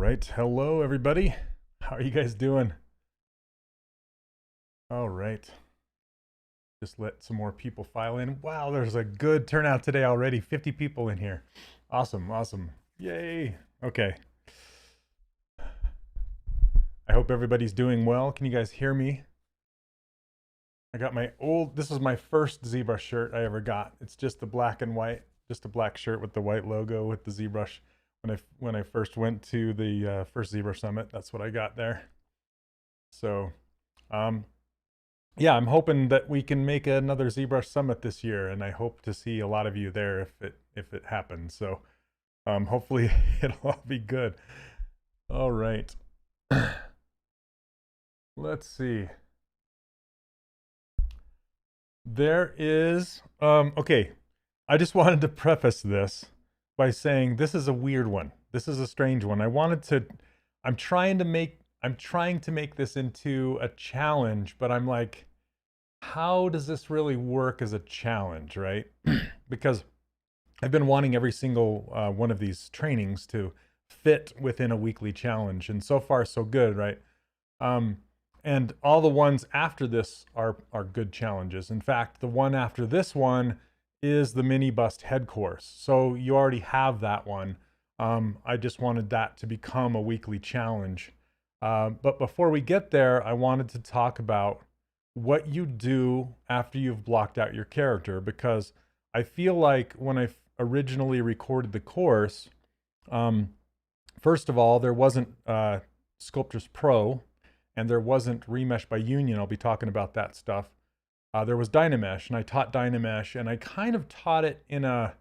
right. Hello, everybody. How are you guys doing? All right. Just let some more people file in. Wow, there's a good turnout today already. 50 people in here. Awesome, awesome. Yay. Okay. I hope everybody's doing well. Can you guys hear me? I got this is my first ZBrush shirt I ever got. It's just the black and white, just a black shirt with the white logo with the ZBrush. When I first went to the first ZBrush Summit, that's what I got there. So, yeah, I'm hoping that we can make another ZBrush Summit this year, and I hope to see a lot of you there if it happens. So, hopefully it'll all be good. All right. Let's see. There is okay. I just wanted to preface this by saying this is a weird one. This is a strange one. I'm trying to make this into a challenge, but I'm like, how does this really work as a challenge, right? Because I've been wanting every single one of these trainings to fit within a weekly challenge, and so far so good, right? And all the ones after this are good challenges. In fact, the one after this one is the mini bust head course. So you already have that one. I just wanted that to become a weekly challenge. But before we get there, I wanted to talk about what you do after you've blocked out your character, because I feel like when I originally recorded the course, first of all, there wasn't Sculptris Pro, and there wasn't Remesh by Union. I'll be talking about that stuff. There was Dynamesh, and I taught Dynamesh, and I kind of taught it in a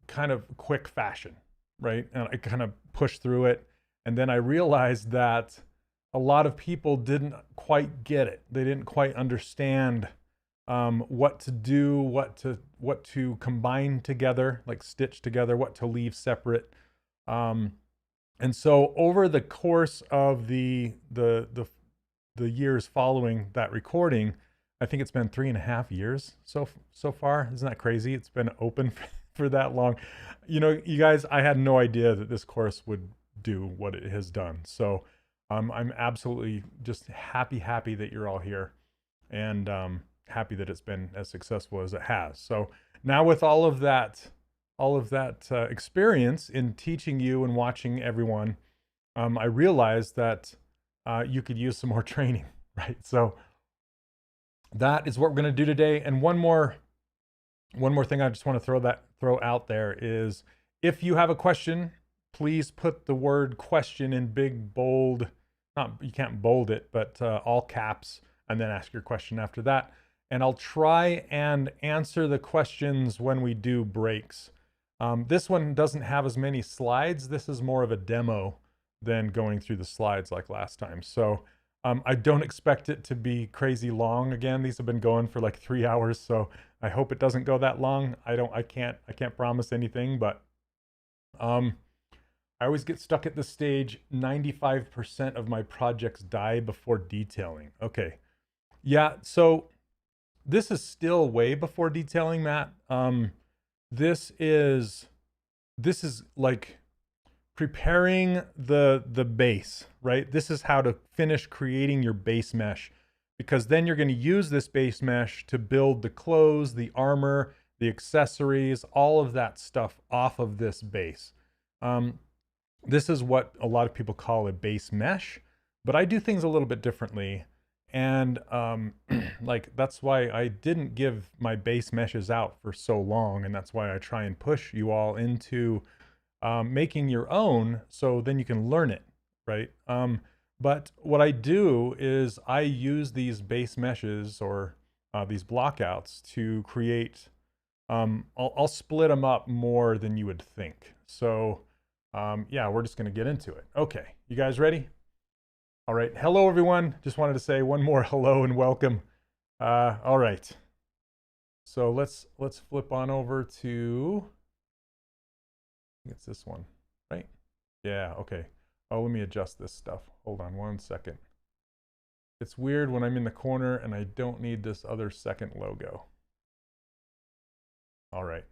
kind of quick fashion, right? And I kind of pushed through it, and then I realized that a lot of people didn't quite get it. They didn't quite understand what to do, what to combine together, like stitch together, what to leave separate. And so over the course of the years following that recording, I think it's been 3.5 years so far. Isn't that crazy? It's been open for that long. You know, you guys, I had no idea that this course would do what it has done. So I'm absolutely just happy that you're all here, and happy that it's been as successful as it has. So now with all of that experience in teaching you and watching everyone, I realized that you could use some more training, right? So that is what we're going to do today. And one more thing I just want to throw out there is, if you have a question, please put the word question in big bold. You can't bold it, but all caps, and then ask your question after that. And I'll try and answer the questions when we do breaks. This one doesn't have as many slides. This is more of a demo than going through the slides like last time. So I don't expect it to be crazy long again. These have been going for like 3 hours, so I hope it doesn't go that long. I can't promise anything, but I always get stuck at this stage. 95% of my projects die before detailing. Okay. Yeah, so this is still way before detailing, Matt. This is like preparing the base, right? This is how to finish creating your base mesh, because then you're going to use this base mesh to build the clothes, the armor, the accessories, all of that stuff off of this base. This is what a lot of people call a base mesh, but I do things a little bit differently. And like, that's why I didn't give my base meshes out for so long, and that's why I try and push you all into making your own, so then you can learn it, right? But what I do is I use these base meshes, or these blockouts, to create, I'll split them up more than you would think. So yeah, we're just going to get into it. Okay, you guys ready? All right. Hello, everyone. Just wanted to say one more hello and welcome. All right. So let's flip on over to, I think it's this one, right? Yeah. Okay. Oh, let me adjust this stuff. Hold on one second. It's weird when I'm in the corner and I don't need this other second logo. All right.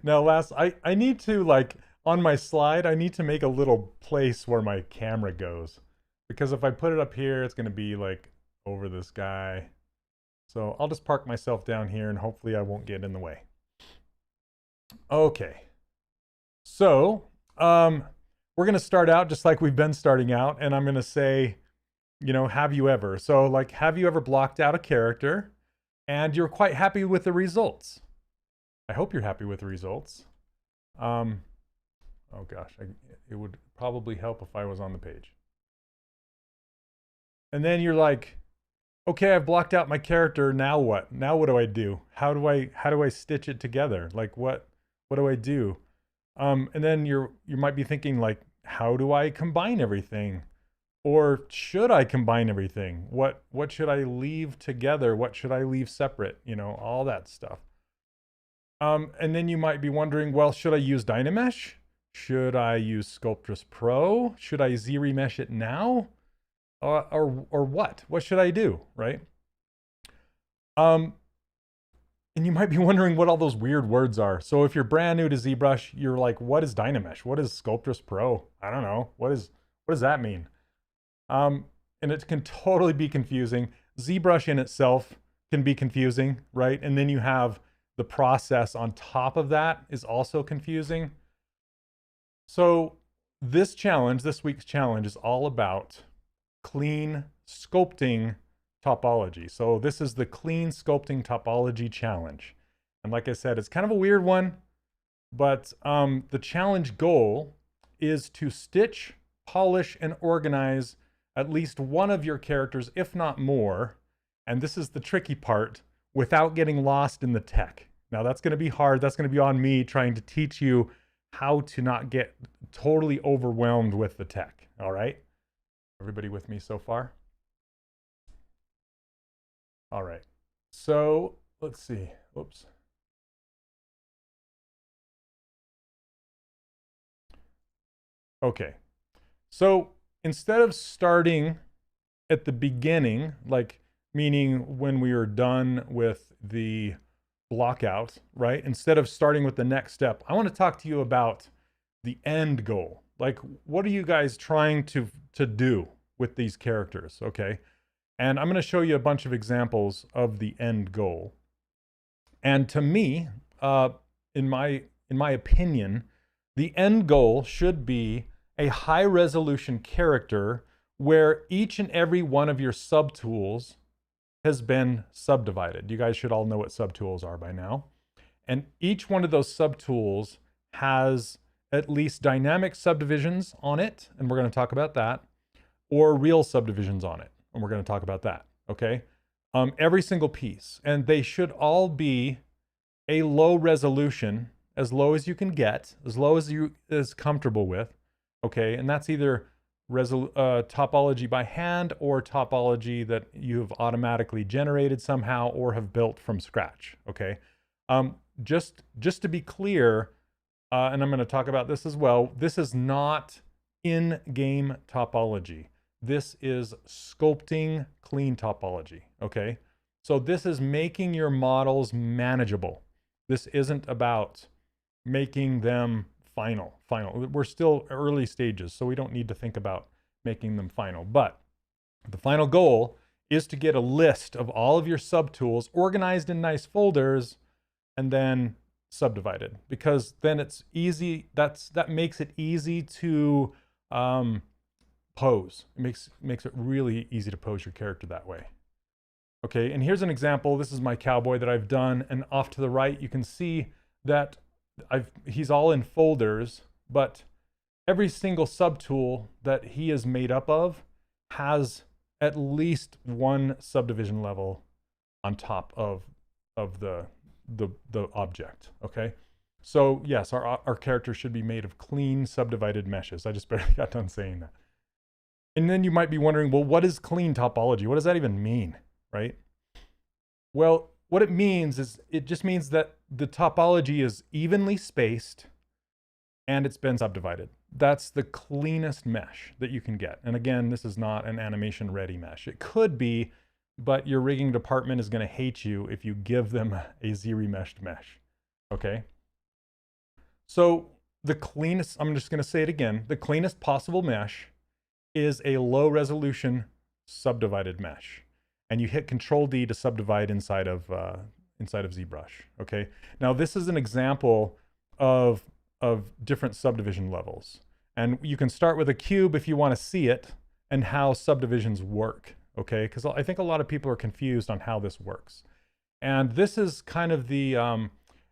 Now, I need to, like, on my slide, I need to make a little place where my camera goes. Because if I put it up here, it's going to be like over this guy. So I'll just park myself down here and hopefully I won't get in the way. Okay. So we're going to start out just like we've been starting out. And I'm going to say, you know, have you ever? So like, have you ever blocked out a character and you're quite happy with the results? I hope you're happy with the results. Oh gosh, it would probably help if I was on the page. And then you're like, okay, I've blocked out my character. Now what? Now what do I do? How do I stitch it together? Like what do I do? And then you might be thinking like, how do I combine everything? Or should I combine everything? What should I leave together? What should I leave separate? You know, all that stuff. And then you might be wondering, well, should I use Dynamesh? Should I use Sculptris Pro? Should I Z-remesh it now? Or what? What should I do, right? And you might be wondering what all those weird words are. So if you're brand new to ZBrush, you're like, what is Dynamesh? What is Sculptris Pro? I don't know. What does that mean? And it can totally be confusing. ZBrush in itself can be confusing, right? And then you have the process on top of that is also confusing. So this week's challenge is all about clean sculpting topology. So this is the clean sculpting topology challenge. And like I said, it's kind of a weird one, but the challenge goal is to stitch, polish, and organize at least one of your characters, if not more. And this is the tricky part, without getting lost in the tech. Now that's going to be hard. That's going to be on me trying to teach you how to not get totally overwhelmed with the tech. All right. Everybody with me so far? All right. So let's see. Oops. Okay. So instead of starting at the beginning, like meaning when we are done with the blockout, right? Instead of starting with the next step, I want to talk to you about the end goal. Like, what are you guys trying to do with these characters, okay? And I'm going to show you a bunch of examples of the end goal. And to me, in my opinion, the end goal should be a high resolution character where each and every one of your subtools has been subdivided. You guys should all know what subtools are by now. And each one of those subtools has at least dynamic subdivisions on it, and we're going to talk about that, or real subdivisions on it, and we're going to talk about that, okay? Every single piece. And they should all be a low resolution, as low as you can get, as low as you is comfortable with, okay? And that's either topology by hand or topology that you've automatically generated somehow or have built from scratch, okay? Just to be clear, and I'm going to talk about this as well, this is not in-game topology. This is sculpting clean topology, okay? So this is making your models manageable. This isn't about making them final. We're still early stages, so we don't need to think about making them final. But the final goal is to get a list of all of your subtools organized in nice folders and then subdivided, because then it's easy. That makes it easy to pose. It makes it really easy to pose your character that way. Okay, and here's an example. This is my cowboy that I've done, and off to the right you can see that he's all in folders, but every single subtool that he is made up of has at least one subdivision level on top of the object, okay? So yes, our character should be made of clean subdivided meshes. I just barely got done saying that. And then you might be wondering, well, what is clean topology? What does that even mean, right? Well, what it means is, it just means that the topology is evenly spaced and it's been subdivided. That's the cleanest mesh that you can get. And again, this is not an animation ready mesh. It could be, but your rigging department is going to hate you if you give them a Z-remeshed mesh, okay? So the cleanest, I'm just going to say it again, the cleanest possible mesh is a low resolution subdivided mesh. And you hit Control D to subdivide inside of ZBrush. Okay. Now this is an example of different subdivision levels. And you can start with a cube if you want to see it and how subdivisions work. Okay. Because I think a lot of people are confused on how this works. And this is kind of the,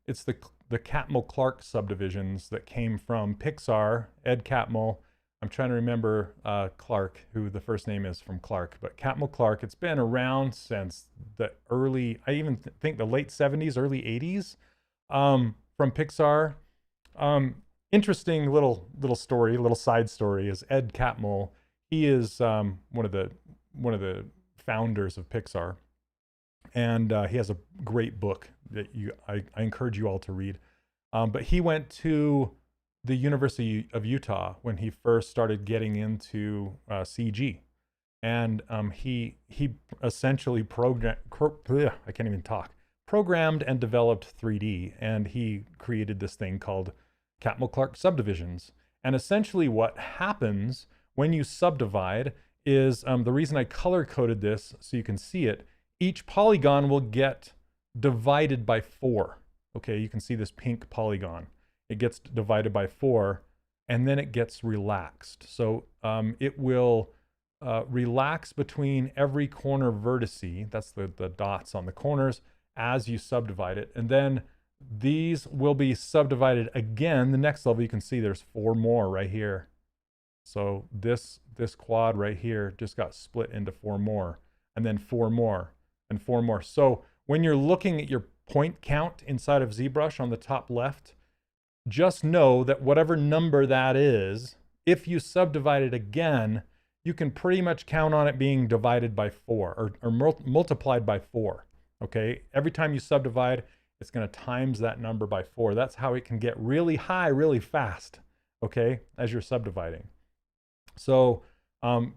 it's the Catmull-Clark subdivisions that came from Pixar, Ed Catmull. I'm trying to remember Clark, who the first name is from Clark, but Catmull-Clark, it's been around since the early, I even think the late 70s, early 80s, from Pixar. Interesting little story, little side story is Ed Catmull. He is one of the founders of Pixar. And he has a great book that I encourage you all to read. But he went to the University of Utah when he first started getting into CG. And he essentially programmed and developed 3D. And he created this thing called Catmull-Clark subdivisions. And essentially what happens when you subdivide is, the reason I color coded this so you can see it, each polygon will get divided by 4. Okay, you can see this pink polygon. It gets divided by 4, and then it gets relaxed. So it will relax between every corner vertice, that's the dots on the corners, as you subdivide it. And then these will be subdivided again. The next level, you can see there's 4 more right here. So this quad right here just got split into 4 more, and then 4 more. And 4 more. So when you're looking at your point count inside of ZBrush on the top left, just know that whatever number that is, if you subdivide it again, you can pretty much count on it being divided by 4 or multiplied by 4. Okay, every time you subdivide, it's going to times that number by 4. That's how it can get really high really fast, okay, as you're subdividing. So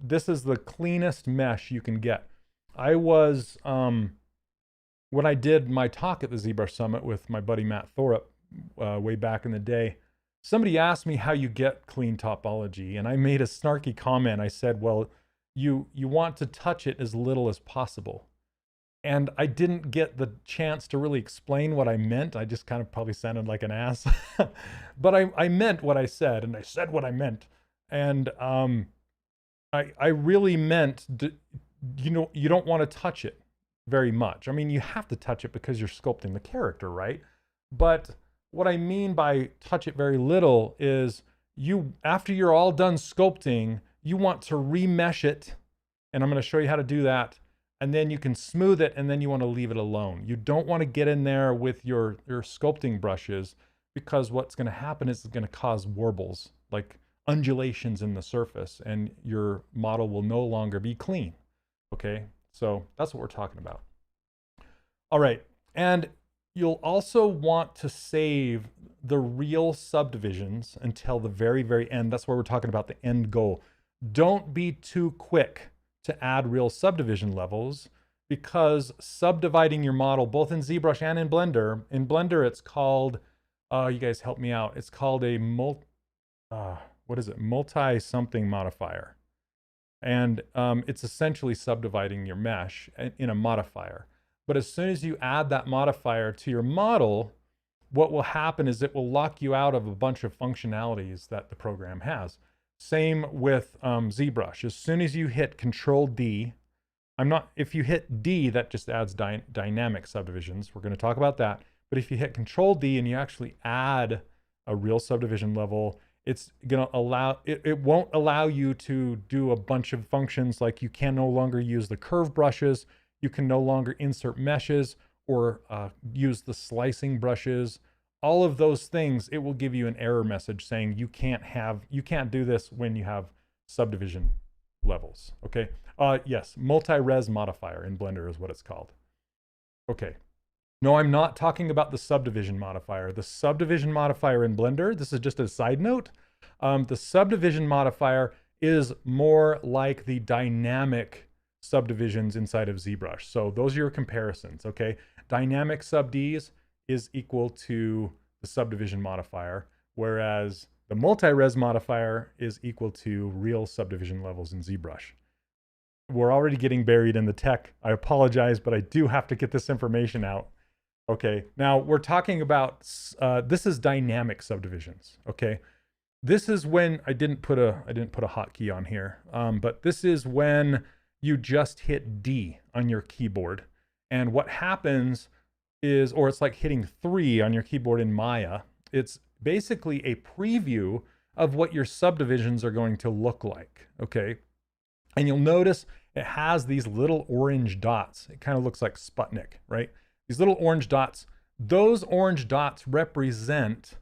this is the cleanest mesh you can get. I was, when I did my talk at the ZBrush Summit with my buddy Matt Thorup way back in the day, somebody asked me how you get clean topology, and I made a snarky comment. I said, well, you want to touch it as little as possible. And I didn't get the chance to really explain what I meant. I just kind of probably sounded like an ass. But I meant what I said, and I said what I meant. And I really meant... you don't want to touch it very much. I mean, you have to touch it because you're sculpting the character, right? But what I mean by touch it very little is after you're all done sculpting, you want to remesh it. And I'm going to show you how to do that. And then you can smooth it, and then you want to leave it alone. You don't want to get in there with your sculpting brushes, because what's going to happen is it's going to cause warbles, like undulations in the surface, and your model will no longer be clean. Okay, so that's what we're talking about. All right, and you'll also want to save the real subdivisions until the very, very end. That's where we're talking about the end goal. Don't be too quick to add real subdivision levels, because subdividing your model, both in ZBrush and in Blender it's called, you guys help me out, it's called a multi-something modifier. And it's essentially subdividing your mesh in a modifier. But as soon as you add that modifier to your model, what will happen is it will lock you out of a bunch of functionalities that the program has. Same with ZBrush. As soon as you hit Control D, if you hit D, that just adds dynamic subdivisions. We're going to talk about that. But if you hit Control D and you actually add a real subdivision level, it's going to it won't allow you to do a bunch of functions, like you can no longer use the curve brushes, you can no longer insert meshes or use the slicing brushes. All of those things, it will give you an error message saying you can't do this when you have subdivision levels. Okay. Yes, multi-res modifier in Blender is what it's called. Okay. No, I'm not talking about the subdivision modifier. The subdivision modifier in Blender, this is just a side note. The subdivision modifier is more like the dynamic subdivisions inside of ZBrush. So those are your comparisons, okay? Dynamic sub Ds is equal to the subdivision modifier, whereas the multi-res modifier is equal to real subdivision levels in ZBrush. We're already getting buried in the tech. I apologize, but I do have to get this information out. Okay, now we're talking about, this is dynamic subdivisions, okay? This is when, I didn't put a hotkey on here, but this is when you just hit D on your keyboard. And what happens is, or it's like hitting 3 on your keyboard in Maya. It's basically a preview of what your subdivisions are going to look like, okay? And you'll notice it has these little orange dots. It kind of looks like Sputnik, right? These little orange dots, those orange dots represent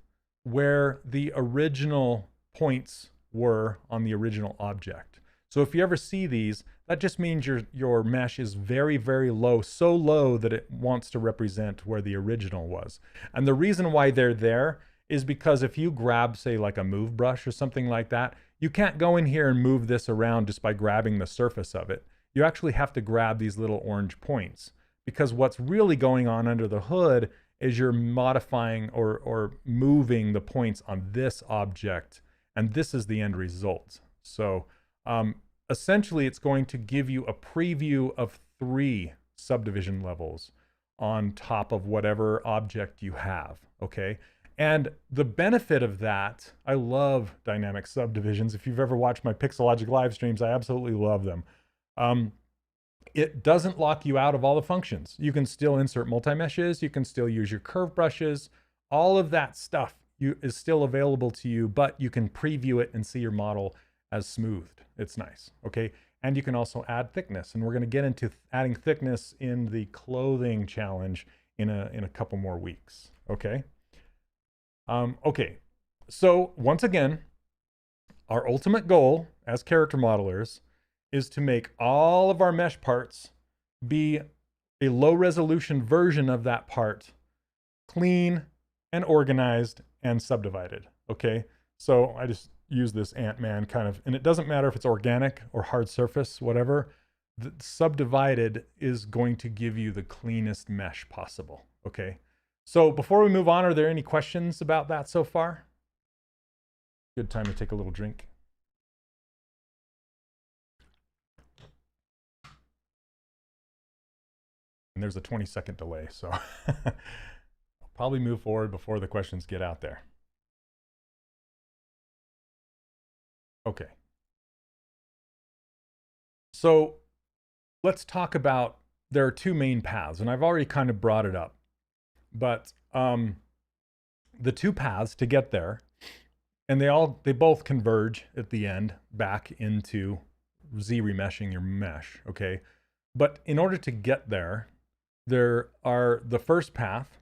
where the original points were on the original object. So if you ever see these, that just means your mesh is very, very low, so low that it wants to represent where the original was. And the reason why they're there is because if you grab, say, like a move brush or something like that, you can't go in here and move this around just by grabbing the surface of it. You actually have to grab these little orange points, because what's really going on under the hood is you're modifying or moving the points on this object, and this is the end result. So essentially it's going to give you a preview of 3 subdivision levels on top of whatever object you have, okay? And the benefit of that, I love dynamic subdivisions. If you've ever watched my Pixelogic live streams, I absolutely love them. It doesn't lock you out of all the functions. You can still insert multi-meshes, you can still use your curve brushes, all of that stuff is still available to you, but you can preview it and see your model as smoothed. It's nice, okay? And you can also add thickness, and we're gonna get into adding thickness in the clothing challenge in a couple more weeks, okay? Okay, so once again, our ultimate goal as character modelers is to make all of our mesh parts be a low resolution version of that part, clean and organized and subdivided, okay? So I just use this Ant-Man kind of, and it doesn't matter if it's organic or hard surface, whatever, the subdivided is going to give you the cleanest mesh possible, okay? So before we move on, are there any questions about that so far? Good time to take a little drink. And there's a 20-second delay, so I'll probably move forward before the questions get out there. Okay. So let's talk about, there are 2 main paths, and I've already kind of brought it up, but the 2 paths to get there, and they both converge at the end back into Z-remeshing your mesh, okay? But in order to get there, the first path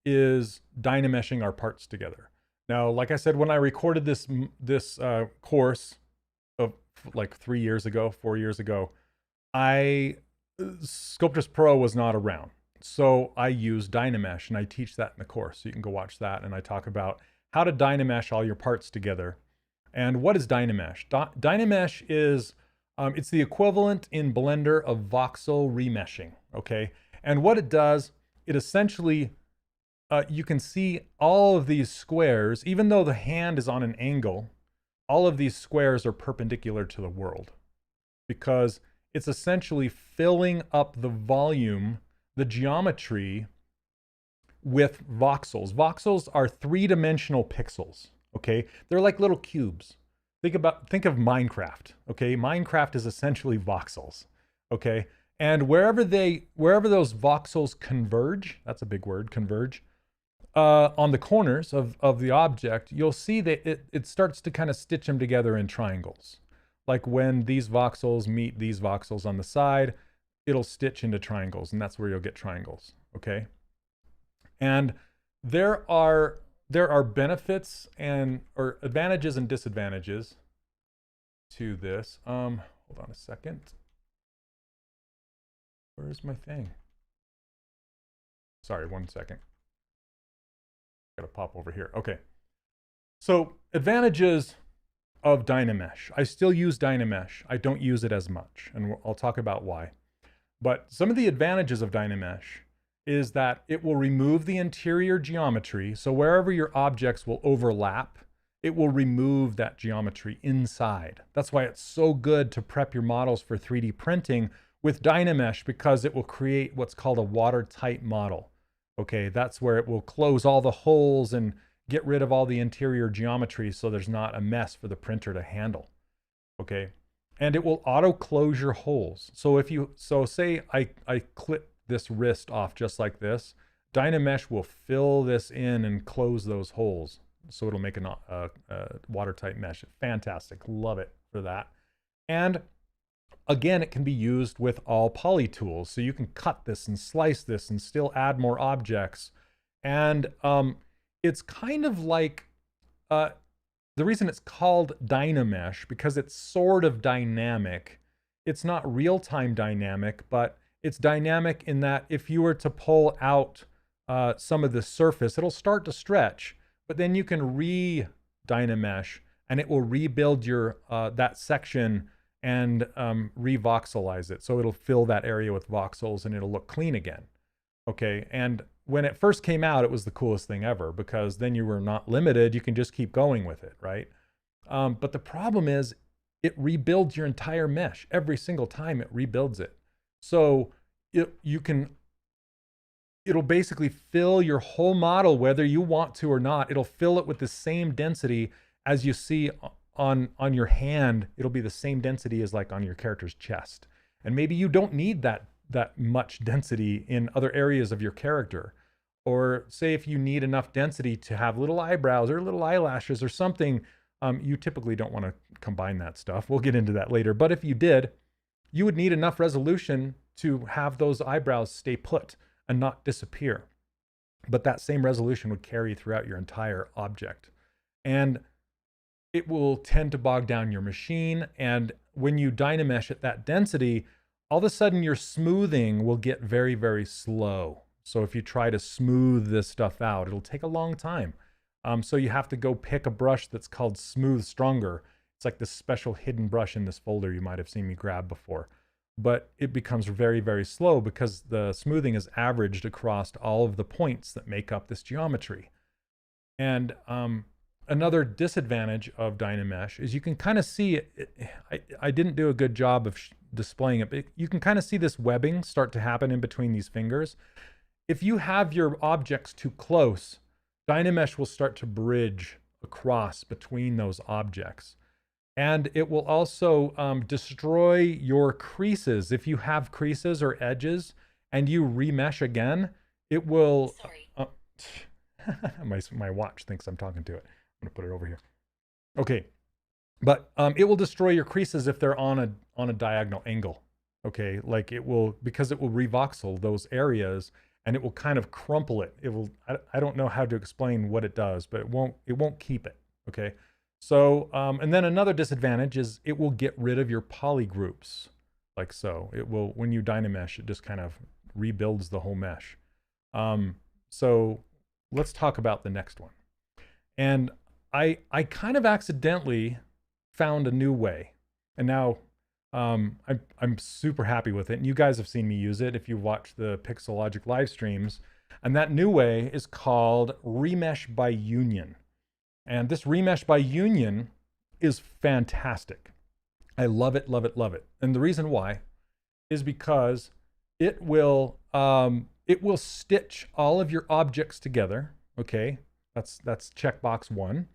is dynameshing our parts together. Now, like I said, when I recorded this course of like 4 years ago, Sculptris Pro was not around. So I use Dynamesh, and I teach that in the course. So you can go watch that, and I talk about how to Dynamesh all your parts together. And what is Dynamesh? Dynamesh is, it's the equivalent in Blender of voxel remeshing, okay? And what it does, it essentially, you can see all of these squares, even though the hand is on an angle, all of these squares are perpendicular to the world, because it's essentially filling up the volume, the geometry, with voxels. Voxels are 3-dimensional pixels, okay? They're like little cubes. Think of Minecraft, okay? Minecraft is essentially voxels, okay? And wherever those voxels converge, that's a big word, converge, on the corners of the object, you'll see that it starts to kind of stitch them together in triangles. Like when these voxels meet these voxels on the side, it'll stitch into triangles, and that's where you'll get triangles, okay? And there are benefits or advantages and disadvantages to this. Hold on a second. Where's my thing? Sorry, 1 second. Gotta pop over here. Okay. So advantages of Dynamesh. I still use Dynamesh. I don't use it as much, and I'll talk about why. But some of the advantages of Dynamesh is that it will remove the interior geometry. So wherever your objects will overlap, it will remove that geometry inside. That's why it's so good to prep your models for 3D printing with Dynamesh, because it will create what's called a watertight model. Okay, that's where it will close all the holes and get rid of all the interior geometry so there's not a mess for the printer to handle. Okay, and it will auto close your holes. So if you, so say I clip this wrist off just like this, Dynamesh will fill this in and close those holes. So it'll make a watertight mesh. Fantastic, love it for that. And again, it can be used with all poly tools. So you can cut this and slice this and still add more objects. And it's kind of like, the reason it's called Dynamesh, because it's sort of dynamic. It's not real-time dynamic, but it's dynamic in that if you were to pull out some of the surface, it'll start to stretch, but then you can re-Dynamesh and it will rebuild your that section and re-voxelize it. So it'll fill that area with voxels and it'll look clean again. Okay, and when it first came out, it was the coolest thing ever, because then you were not limited. You can just keep going with it, right? But the problem is it rebuilds your entire mesh. Every single time it rebuilds it. So it'll basically fill your whole model, whether you want to or not. It'll fill it with the same density as you see on your hand. It'll be the same density as like on your character's chest. And maybe you don't need that much density in other areas of your character. Or say if you need enough density to have little eyebrows or little eyelashes or something, you typically don't want to combine that stuff. We'll get into that later. But if you did, you would need enough resolution to have those eyebrows stay put and not disappear. But that same resolution would carry throughout your entire object. And it will tend to bog down your machine. And when you Dynamesh at that density, all of a sudden your smoothing will get very, very slow. So if you try to smooth this stuff out, it'll take a long time. So you have to go pick a brush that's called Smooth Stronger. It's like this special hidden brush in this folder you might have seen me grab before. But it becomes very, very slow because the smoothing is averaged across all of the points that make up this geometry. And another disadvantage of Dynamesh is you can kind of see it. I didn't do a good job of displaying it, but you can kind of see this webbing start to happen in between these fingers. If you have your objects too close, Dynamesh will start to bridge across between those objects. And it will also destroy your creases. If you have creases or edges and you remesh again, it will... my watch thinks I'm talking to it. I'm gonna put it over here. Okay, but it will destroy your creases if they're on a diagonal angle. Okay, like it will, because it will revoxel those areas and it will kind of crumple it. It will. I don't know how to explain what it does, but it won't keep it. Okay. So, and then another disadvantage is it will get rid of your poly groups, like so. It will, when you Dynamesh, it just kind of rebuilds the whole mesh. So let's talk about the next one. And I kind of accidentally found a new way, and now I'm super happy with it. And you guys have seen me use it if you watch the Pixelogic live streams. And that new way is called Remesh by Union. And this remesh by union is fantastic. I love it, love it, love it. And the reason why is because it will stitch all of your objects together. Okay, that's checkbox 1.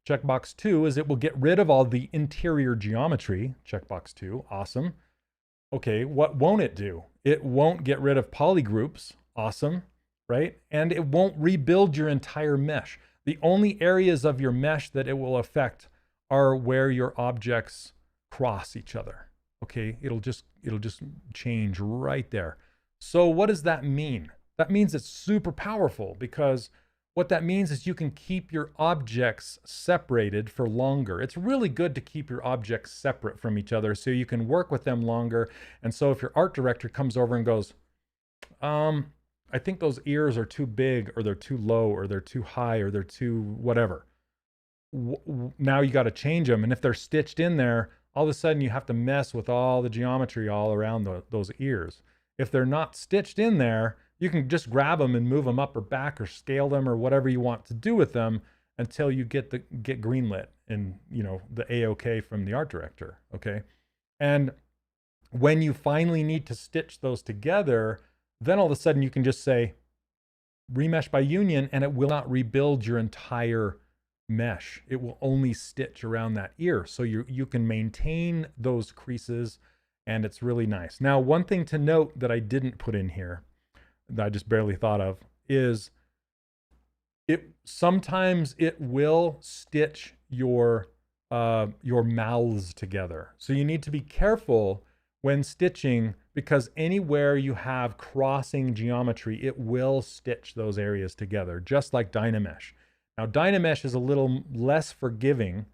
Checkbox 2 is it will get rid of all the interior geometry. Checkbox 2, awesome. Okay, what won't it do? It won't get rid of polygroups. Awesome, right? And it won't rebuild your entire mesh. The only areas of your mesh that it will affect are where your objects cross each other. Okay, it'll just change right there. So what does that mean? That means it's super powerful, because what that means is you can keep your objects separated for longer. It's really good to keep your objects separate from each other so you can work with them longer. And so if your art director comes over and goes, I think those ears are too big, or they're too low, or they're too high, or they're too whatever. Now you got to change them. And if they're stitched in there, all of a sudden you have to mess with all the geometry all around those ears. If they're not stitched in there, you can just grab them and move them up or back or scale them or whatever you want to do with them until you get greenlit and, you know, the A-OK from the art director. Okay. And when you finally need to stitch those together, then all of a sudden you can just say remesh by union, and it will not rebuild your entire mesh. It will only stitch around that ear. So you can maintain those creases, and it's really nice. Now, one thing to note that I didn't put in here that I just barely thought of is sometimes it will stitch your mouths together. So you need to be careful when stitching, because anywhere you have crossing geometry, it will stitch those areas together, just like Dynamesh. Now, Dynamesh is a little less forgiving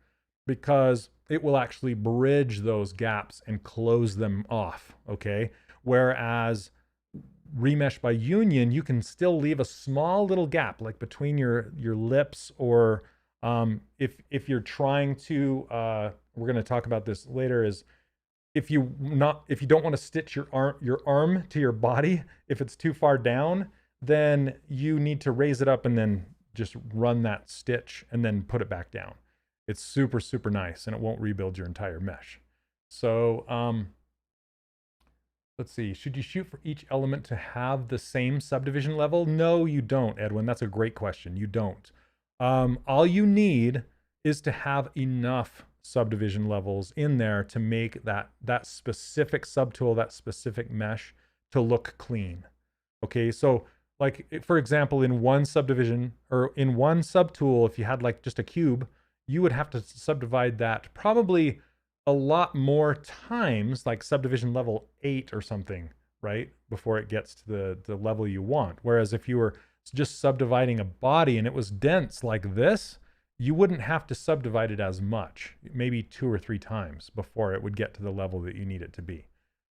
because it will actually bridge those gaps and close them off, okay? Whereas remesh by union, you can still leave a small little gap, like between your lips, or if you're trying to, we're going to talk about this later, is if you don't want to stitch your arm to your body, if it's too far down, then you need to raise it up and then just run that stitch and then put it back down. It's super, super nice, and it won't rebuild your entire mesh. So let's see, should you shoot for each element to have the same subdivision level? No, you don't, Edwin. That's a great question. You don't. All you need is to have enough subdivision levels in there to make that specific subtool, that specific mesh, to look clean. Okay, so like, for example, in one subdivision or in one subtool, if you had like just a cube, you would have to subdivide that probably a lot more times, like subdivision level 8 or something, right? Before it gets to the level you want. Whereas if you were just subdividing a body and it was dense like this, you wouldn't have to subdivide it as much, maybe 2 or 3 times before it would get to the level that you need it to be.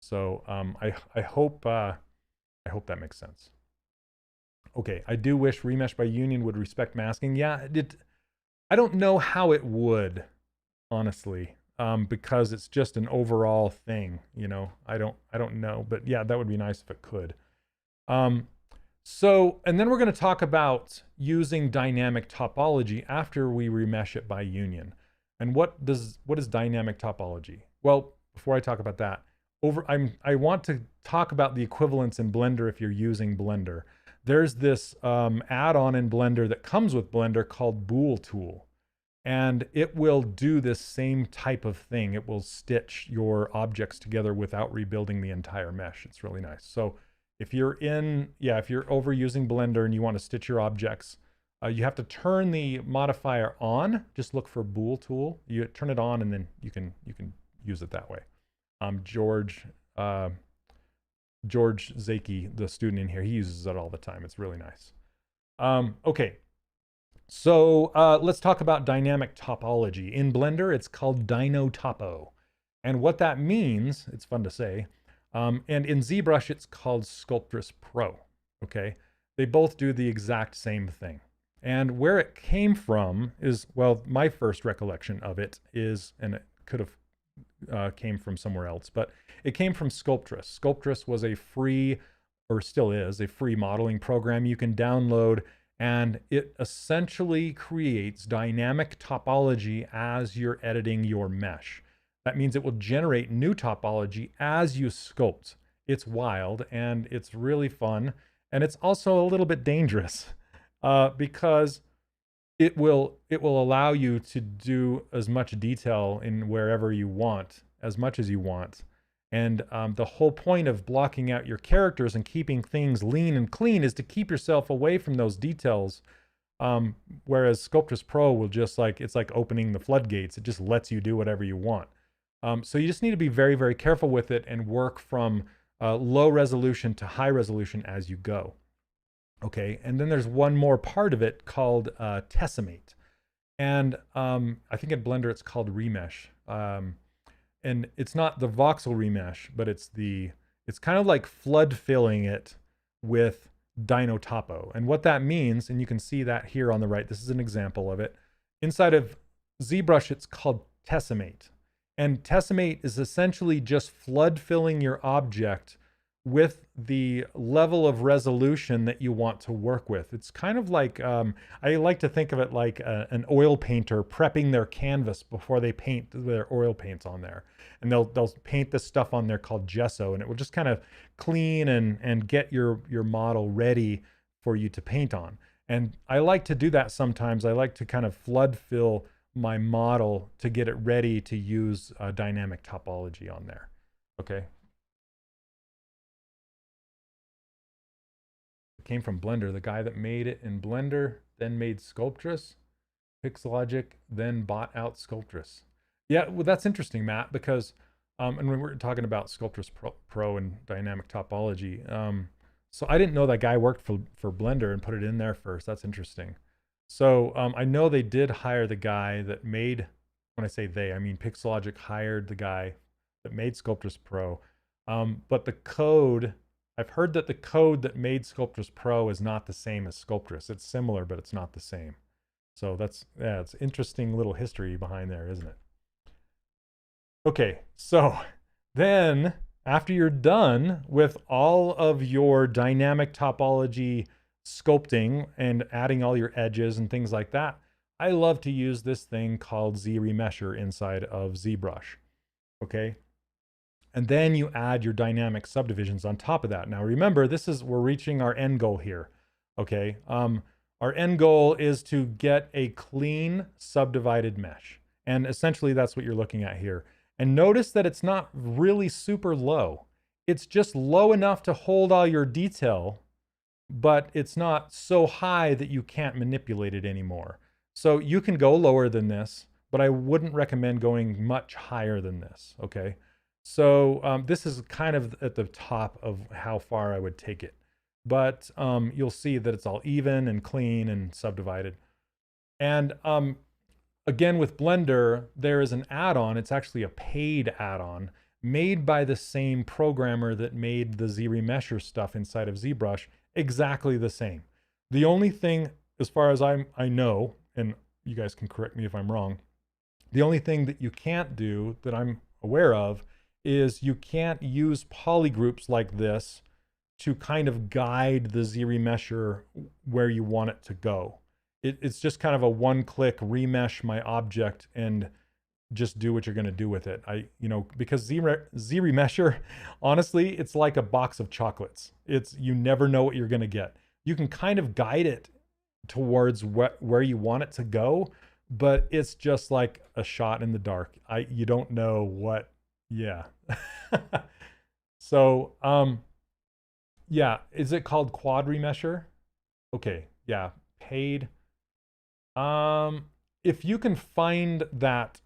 So I hope that makes sense. Okay, I do wish remesh by union would respect masking. Yeah, I don't know how it would, honestly, because it's just an overall thing, you know. I don't know, but yeah, that would be nice if it could. So, and then we're going to talk about using dynamic topology after we remesh it by union. And what is dynamic topology? Well, before I talk about that, I want to talk about the equivalence in Blender if you're using Blender. There's this add-on in Blender that comes with Blender called Bool Tool. And it will do this same type of thing. It will stitch your objects together without rebuilding the entire mesh. It's really nice. So if you're overusing Blender and you want to stitch your objects, you have to turn the modifier on. Just look for Bool Tool. You turn it on, and then you can use it that way. George Zaki, the student in here, he uses it all the time. It's really nice. Okay, so let's talk about dynamic topology. In Blender, it's called Dyno Topo. And what that means, it's fun to say, and in ZBrush, it's called Sculptris Pro, okay? They both do the exact same thing. And where it came from is, well, my first recollection of it is, and it could have came from somewhere else, but it came from Sculptris. Sculptris was a free, or still is, a free modeling program you can download, and it essentially creates dynamic topology as you're editing your mesh. That means it will generate new topology as you sculpt. It's wild, and it's really fun, and it's also a little bit dangerous because it will allow you to do as much detail in wherever you want, as much as you want. And the whole point of blocking out your characters and keeping things lean and clean is to keep yourself away from those details. Whereas Sculptris Pro will just it's like opening the floodgates. It just lets you do whatever you want. So you just need to be very, very careful with it and work from low resolution to high resolution as you go. Okay, and then there's one more part of it called Tessimate. And I think in Blender it's called Remesh. And it's not the voxel remesh, but it's kind of like flood filling it with Dyno Topo. And what that means, and you can see that here on the right, this is an example of it. Inside of ZBrush, it's called Tessimate. And Tessimate is essentially just flood filling your object with the level of resolution that you want to work with. It's kind of like, I like to think of it like an oil painter prepping their canvas before they paint their oil paints on there. And they'll paint this stuff on there called gesso, and it will just kind of clean and get your model ready for you to paint on. And I like to do that sometimes. I like to kind of flood fill my model to get it ready to use dynamic topology on there. Okay. It came from Blender. The guy that made it in Blender then made Sculptress, Pixelogic, then bought out Sculptress. Yeah, well, that's interesting, Matt, because, and when we're talking about Sculptress Pro and dynamic topology, so I didn't know that guy worked for Blender and put it in there first. That's interesting. So I know they did hire the guy that made, when I say they, I mean Pixelogic hired the guy that made Sculptress Pro. But the code, I've heard that the code that made Sculptress Pro is not the same as Sculptress. It's similar, but it's not the same. So that's, yeah, it's interesting little history behind there, isn't it? Okay, so then after you're done with all of your dynamic topology sculpting and adding all your edges and things like that, I love to use this thing called Z-Remesher inside of ZBrush. Okay, and then you add your dynamic subdivisions on top of that. Now remember, we're reaching our end goal here. Okay, our end goal is to get a clean subdivided mesh, and essentially that's what you're looking at here. And notice that it's not really super low. It's just low enough to hold all your detail, but it's not so high that you can't manipulate it anymore. So you can go lower than this, but I wouldn't recommend going much higher than this, okay? So this is kind of at the top of how far I would take it. But you'll see that it's all even and clean and subdivided. And again, with Blender, there is an add-on. It's actually a paid add-on made by the same programmer that made the Z-Remesher stuff inside of ZBrush, exactly the same. The only thing, as far as I know, and you guys can correct me if I'm wrong, the only thing that you can't do that I'm aware of is you can't use polygroups like this to kind of guide the Z-Remesher where you want it to go. It's just kind of a one-click remesh my object and just do what you're going to do with it. Because Z-Remesher, honestly, it's like a box of chocolates. You never know what you're going to get. You can kind of guide it towards where you want it to go, but it's just like a shot in the dark. You don't know what, yeah. So, yeah, is it called Quad Remesher? Okay, yeah, paid. If you can find that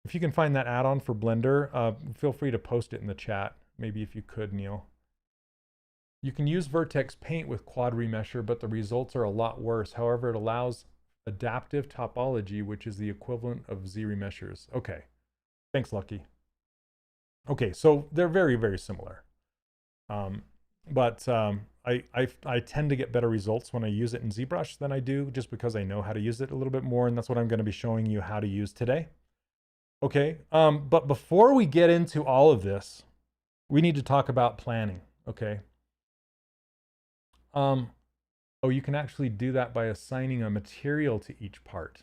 add-on for Blender, feel free to post it in the chat. Maybe if you could, Neil. You can use Vertex Paint with Quad Remesher, but the results are a lot worse. However, it allows adaptive topology, which is the equivalent of Z-Remeshers. Okay, thanks, Lucky. Okay, so they're very, very similar. I tend to get better results when I use it in ZBrush than I do just because I know how to use it a little bit more, and that's what I'm going to be showing you how to use today. Okay, but before we get into all of this, we need to talk about planning, okay? Oh, you can actually do that by assigning a material to each part.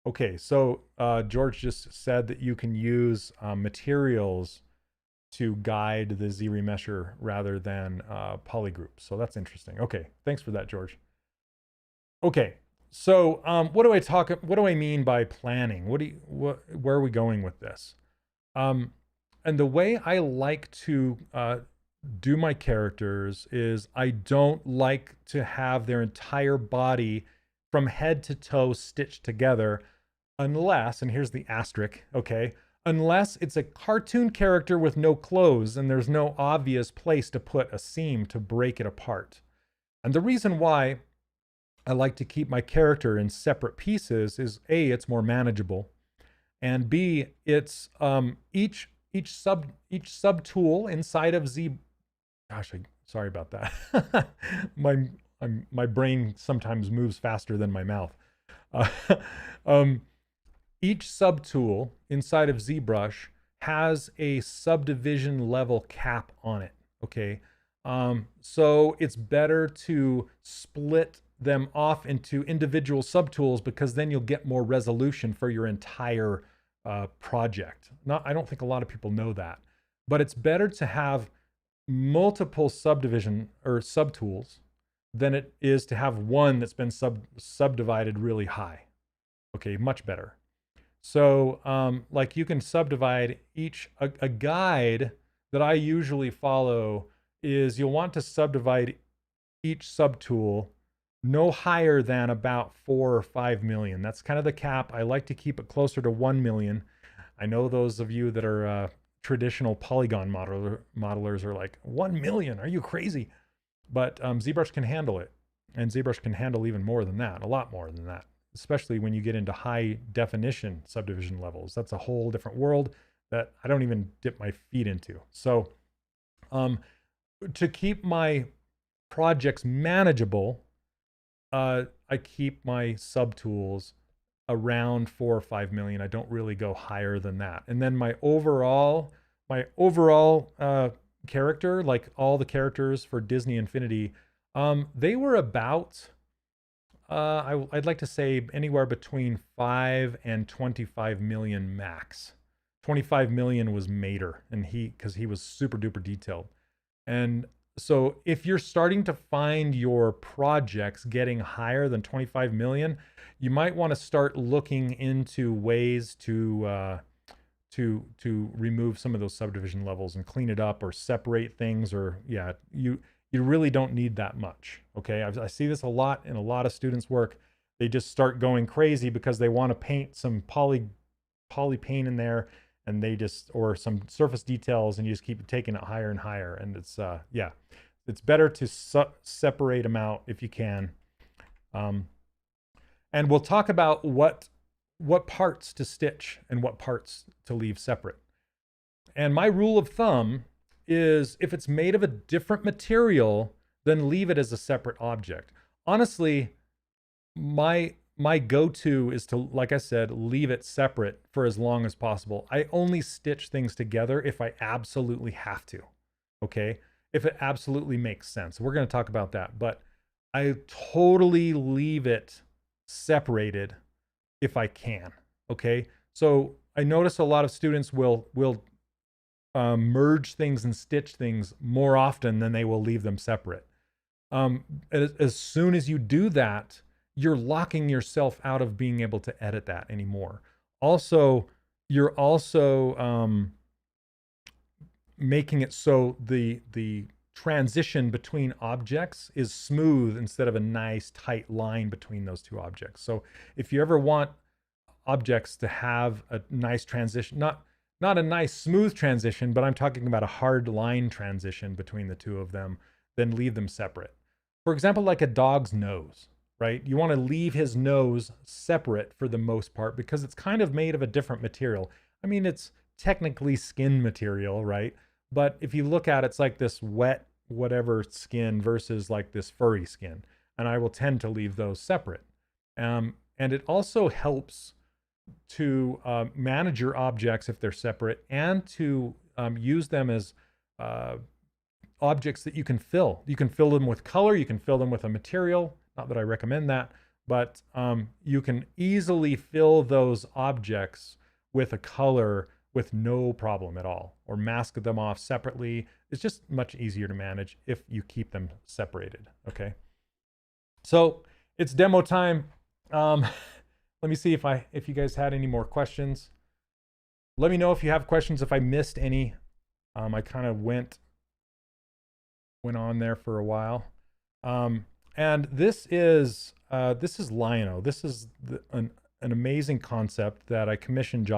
Okay, so George just said that you can use materials to guide the Z-Remesher rather than polygroups. So that's interesting. Okay, thanks for that, George. Okay, so what do I mean by planning? Where are we going with this? And the way I like to do my characters is I don't like to have their entire body from head to toe stitched together unless, and here's the asterisk, okay, unless it's a cartoon character with no clothes and there's no obvious place to put a seam to break it apart. And the reason why I like to keep my character in separate pieces is A, it's more manageable, and B, it's each sub tool inside of Z. Gosh, sorry about that. My brain sometimes moves faster than my mouth. Each subtool inside of ZBrush has a subdivision level cap on it, Okay. So it's better to split them off into individual subtools because then you'll get more resolution for your entire project. I don't think a lot of people know that, but it's better to have multiple subdivision or subtools than it is to have one that's been subdivided really high. Okay, much better. So like you can subdivide a guide that I usually follow is you'll want to subdivide each subtool no higher than about 4 or 5 million. That's kind of the cap. I like to keep it closer to 1 million. I know those of you that are traditional polygon modelers are like, 1 million, are you crazy? But ZBrush can handle it. And ZBrush can handle even more than that, a lot more than that, especially when you get into high definition subdivision levels. That's a whole different world that I don't even dip my feet into. So to keep my projects manageable, I keep my subtools around 4 or 5 million. I don't really go higher than that. And then my overall character, like all the characters for Disney Infinity, they were about, I'd like to say anywhere between 5 and 25 million max. 25 million was Mater, and because he was super duper detailed. And so if you're starting to find your projects getting higher than 25 million, you might want to start looking into ways to remove some of those subdivision levels and clean it up or separate things, or yeah, you really don't need that much. Okay, I see this a lot in a lot of students' work. They just start going crazy because they want to paint some poly paint in there, and they just, or some surface details, and you just keep taking it higher and higher. And it's yeah, it's better to separate them out if you can. And we'll talk about what parts to stitch and what parts to leave separate. And my rule of thumb is if it's made of a different material, then leave it as a separate object. Honestly, my go-to is to, like I said, leave it separate for as long as possible. I only stitch things together if I absolutely have to, okay? If it absolutely makes sense. We're going to talk about that, but I totally leave it separated if I can, okay? So I notice a lot of students will merge things and stitch things more often than they will leave them separate. As soon as you do that, you're locking yourself out of being able to edit that anymore. Also, you're also making it so the transition between objects is smooth instead of a nice tight line between those two objects. So if you ever want objects to have a nice transition, not a nice smooth transition, but I'm talking about a hard line transition between the two of them, then leave them separate. For example, like a dog's nose, right? You want to leave his nose separate for the most part because it's kind of made of a different material. I mean, it's technically skin material, right? But if you look at it, it's like this wet whatever skin versus like this furry skin. And I will tend to leave those separate. And it also helps to manage your objects if they're separate, and to use them as objects that you can fill. You can fill them with color, you can fill them with a material. Not that I recommend that, but you can easily fill those objects with a color with no problem at all, or mask them off separately. It's just much easier to manage if you keep them separated, okay? So it's demo time. Let me see if you guys had any more questions. Let me know if you have questions, if I missed any. I kind of went on there for a while. And this is Lino. This is an amazing concept that I commissioned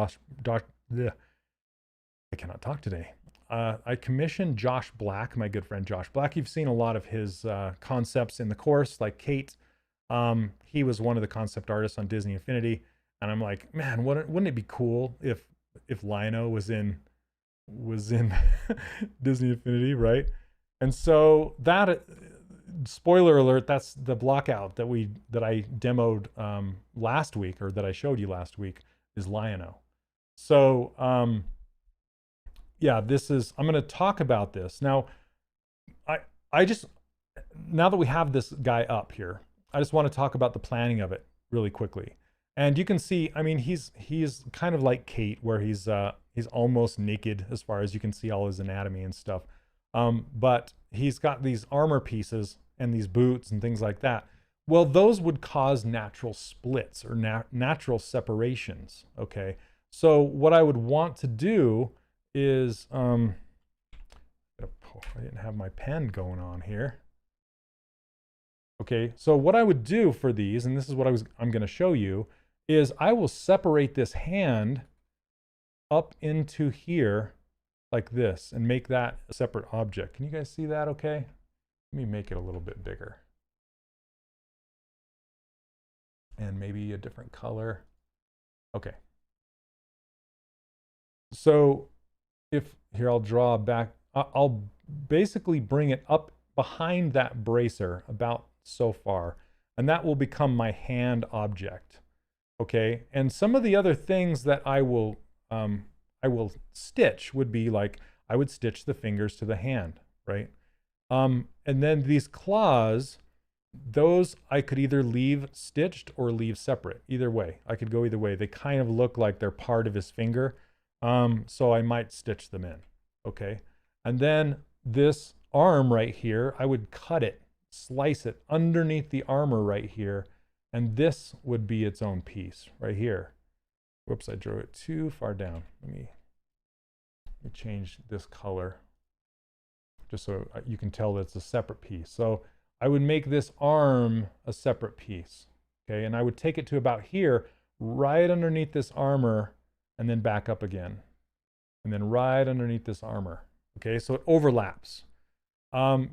I cannot talk today. I commissioned Josh Black, my good friend Josh Black. You've seen a lot of his concepts in the course, like Kate. He was one of the concept artists on Disney Infinity, and I'm like, man, wouldn't it be cool if Lino was in Disney Infinity, right? And so that, spoiler alert, that's the blockout that I demoed last week, or that I showed you last week, is Lino. So yeah, I'm going to talk about this now. now that we have this guy up here, I just want to talk about the planning of it really quickly. And you can see, I mean, he's kind of like Kate, where he's almost naked as far as you can see all his anatomy and stuff. But he's got these armor pieces and these boots and things like that. Well, those would cause natural splits or natural separations. Okay, so what I would want to do is, I didn't have my pen going on here. Okay, so what I would do for these, and this is what I'm going to show you, is I will separate this hand up into here like this and make that a separate object. Can you guys see that okay? Let me make it a little bit bigger. And maybe a different color. Okay. So here I'll draw back, I'll basically bring it up behind that bracer about so far, and that will become my hand object. Okay, and some of the other things that I will stitch would be like, I would stitch the fingers to the hand, right? And then these claws, those I could either leave stitched or leave separate. Either way, I could go either way. They kind of look like they're part of his finger, so I might stitch them in. Okay, and then this arm right here, I would cut it, slice it underneath the armor right here, and this would be its own piece right here. Whoops, I drew it too far down. Let me change this color just so you can tell that it's a separate piece. So I would make this arm a separate piece, okay? And I would take it to about here, right underneath this armor, and then back up again. And then right underneath this armor, okay? So it overlaps.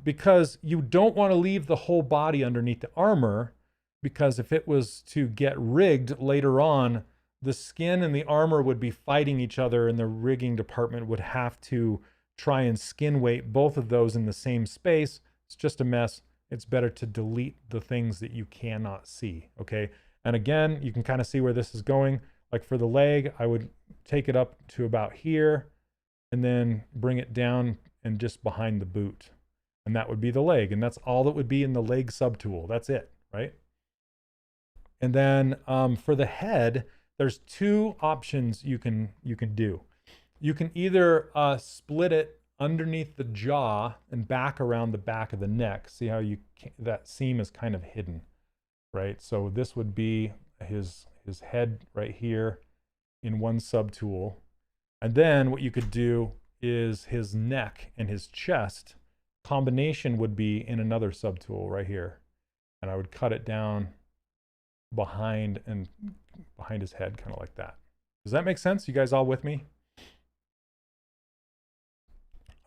Because you don't want to leave the whole body underneath the armor, because if it was to get rigged later on, the skin and the armor would be fighting each other, and the rigging department would have to try and skin weight both of those in the same space. It's just a mess. It's better to delete the things that you cannot see, okay? And again, you can kind of see where this is going. Like for the leg, I would take it up to about here and then bring it down and just behind the boot. And that would be the leg. And that's all that would be in the leg subtool. That's it, right? And then for the head, there's two options you can do. You can either split it underneath the jaw and back around the back of the neck. See how that seam is kind of hidden, right? So this would be his head right here in one subtool. And then what you could do is his neck and his chest combination would be in another subtool right here. And I would cut it down behind his head, kind of like that. Does that make sense? You guys all with me?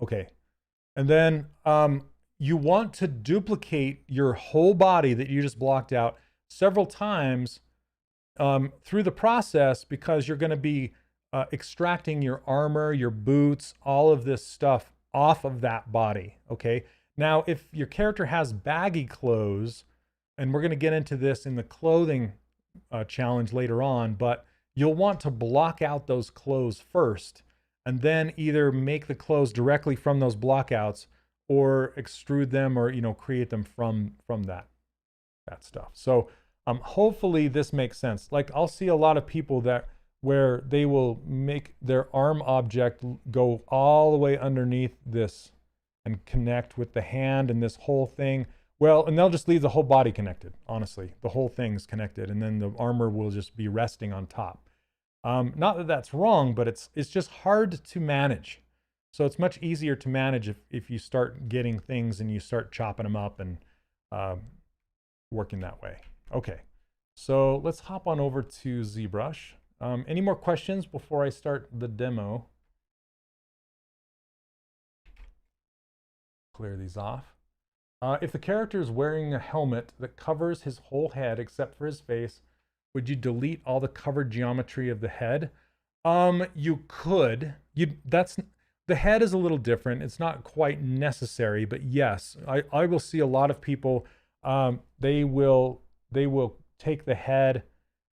Okay. And then you want to duplicate your whole body that you just blocked out several times through the process, because you're going to be extracting your armor, your boots, all of this stuff off of that body, okay? Now, if your character has baggy clothes, and we're going to get into this in the clothing challenge later on, but you'll want to block out those clothes first, and then either make the clothes directly from those blockouts or extrude them, or create them from that stuff. So hopefully this makes sense. Like I'll see a lot of people where they will make their arm object go all the way underneath this and connect with the hand and this whole thing. Well, and they'll just leave the whole body connected, honestly. The whole thing's connected, and then the armor will just be resting on top. Not that that's wrong, but it's just hard to manage. So it's much easier to manage if you start getting things and you start chopping them up and working that way. Okay, so let's hop on over to ZBrush. Any more questions before I start the demo? Clear these off. If the character is wearing a helmet that covers his whole head except for his face, would you delete all the covered geometry of the head? You could. The head is a little different. It's not quite necessary, but yes, I will see a lot of people. They will take the head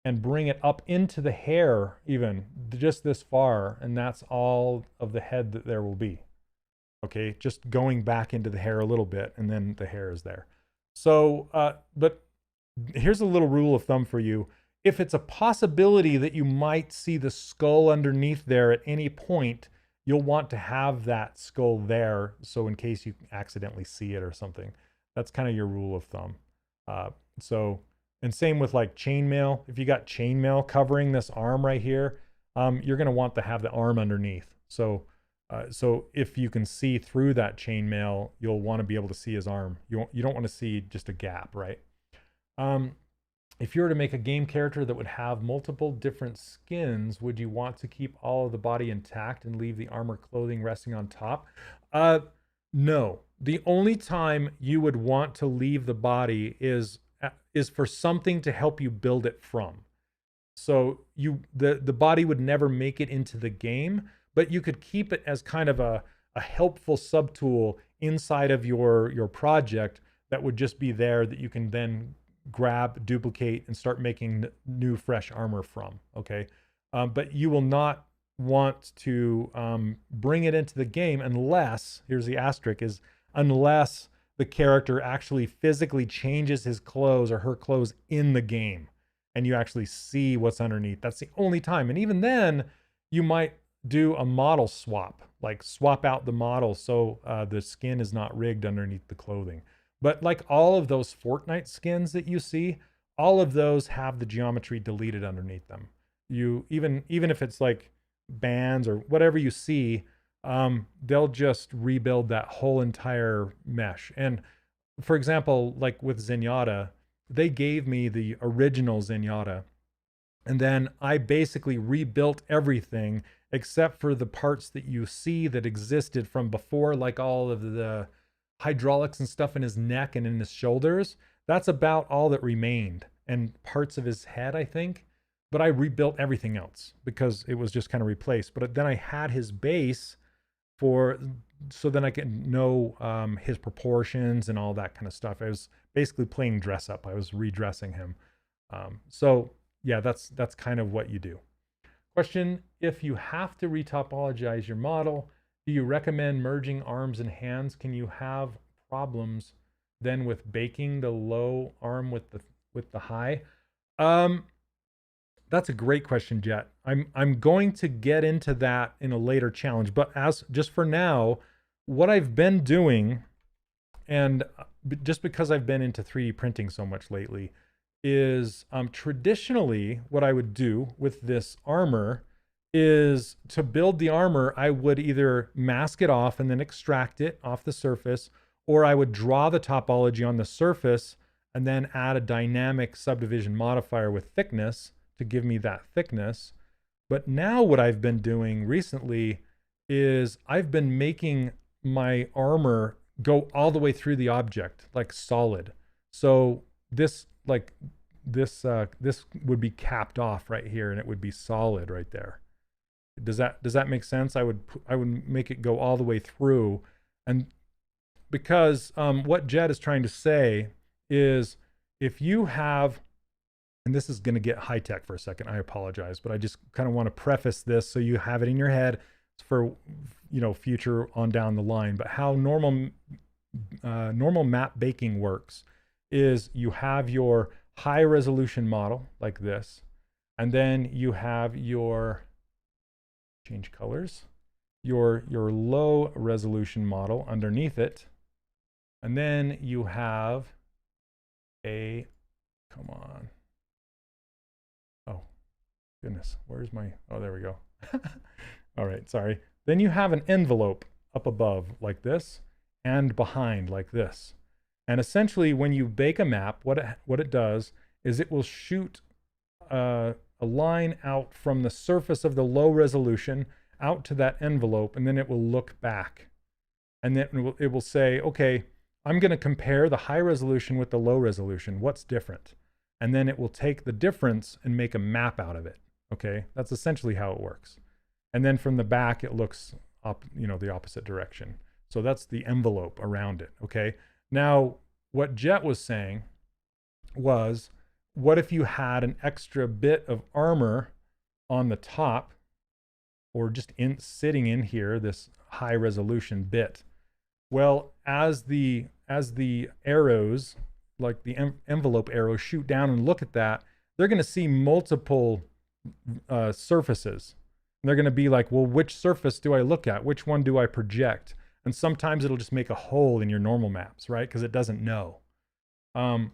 and bring it up into the hair, even just this far, and that's all of the head that there will be. Okay, just going back into the hair a little bit, and then the hair is there. So, but here's a little rule of thumb for you. If it's a possibility that you might see the skull underneath there at any point, you'll want to have that skull there. So in case you accidentally see it or something, that's kind of your rule of thumb. And same with like chainmail. If you got chainmail covering this arm right here, you're going to want to have the arm underneath. So if you can see through that chainmail, you'll want to be able to see his arm. You don't want to see just a gap, right? If you were to make a game character that would have multiple different skins, would you want to keep all of the body intact and leave the armor clothing resting on top? No. The only time you would want to leave the body is for something to help you build it from. So the body would never make it into the game, but you could keep it as kind of a helpful subtool inside of your project that would just be there that you can then grab, duplicate, and start making new fresh armor from. Okay. But you will not want to bring it into the game unless, here's the asterisk, is unless the character actually physically changes his clothes or her clothes in the game and you actually see what's underneath. That's the only time. And even then, you might do a model swap, like swap out the model so the skin is not rigged underneath the clothing. But like all of those Fortnite skins that you see, all of those have the geometry deleted underneath them. Even if it's like bands or whatever you see, they'll just rebuild that whole entire mesh. And for example, like with Zenyatta, they gave me the original Zenyatta, and then I basically rebuilt everything except for the parts that you see that existed from before, like all of the hydraulics and stuff in his neck and in his shoulders. That's about all that remained, and parts of his head, I think. But I rebuilt everything else because it was just kind of replaced. But then I had his base so then I can know his proportions and all that kind of stuff. I was basically playing dress up. I was redressing him. So yeah, that's kind of what you do. Question: if you have to retopologize your model, do you recommend merging arms and hands? Can you have problems then with baking the low arm with the high? That's a great question, Jet. I'm going to get into that in a later challenge, but as just for now, what I've been doing, and just because I've been into 3D printing so much lately, is traditionally what I would do with this armor is to build the armor, I would either mask it off and then extract it off the surface, or I would draw the topology on the surface and then add a dynamic subdivision modifier with thickness to give me that thickness. But now what I've been doing recently is I've been making my armor go all the way through the object, like solid. So this would be capped off right here, and it would be solid right there. Does that make sense? I would make it go all the way through, and because what Jed is trying to say is if you have, and this is going to get high tech for a second, I apologize, but I just kind of want to preface this so you have it in your head for future on down the line. But how normal map baking works is you have your high resolution model like this, and then you have your change colors, your low resolution model underneath it, and then you have a, come on, oh goodness, where's my, oh there we go. All right, sorry. Then you have an envelope up above like this and behind like this. And essentially when you bake a map, what it does is it will shoot a line out from the surface of the low resolution out to that envelope, and then it will look back. And then it will say, okay, I'm going to compare the high resolution with the low resolution. What's different? And then it will take the difference and make a map out of it. Okay, that's essentially how it works. And then from the back, it looks up, the opposite direction. So that's the envelope around it. Okay. Now, what Jet was saying was, what if you had an extra bit of armor on the top, or just sitting in here, this high resolution bit, Well, as the arrows, like the envelope arrows, shoot down and look at that, they're going to see multiple surfaces. And they're going to be like, well, which surface do I look at? Which one do I project? And sometimes it'll just make a hole in your normal maps, right? Because it doesn't know.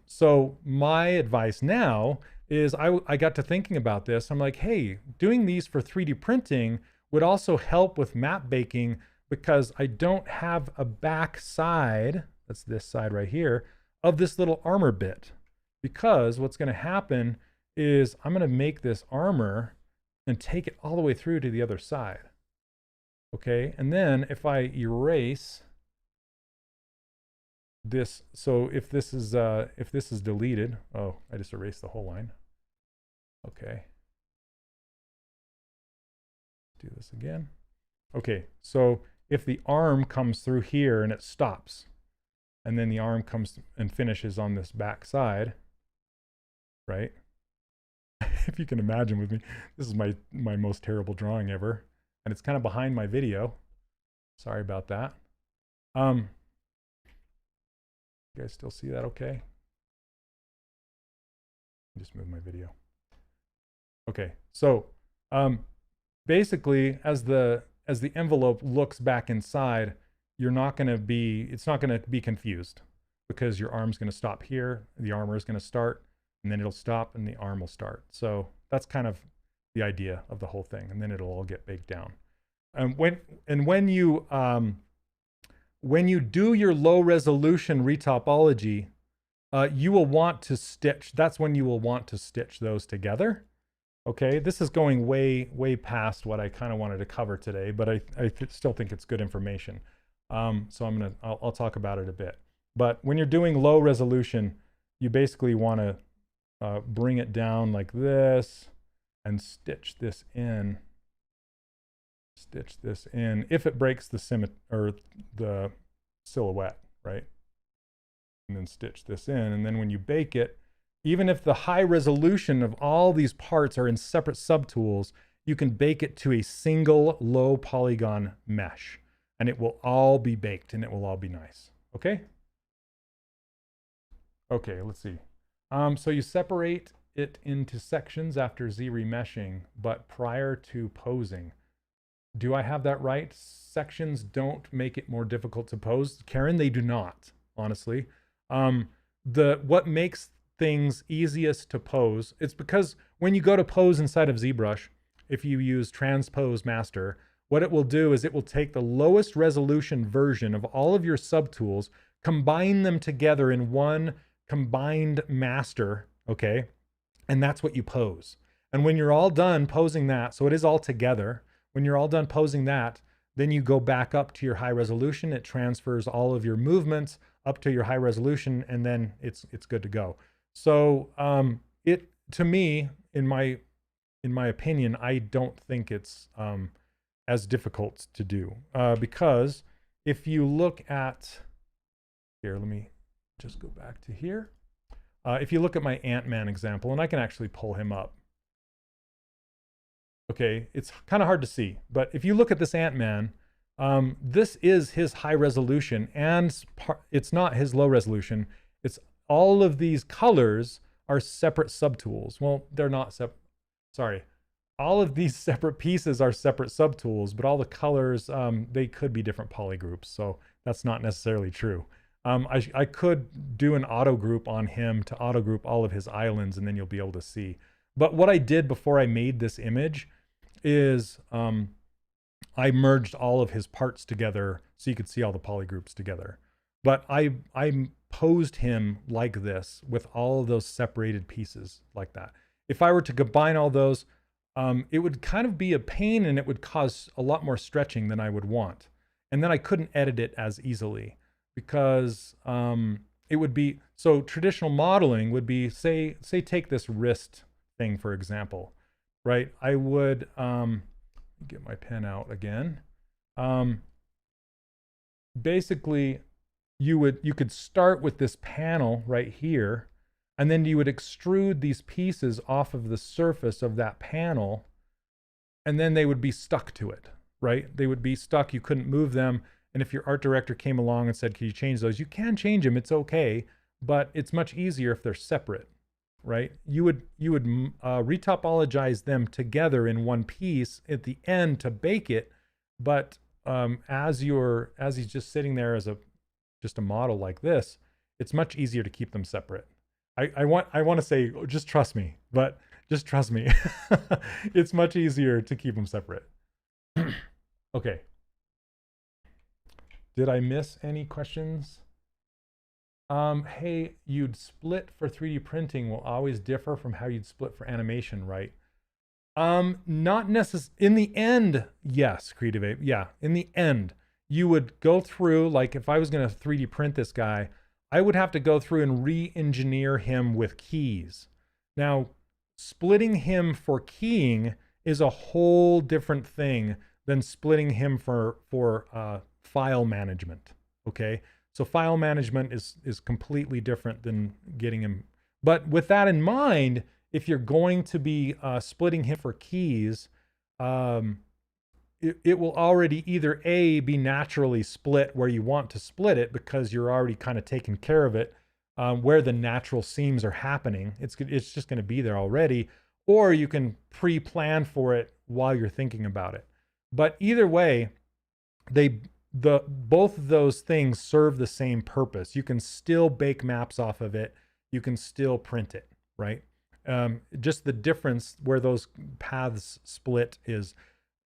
So my advice now is I got to thinking about this. I'm like, hey, doing these for 3D printing would also help with map baking, because I don't have a back side, that's this side right here, of this little armor bit. Because what's going to happen is I'm going to make this armor and take it all the way through to the other side. Okay, and then if I erase this, so if this is deleted, oh, I just erased the whole line. Okay. Do this again. Okay, so if the arm comes through here and it stops, and then the arm comes and finishes on this back side, right? If you can imagine with me, this is my most terrible drawing ever, and it's kind of behind my video. Sorry about that. You guys still see that okay? Just move my video. Okay, so basically, as the envelope looks back inside, it's not going to be confused, because your arm's going to stop here, the armor is going to start, and then it'll stop and the arm will start. So that's kind of the idea of the whole thing, and then it'll all get baked down. When you do your low resolution retopology, you will want to stitch. That's when you will want to stitch those together. Okay, this is going way past what I kind of wanted to cover today, but I still think it's good information. So I'll talk about it a bit. But when you're doing low resolution, you basically want to bring it down like this and stitch this in. Stitch this in if it breaks the silhouette, right? And then stitch this in, and then when you bake it, even if the high resolution of all these parts are in separate subtools, you can bake it to a single low polygon mesh, and it will all be baked and it will all be nice. Okay? Okay, let's see. So you separate it into sections after Z remeshing, but prior to posing. Do I have that right? Sections don't make it more difficult to pose. Karen, they do not, honestly. What makes things easiest to pose, it's because when you go to pose inside of ZBrush, if you use Transpose Master, what it will do is it will take the lowest resolution version of all of your subtools, combine them together in one combined master, okay? And that's what you pose. And when you're all done posing that, so it is all together, when you're all done posing that, then you go back up to your high resolution, it transfers all of your movements up to your high resolution, and then it's good to go. So to me, in my opinion, I don't think it's as difficult to do, because if you look at here, let me just go back to here. If you look at my Ant-Man example, and I can actually pull him up. Okay, it's kind of hard to see, but if you look at this Ant-Man, this is his high resolution, and it's not his low resolution. It's all of these colors are separate subtools. Well, they're not sorry. All of these separate pieces are separate subtools, but all the colors, they could be different polygroups. So that's not necessarily true. I could do an auto group on him to auto group all of his islands, and then you'll be able to see. But what I did before I made this image is I merged all of his parts together so you could see all the polygroups together. But I posed him like this with all of those separated pieces like that. If I were to combine all those, it would kind of be a pain, and it would cause a lot more stretching than I would want. And then I couldn't edit it as easily, because it would be, so traditional modeling would be, say take this wrist thing, for example, right? I would, get my pen out again. Basically, you could start with this panel right here, and then you would extrude these pieces off of the surface of that panel, and then they would be stuck to it, right? They would be stuck. You couldn't move them. And if your art director came along and said, can you change those? You can change them, it's okay, but it's much easier if they're separate, right? You would retopologize them together in one piece at the end to bake it, but as he's just sitting there as just a model like this, it's much easier to keep them separate. I want to say, oh, just trust me, but just trust me. It's much easier to keep them separate. Okay. Did I miss any questions? Hey, you'd split for 3D printing will always differ from how you'd split for animation, right? Not necessarily. In the end, yes, Creative Ape. Yeah, in the end, you would go through, like if I was going to 3D print this guy, I would have to go through and re-engineer him with keys. Now, splitting him for keying is a whole different thing than splitting him for file management. Okay, so file management is completely different than getting him. But with that in mind, if you're going to be splitting him for keys, it will already either A, be naturally split where you want to split it because you're already kind of taking care of it where the natural seams are happening. It's just going to be there already, or you can pre-plan for it while you're thinking about it. But either way, both of those things serve the same purpose. You can still bake maps off of it. You can still print it, right? Just the difference where those paths split is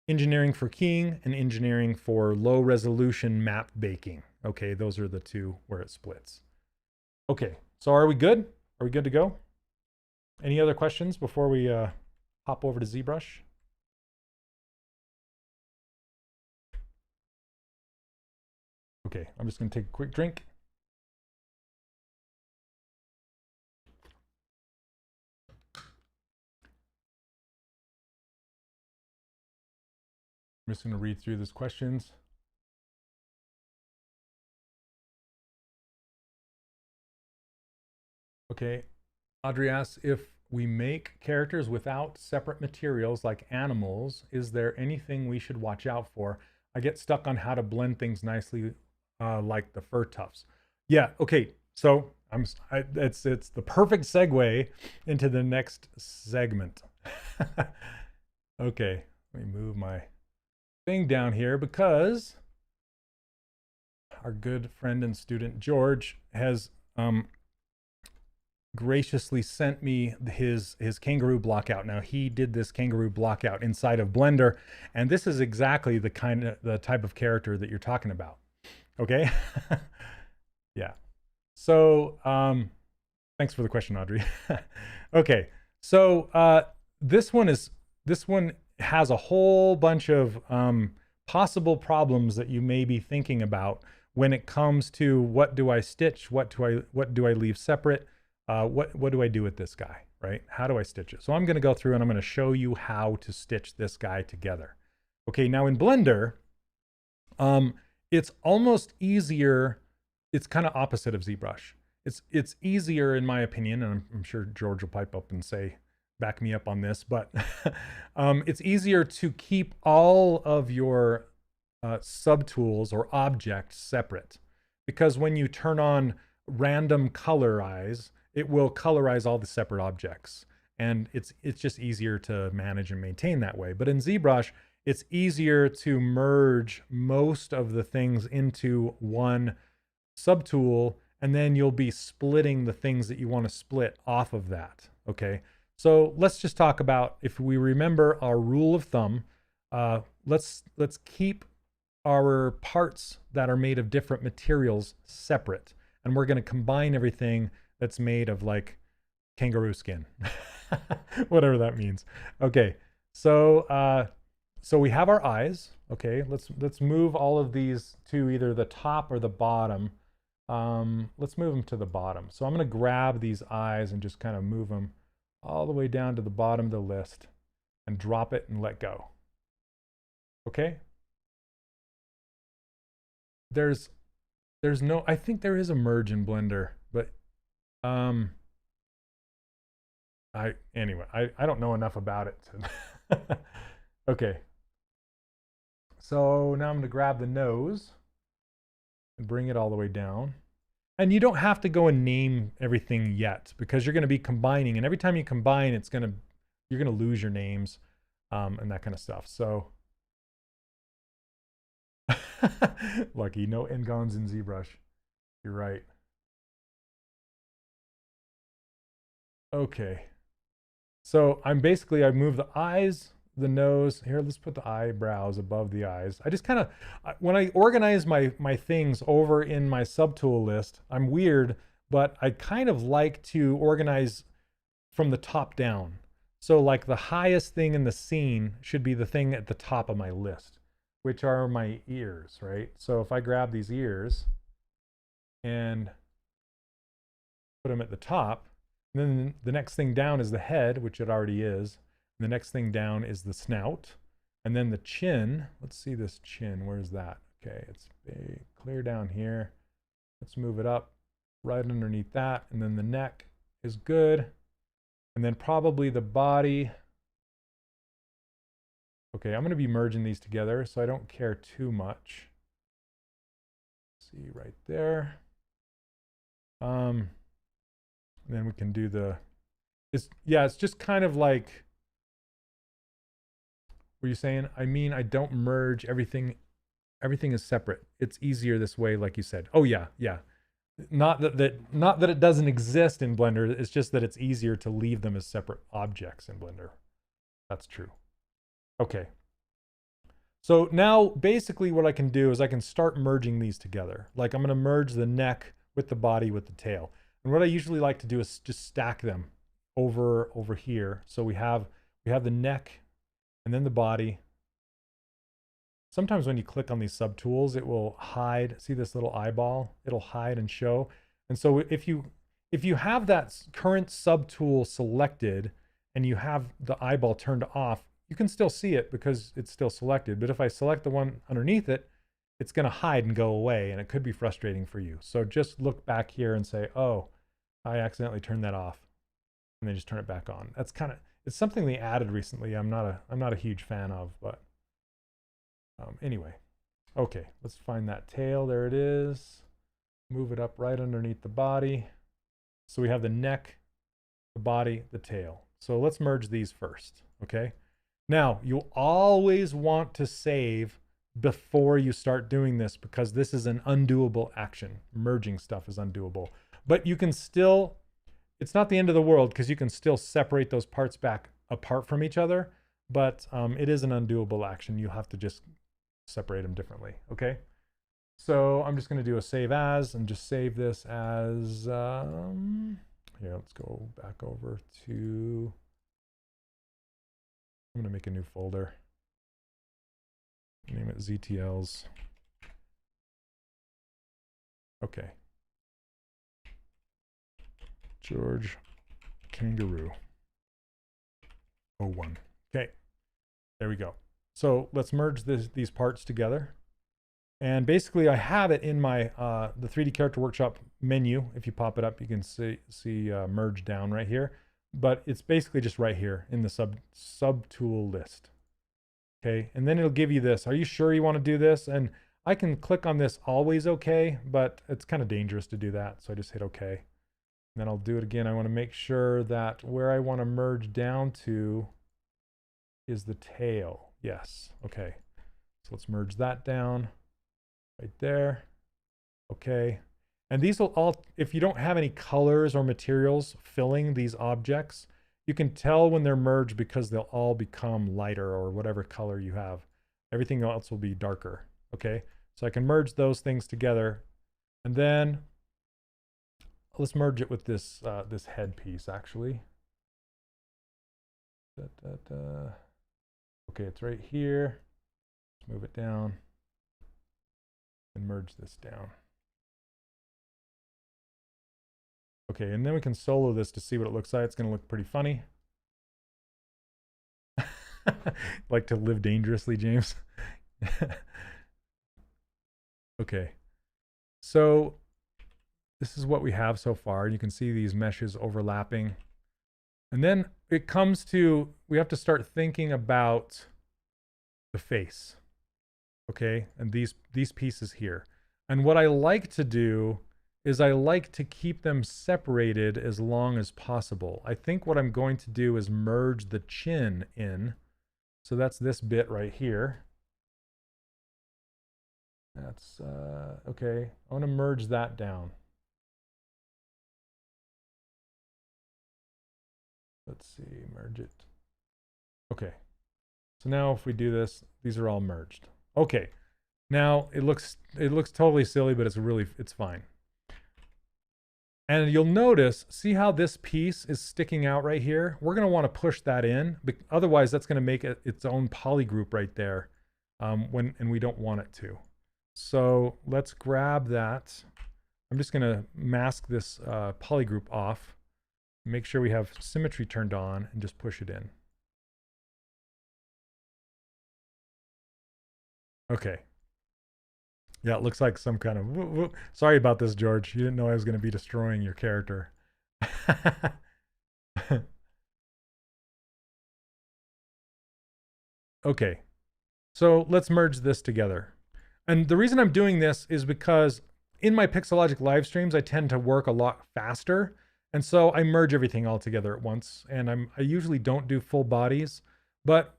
engineering for keying and engineering for low resolution map baking. Okay, those are the two where it splits. Okay, so are we good? Are we good to go? Any other questions before we hop over to ZBrush? Okay, I'm just going to take a quick drink. I'm just going to read through these questions. Okay, Audrey asks, if we make characters without separate materials like animals, is there anything we should watch out for? I get stuck on how to blend things nicely like the fur tufts. Yeah, okay, so it's the perfect segue into the next segment. Okay, let me move my thing down here because our good friend and student George has graciously sent me his kangaroo blockout. Now he did this kangaroo blockout inside of Blender, and this is exactly the type of character that you're talking about. Okay. Yeah. So thanks for the question, Audrey. Okay, so this one has a whole bunch of possible problems that you may be thinking about when it comes to what do I stitch, what do I leave separate, what do I do with this guy, right? How do I stitch it? So I'm going to go through and I'm going to show you how to stitch this guy together. Okay, now in Blender, it's almost easier. It's kind of opposite of ZBrush. It's easier in my opinion, and I'm sure George will pipe up and say, back me up on this, but it's easier to keep all of your subtools or objects separate, because when you turn on random colorize, it will colorize all the separate objects, and it's just easier to manage and maintain that way. But in ZBrush, it's easier to merge most of the things into one subtool, and then you'll be splitting the things that you want to split off of that. Okay, so let's just talk about, if we remember our rule of thumb, let's keep our parts that are made of different materials separate, and we're going to combine everything that's made of like kangaroo skin, whatever that means. Okay, so so we have our eyes. Okay, let's move all of these to either the top or the bottom. Let's move them to the bottom. So I'm going to grab these eyes and just kind of move them all the way down to the bottom of the list and drop it and let go. Okay. There's no, I think there is a merge in Blender, but anyway, I don't know enough about it to okay. So now I'm going to grab the nose. and bring it all the way down. And you don't have to go and name everything yet because you're going to be combining. And every time you combine, you're going to lose your names and that kind of stuff. So lucky, no Ngons in ZBrush. You're right. Okay. So I've moved the eyes, the nose. Here, let's put the eyebrows above the eyes. I just kind of, when I organize my things over in my subtool list, I'm weird, but I kind of like to organize from the top down. So like the highest thing in the scene should be the thing at the top of my list, which are my ears, right? So if I grab these ears and put them at the top, and then the next thing down is the head, which it already is. And the next thing down is the snout. And then the chin. Let's see this chin. Where's that? Okay, it's big, clear down here. Let's move it up right underneath that. And then the neck is good. And then probably the body. Okay, I'm going to be merging these together, so I don't care too much. See right there. And then we can do it's just kind of like, what are you saying? I mean, I don't merge everything. Everything is separate. It's easier this way, like you said. Oh yeah, yeah. Not that it doesn't exist in Blender. It's just that it's easier to leave them as separate objects in Blender. That's true. Okay. So now basically what I can do is I can start merging these together. Like I'm going to merge the neck with the body with the tail. And what I usually like to do is just stack them over here. So we have the neck and then the body. Sometimes when you click on these subtools, it will hide. See this little eyeball? It'll hide and show. And so if you have that current subtool selected and you have the eyeball turned off, you can still see it because it's still selected. But if I select the one underneath it, it's going to hide and go away, and it could be frustrating for you. So just look back here and say, oh, I accidentally turned that off, and then just turn it back on. That's it's something they added recently. I'm not a huge fan of, but anyway. Okay, let's find that tail. There it is. Move it up right underneath the body. So we have the neck, the body, the tail. So let's merge these first, okay? Now, you'll always want to save before you start doing this because this is an undoable action. Merging stuff is undoable. But you can still, it's not the end of the world because you can still separate those parts back apart from each other, but it is an undoable action. You have to just separate them differently, okay? So I'm just going to do a save as and just save this as, here, let's go back over to, I'm going to make a new folder. Name it ZTLs. Okay. George Kangaroo 01. Okay. There we go. So let's merge these parts together. And basically I have it in my the 3D Character Workshop menu. If you pop it up, you can see merge down right here. But it's basically just right here in the subtool list. Okay, and then it'll give you this. Are you sure you want to do this? And I can click on this always okay, but it's kind of dangerous to do that. So I just hit okay. And then I'll do it again. I want to make sure that where I want to merge down to is the tail. Yes, okay. So let's merge that down right there. Okay. And these will all, if you don't have any colors or materials filling these objects, you can tell when they're merged because they'll all become lighter or whatever color you have. Everything else will be darker, okay? So I can merge those things together. And then let's merge it with this, this head piece, actually. Okay, it's right here. Let's move it down and merge this down. Okay, and then we can solo this to see what it looks like. It's going to look pretty funny. Like to live dangerously, James. Okay, so this is what we have so far. You can see these meshes overlapping. And then it comes to, we have to start thinking about the face. Okay, and these pieces here. And what I like to do is I like to keep them separated as long as possible. I think what I'm going to do is merge the chin in. So that's this bit right here. That's okay. I want to merge that down. Let's see, merge it. Okay. So now if we do this, these are all merged. Okay. Now it looks totally silly, but it's fine. And you'll notice, see how this piece is sticking out right here? We're going to want to push that in. Otherwise, that's going to make it its own polygroup right there, and we don't want it to. So let's grab that. I'm just going to mask this polygroup off. Make sure we have symmetry turned on and just push it in. Okay. Yeah, it looks like some kind of... Sorry about this, George. You didn't know I was going to be destroying your character. Okay. So let's merge this together. And the reason I'm doing this is because in my Pixologic live streams, I tend to work a lot faster. And so I merge everything all together at once. And I usually don't do full bodies. But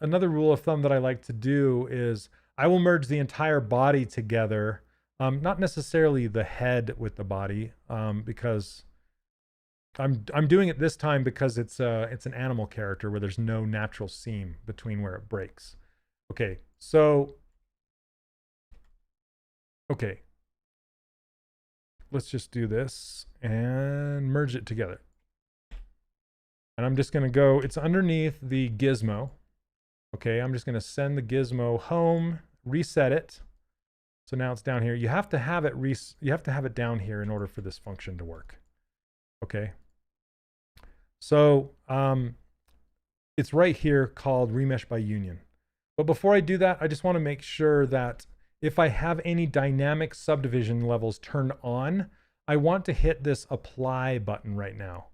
another rule of thumb that I like to do is I will merge the entire body together, not necessarily the head with the body, because I'm doing it this time because it's an animal character where there's no natural seam between where it breaks. Okay, so okay, let's just do this and merge it together. And I'm just going to go. It's underneath the gizmo. Okay, I'm just going to send the gizmo home, reset it. So now it's down here. You have to have it down here in order for this function to work. Okay. So it's right here called remesh by union. But before I do that, I just want to make sure that if I have any dynamic subdivision levels turned on, I want to hit this apply button right now.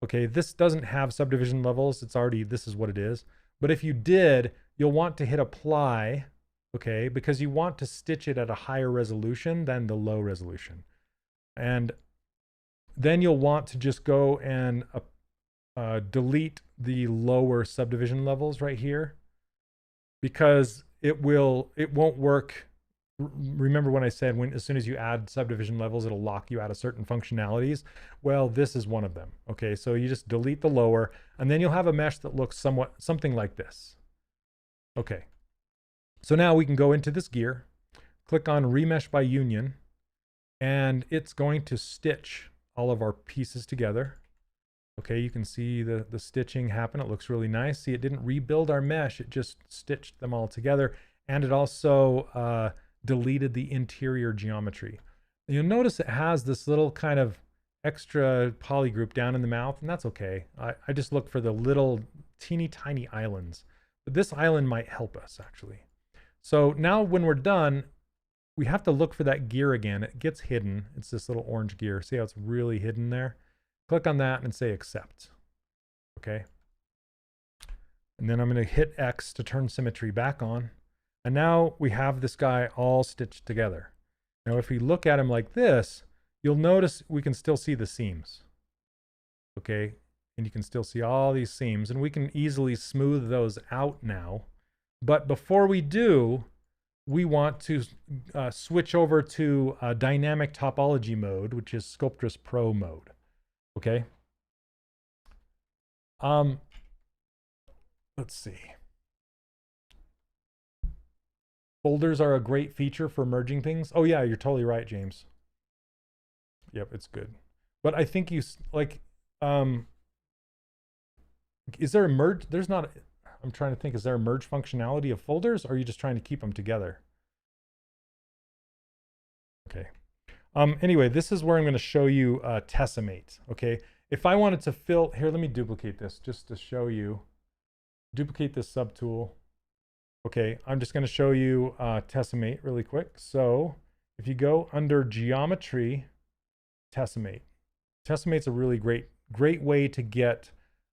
Okay, this doesn't have subdivision levels. This is what it is. But if you did, you'll want to hit apply, okay, because you want to stitch it at a higher resolution than the low resolution. And then you'll want to just go and delete the lower subdivision levels right here, because it won't work. Remember when I said as soon as you add subdivision levels, it'll lock you out of certain functionalities? Well, this is one of them. Okay, so you just delete the lower, and then you'll have a mesh that looks something like this. Okay, so now we can go into this gear, click on remesh by union, and it's going to stitch all of our pieces together. Okay, you can see the stitching happen. It looks really nice. See, it didn't rebuild our mesh. It just stitched them all together. And it also deleted the interior geometry. You'll notice it has this little kind of extra polygroup down in the mouth, and that's okay. I just look for the little teeny tiny islands. But this island might help us, actually. So now when we're done, we have to look for that gear again. It gets hidden. It's this little orange gear. See how it's really hidden there? Click on that and say accept. Okay. And then I'm going to hit X to turn symmetry back on. And now we have this guy all stitched together. Now, if we look at him like this, you'll notice we can still see the seams. Okay. And you can still see all these seams, and we can easily smooth those out now. But before we do, we want to switch over to dynamic topology mode, which is Sculptress Pro mode. Okay. Let's see. Folders are a great feature for merging things. Oh yeah, you're totally right, James. Yep, it's good. But I think is there a merge? There's not, I'm trying to think, is there a merge functionality of folders, or are you just trying to keep them together? Okay. Anyway, this is where I'm going to show you Tessimate. Okay. If I wanted to fill, here, let me duplicate this just to show you. Duplicate this subtool. Okay, I'm just going to show you Tessimate really quick. So if you go under Geometry, Tessimate. Tessimate's a really great way to get,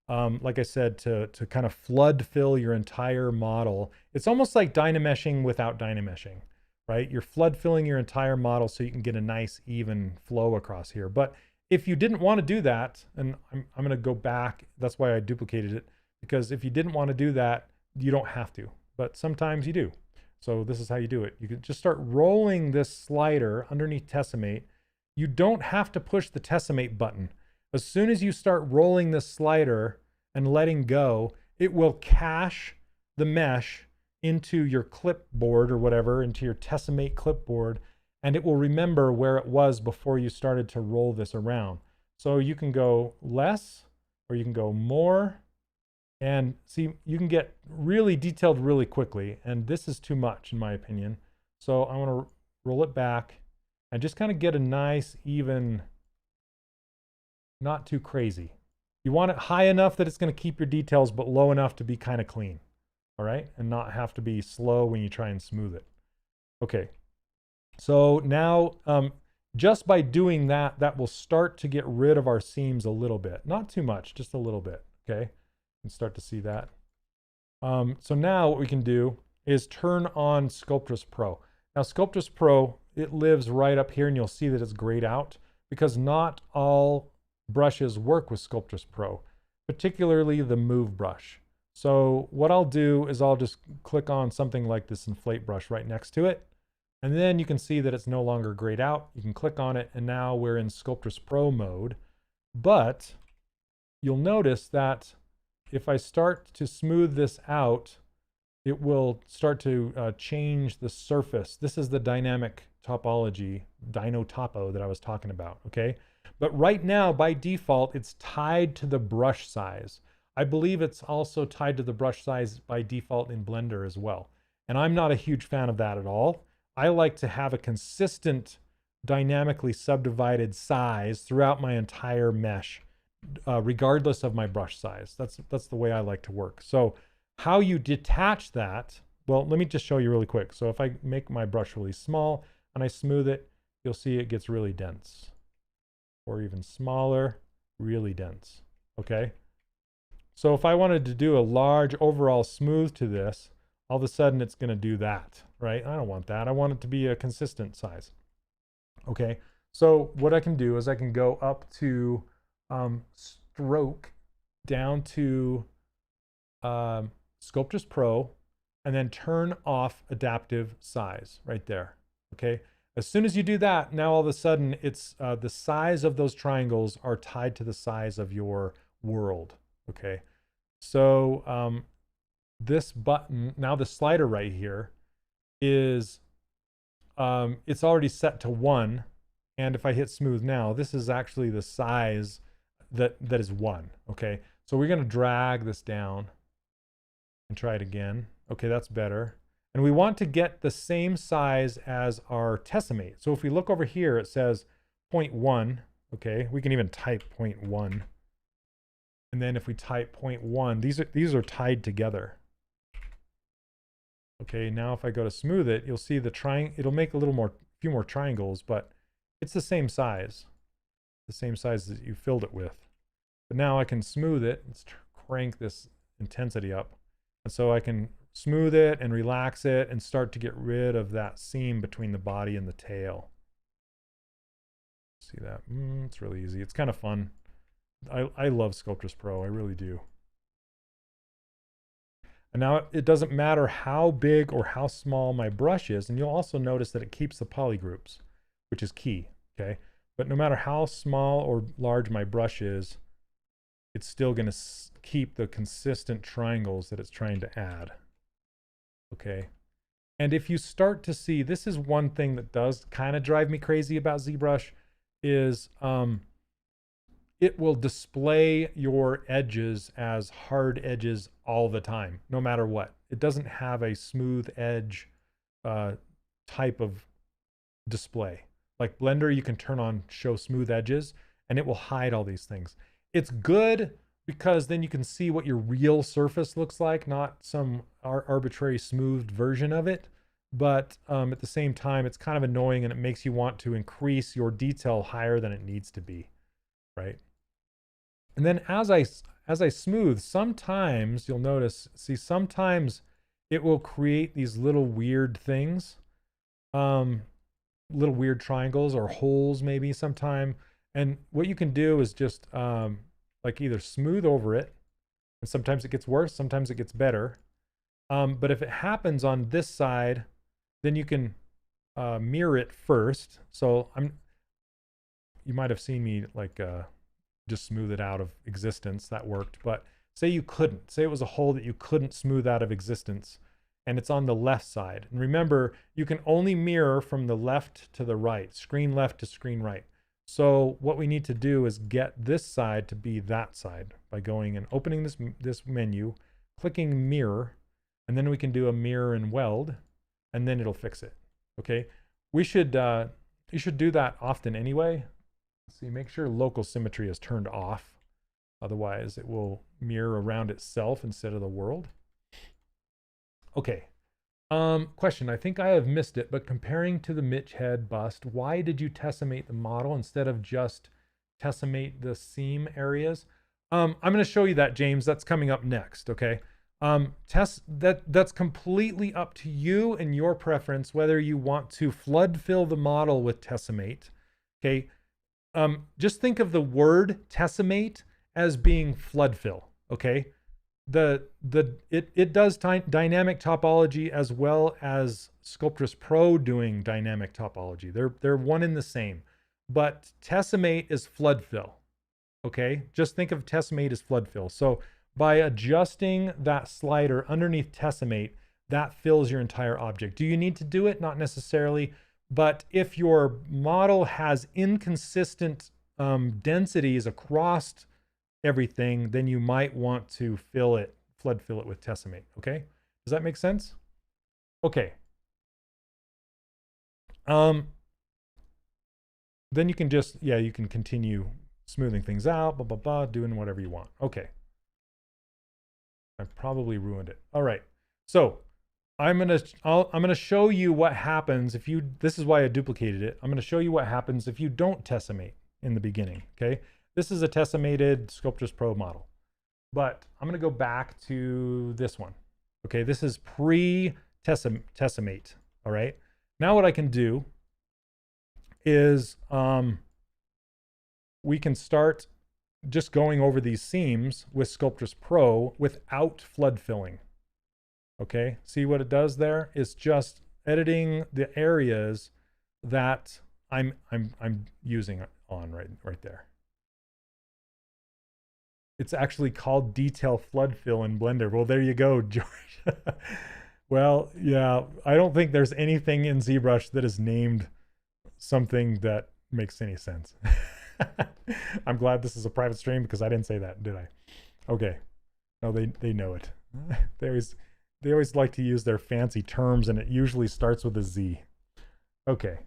like I said, to kind of flood fill your entire model. It's almost like Dynameshing without Dynameshing. right? You're flood filling your entire model so you can get a nice even flow across here. But if you didn't want to do that, and I'm going to go back, that's why I duplicated it, because if you didn't want to do that, you don't have to, but sometimes you do. So this is how you do it. You can just start rolling this slider underneath Tessimate. You don't have to push the Tessimate button. As soon as you start rolling this slider and letting go, it will cache the mesh into your clipboard or whatever, into your Tessimate clipboard, and it will remember where it was before you started to roll this around. So you can go less or you can go more, and see, you can get really detailed really quickly, and this is too much in my opinion. So I want to roll it back and just kind of get a nice even, not too crazy. You want it high enough that it's going to keep your details, but low enough to be kind of clean. All right, and not have to be slow when you try and smooth it. Okay, so now just by doing that, that will start to get rid of our seams a little bit. Not too much, just a little bit, okay? You can start to see that. So now what we can do is turn on Sculptris Pro. Now Sculptris Pro, it lives right up here, and you'll see that it's grayed out because not all brushes work with Sculptris Pro, particularly the Move brush. So what I'll do is I'll just click on something like this inflate brush right next to it. And then you can see that it's no longer grayed out. You can click on it, and now we're in Sculptris Pro mode. But you'll notice that if I start to smooth this out, it will start to change the surface. This is the dynamic topology, Dyno Topo, that I was talking about, okay? But right now, by default, it's tied to the brush size. I believe it's also tied to the brush size by default in Blender as well. And I'm not a huge fan of that at all. I like to have a consistent, dynamically subdivided size throughout my entire mesh, regardless of my brush size. That's the way I like to work. So how you detach that, well, let me just show you really quick. So if I make my brush really small and I smooth it, you'll see it gets really dense. Or even smaller, really dense, okay? So if I wanted to do a large overall smooth to this, all of a sudden it's going to do that, right? I don't want that. I want it to be a consistent size. Okay, so what I can do is I can go up to stroke, down to Sculptris Pro, and then turn off adaptive size right there. Okay, as soon as you do that, now all of a sudden it's the size of those triangles are tied to the size of your world. Okay, so this button, now the slider right here is, it's already set to 1. And if I hit smooth now, this is actually the size that is 1. Okay, so we're going to drag this down and try it again. Okay, that's better. And we want to get the same size as our Tessimate. So if we look over here, it says 0.1. Okay, we can even type 0.1. And then if we type 0.1, these are tied together. Okay, now if I go to smooth it, you'll see the it'll make a few more triangles, but it's the same size that you filled it with. But now I can smooth it. Let's crank this intensity up. And so I can smooth it and relax it and start to get rid of that seam between the body and the tail. See that? It's really easy. It's kind of fun. I love Sculptris Pro, I really do. And now it doesn't matter how big or how small my brush is, and you'll also notice that it keeps the polygroups, which is key, okay? But no matter how small or large my brush is, it's still gonna keep the consistent triangles that it's trying to add, okay? And if you start to see, this is one thing that does kind of drive me crazy about ZBrush, is it will display your edges as hard edges all the time, no matter what. It doesn't have a smooth edge type of display. Like Blender, you can turn on show smooth edges and it will hide all these things. It's good because then you can see what your real surface looks like, not some arbitrary smoothed version of it. But at the same time, it's kind of annoying and it makes you want to increase your detail higher than it needs to be, right? And then as I smooth, sometimes you'll notice, see, sometimes it will create these little weird things. little weird triangles or holes maybe sometime. And what you can do is just like either smooth over it, and sometimes it gets worse, sometimes it gets better. But if it happens on this side, then you can mirror it first. So you might have seen me like just smooth it out of existence. That worked. But say you couldn't. Say it was a hole that you couldn't smooth out of existence, and it's on the left side. And remember, you can only mirror from the left to the right, screen left to screen right. So what we need to do is get this side to be that side by going and opening this menu, clicking mirror, and then we can do a mirror and weld, and then it'll fix it. Okay, you should do that often anyway. See, make sure local symmetry is turned off. Otherwise, it will mirror around itself instead of the world. Okay. Question. I think I have missed it, but comparing to the Mitch head bust, why did you tessimate the model instead of just tessimate the seam areas? I'm going to show you that, James. That's coming up next. Okay. That's completely up to you and your preference whether you want to flood fill the model with tessimate. Okay. Just think of the word tessimate as being flood fill. Okay. It does dynamic topology as well as Sculptris Pro doing dynamic topology. They're one and the same, but tessimate is flood fill. Okay. Just think of tessimate as flood fill. So by adjusting that slider underneath tessimate, that fills your entire object. Do you need to do it? Not necessarily. But if your model has inconsistent densities across everything, then you might want to flood fill it with tessimate. Okay, does that make sense? Okay. Then you can just, you can continue smoothing things out, blah, blah, blah, doing whatever you want. Okay. I probably ruined it. All right. So I'm gonna show you what happens if you, this is why I duplicated it. I'm gonna show you what happens if you don't tessimate in the beginning, okay? This is a tessimated Sculptris Pro model, but I'm gonna go back to this one. Okay, this is pre-tessimate, all right? Now what I can do is we can start just going over these seams with Sculptris Pro without flood filling. Okay, see what it does there? It's just editing the areas that I'm using on right there. It's actually called detail flood fill in Blender. Well, there you go, George. Well, yeah, I don't think there's anything in ZBrush that is named something that makes any sense. I'm glad this is a private stream because I didn't say that, did I? Okay. No, they know it. They always like to use their fancy terms, and it usually starts with a Z. Okay.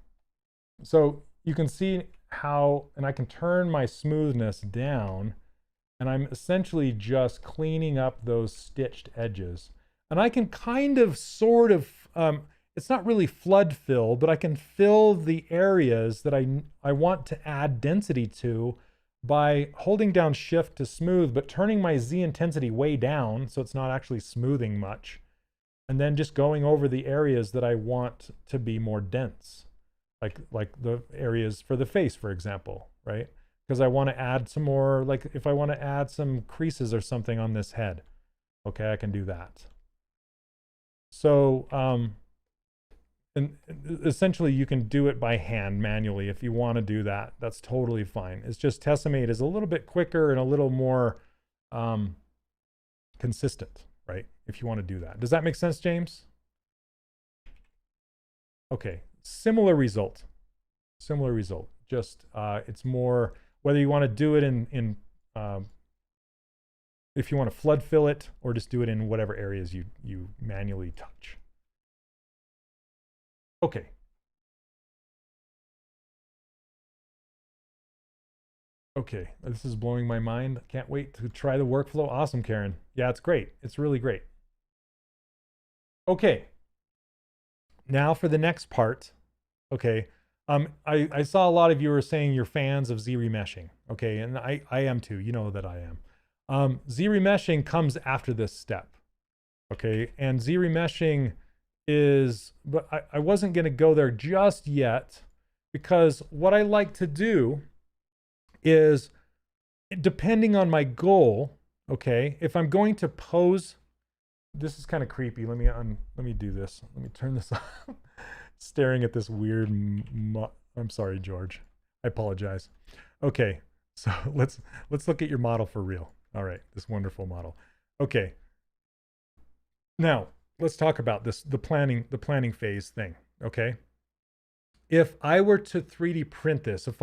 So you can see how, and I can turn my smoothness down, and I'm essentially just cleaning up those stitched edges. And I can kind of sort of, it's not really flood fill, but I can fill the areas that I want to add density to by holding down Shift to smooth, but turning my Z intensity way down so it's not actually smoothing much. And then just going over the areas that I want to be more dense, like the areas for the face, for example, right? Because I want to add some more, like if I want to add some creases or something on this head, okay, I can do that. So, and essentially you can do it by hand manually if you want to do that. That's totally fine. It's just tessimate is a little bit quicker and a little more consistent, right? If you want to do that. Does that make sense, James? Okay, similar result. Similar result. Just it's more whether you want to do it in if you want to flood fill it or just do it in whatever areas you manually touch. Okay. Okay, this is blowing my mind. Can't wait to try the workflow. Awesome, Karen. Yeah, it's great. It's really great. Okay. Now for the next part. Okay. I saw a lot of you were saying you're fans of Z remeshing. Okay, and I am too. You know that I am. Z remeshing comes after this step. Okay, and Z remeshing is, but I wasn't going to go there just yet, because what I like to do is, depending on my goal, okay, if I'm going to pose, this is kind of creepy. Let me do this. Let me turn this on. Staring at this weird, I'm sorry, George. I apologize. Okay, so let's look at your model for real. All right, this wonderful model. Okay. Now, let's talk about this, the planning phase thing, okay? If I were to 3D print this, if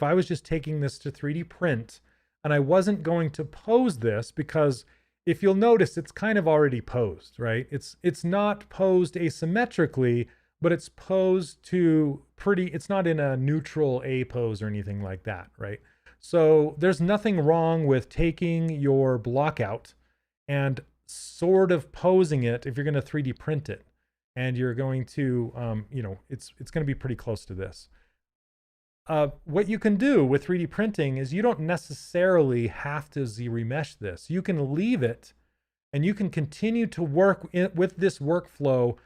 I was just taking this to 3D print and I wasn't going to pose this, because if you'll notice, it's kind of already posed, right? It's not posed asymmetrically, but it's posed to it's not in a neutral A pose or anything like that, right? So there's nothing wrong with taking your block out and sort of posing it if you're going to 3D print it. And you're going to, it's going to be pretty close to this. What you can do with 3D printing is you don't necessarily have to Z-remesh this. You can leave it and you can continue to work with this workflow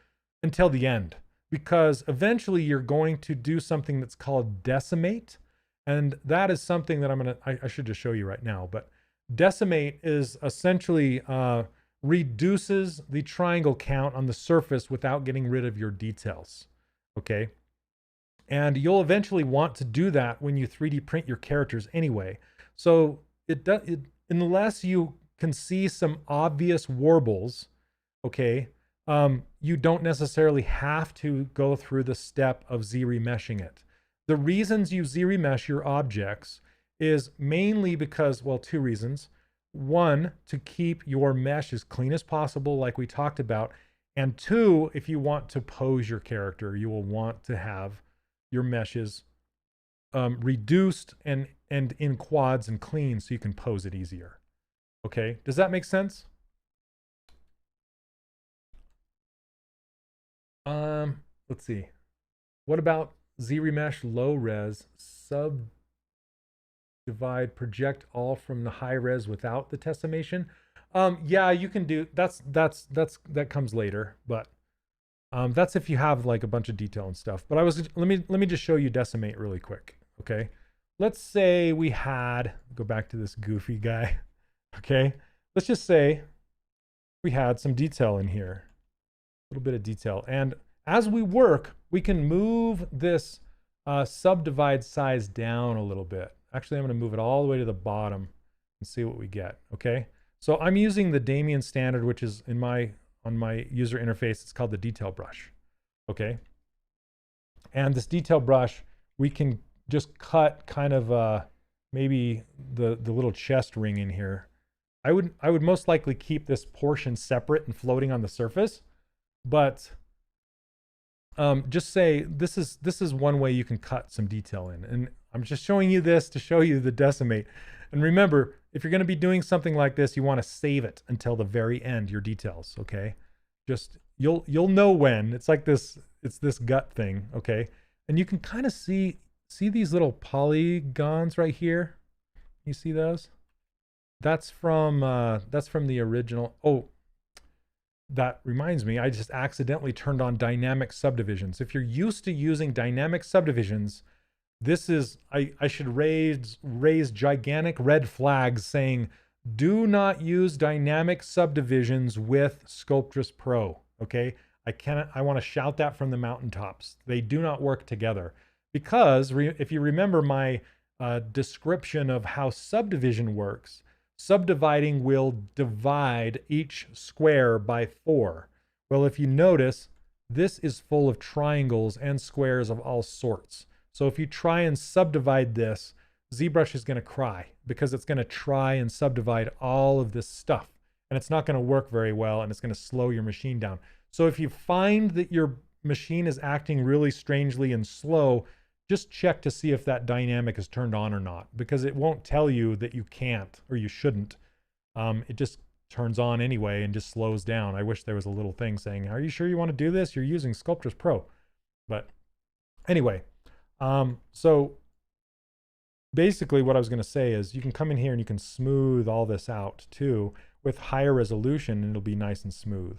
until the end, because eventually you're going to do something that's called decimate. And that is something that I should just show you right now, but decimate is essentially, reduces the triangle count on the surface without getting rid of your details, okay? And you'll eventually want to do that when you 3D print your characters anyway. So unless you can see some obvious warbles, okay, you don't necessarily have to go through the step of Z-remeshing it. The reasons you Z-remesh your objects is mainly because, well, two reasons. One, to keep your mesh as clean as possible, like we talked about. And two, if you want to pose your character, you will want to have your meshes reduced and in quads and clean so you can pose it easier. Okay, does that make sense? Let's see. What about Z-remesh low res divide, project all from the high res without the testimation? Yeah, you can do that comes later, but that's if you have like a bunch of detail and stuff. But let me just show you decimate really quick. Okay, let's say we had, go back to this goofy guy. Okay, let's just say we had some detail in here, a little bit of detail, and as we work, we can move this subdivide size down a little bit. Actually, I'm going to move it all the way to the bottom and see what we get. Okay, so I'm using the Damien standard, which is on my user interface. It's called the detail brush. Okay, and this detail brush, we can just cut kind of maybe the little chest ring in here. I would most likely keep this portion separate and floating on the surface, but just say this is one way you can cut some detail in. And I'm just showing you this to show you the decimate. And remember, if you're going to be doing something like this, you want to save it until the very end, your details, okay? Just you'll know when. It's like this, it's this gut thing, okay? And you can kind of see these little polygons right here. You see those? That's from the original. Oh, that reminds me, I just accidentally turned on dynamic subdivisions. If you're used to using dynamic subdivisions, this is, I should raise gigantic red flags saying, do not use dynamic subdivisions with Sculptris Pro, okay? I want to shout that from the mountaintops. They do not work together, because if you remember my description of how subdivision works, subdividing will divide each square by 4. Well, if you notice, this is full of triangles and squares of all sorts. So if you try and subdivide this, ZBrush is going to cry, because it's going to try and subdivide all of this stuff, and it's not going to work very well, and it's going to slow your machine down. So if you find that your machine is acting really strangely and slow, just check to see if that dynamic is turned on or not, because it won't tell you that you can't or you shouldn't. It just turns on anyway and just slows down. I wish there was a little thing saying, are you sure you want to do this? You're using Sculptris Pro. But anyway, so basically what I was going to say is you can come in here and you can smooth all this out too with higher resolution, and it'll be nice and smooth.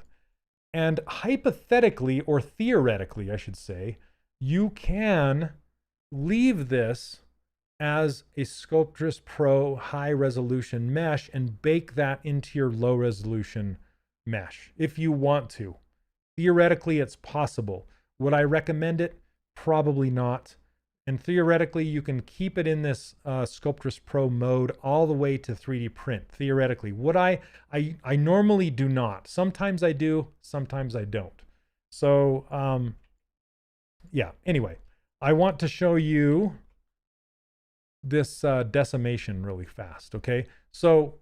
And hypothetically, or theoretically, I should say, you can leave this as a Sculptris Pro high resolution mesh and bake that into your low resolution mesh if you want to. Theoretically, it's possible. Would I recommend it? Probably not. And theoretically, you can keep it in this Sculptris Pro mode all the way to 3D print. Theoretically, would I normally do not. Sometimes I do, sometimes I don't. So yeah, anyway, I want to show you this decimation really fast, okay? So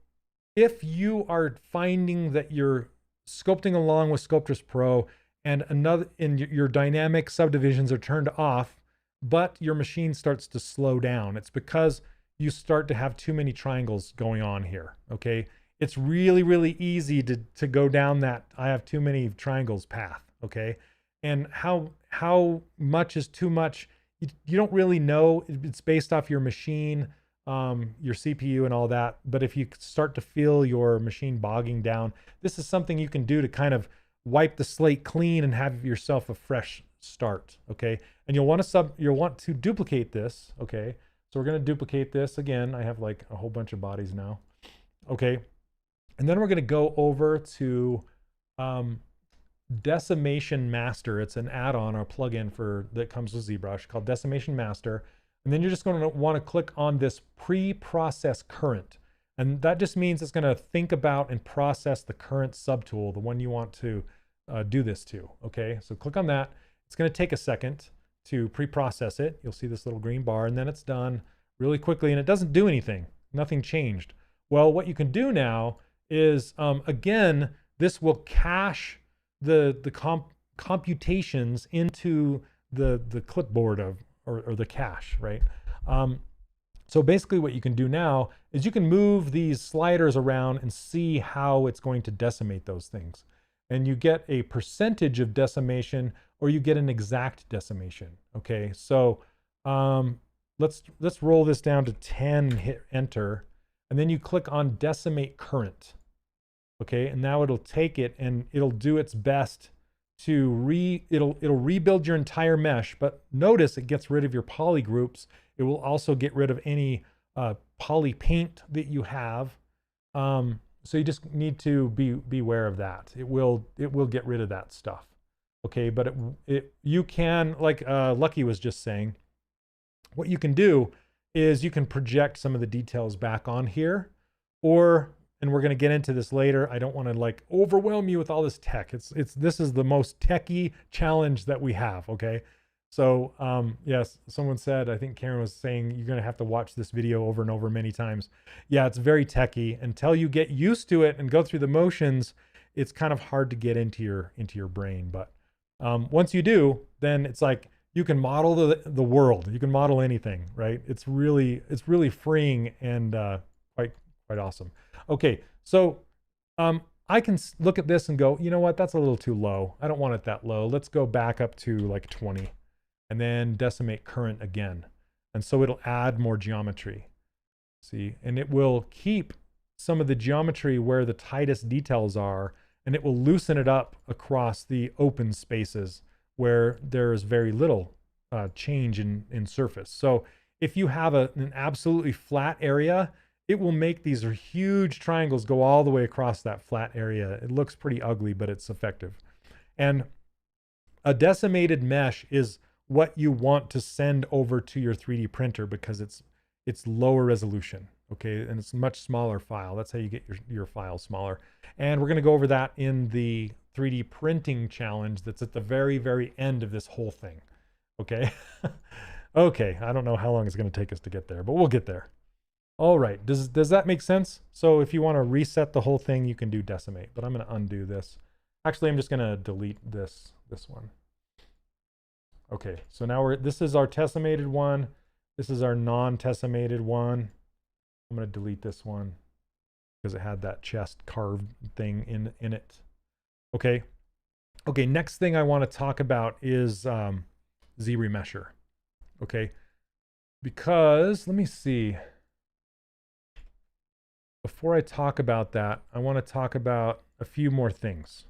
if you are finding that you're sculpting along with Sculptris Pro and your dynamic subdivisions are turned off, but your machine starts to slow down, it's because you start to have too many triangles going on here, okay? It's really, really easy to go down that I have too many triangles path, okay? And how much is too much? You don't really know. It's based off your machine, your CPU and all that. But if you start to feel your machine bogging down, this is something you can do to kind of wipe the slate clean and have yourself a fresh start, okay? And you'll want to duplicate this, okay? So we're going to duplicate this again. I have like a whole bunch of bodies now, okay? And then we're going to go over to Decimation Master. It's an add-on or plugin that comes with ZBrush called Decimation Master. And then you're just going to want to click on this pre-process current. And that just means it's going to think about and process the current subtool, the one you want to do this to. Okay, so click on that. It's going to take a second to pre-process it. You'll see this little green bar, and then it's done really quickly, and it doesn't do anything. Nothing changed. Well, what you can do now is, again, this will cache the computations into the clipboard or the cache, right? So basically what you can do now is you can move these sliders around and see how it's going to decimate those things. And you get a percentage of decimation or you get an exact decimation, okay? So let's roll this down to 10 and hit enter. And then you click on decimate current, okay? And now it'll take it and it'll do its best to it'll rebuild your entire mesh, but notice it gets rid of your poly groups. It will also get rid of any poly paint that you have. So you just need to be aware of that. It will get rid of that stuff. Okay, but you can, like Lucky was just saying, what you can do is you can project some of the details back on here, and we're going to get into this later. I don't want to like overwhelm you with all this tech. This is the most techy challenge that we have. Okay. So, yes, someone said, I think Karen was saying, you're going to have to watch this video over and over many times. Yeah, it's very techy. Until you get used to it and go through the motions, it's kind of hard to get into your brain. But once you do, then it's like you can model the world. You can model anything, right? It's really freeing and quite awesome. Okay, so I can look at this and go, you know what? That's a little too low. I don't want it that low. Let's go back up to like 20 and then decimate current again. And so it'll add more geometry. See, and it will keep some of the geometry where the tightest details are, and it will loosen it up across the open spaces where there is very little change in surface. So if you have an absolutely flat area, it will make these huge triangles go all the way across that flat area. It looks pretty ugly, but it's effective. And a decimated mesh is what you want to send over to your 3D printer because it's lower resolution, okay? And it's a much smaller file. That's how you get your file smaller. And we're gonna go over that in the 3D printing challenge that's at the very, very end of this whole thing, okay? Okay, I don't know how long it's gonna take us to get there, but we'll get there. All right, does that make sense? So if you want to reset the whole thing, you can do decimate, but I'm going to undo this. Actually, I'm just going to delete this one. Okay, so now this is our tessimated one. This is our non-tessimated one. I'm going to delete this one because it had that chest carved thing in it. Okay. Okay, next thing I want to talk about is Z-remesher. Okay, because let me see. Before I talk about that, I want to talk about a few more things.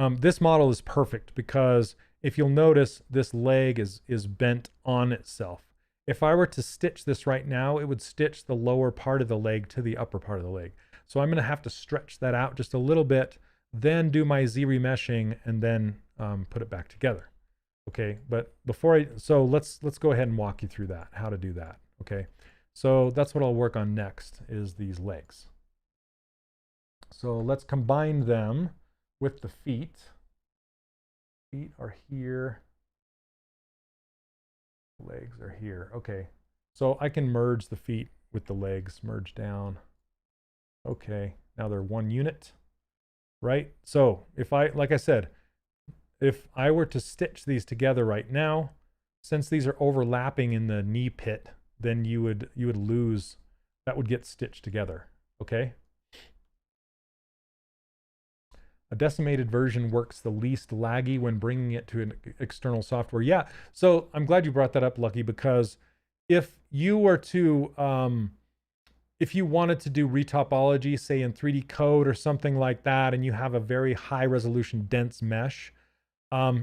This model is perfect because if you'll notice, this leg is bent on itself. If I were to stitch this right now, it would stitch the lower part of the leg to the upper part of the leg. So I'm going to have to stretch that out just a little bit, then do my Z remeshing, and then put it back together. Okay, but so let's go ahead and walk you through that, how to do that. Okay, so that's what I'll work on next, is these legs. So let's combine them with the feet. Feet are here. Legs are here. Okay, so I can merge the feet with the legs, merge down. Okay, now they're one unit, right? So if like I said, if I were to stitch these together right now, since these are overlapping in the knee pit, then you would lose, that would get stitched together, okay? A decimated version works the least laggy when bringing it to an external software. Yeah, so I'm glad you brought that up, Lucky, because if you were to, if you wanted to do retopology, say in 3D code or something like that, and you have a very high resolution dense mesh,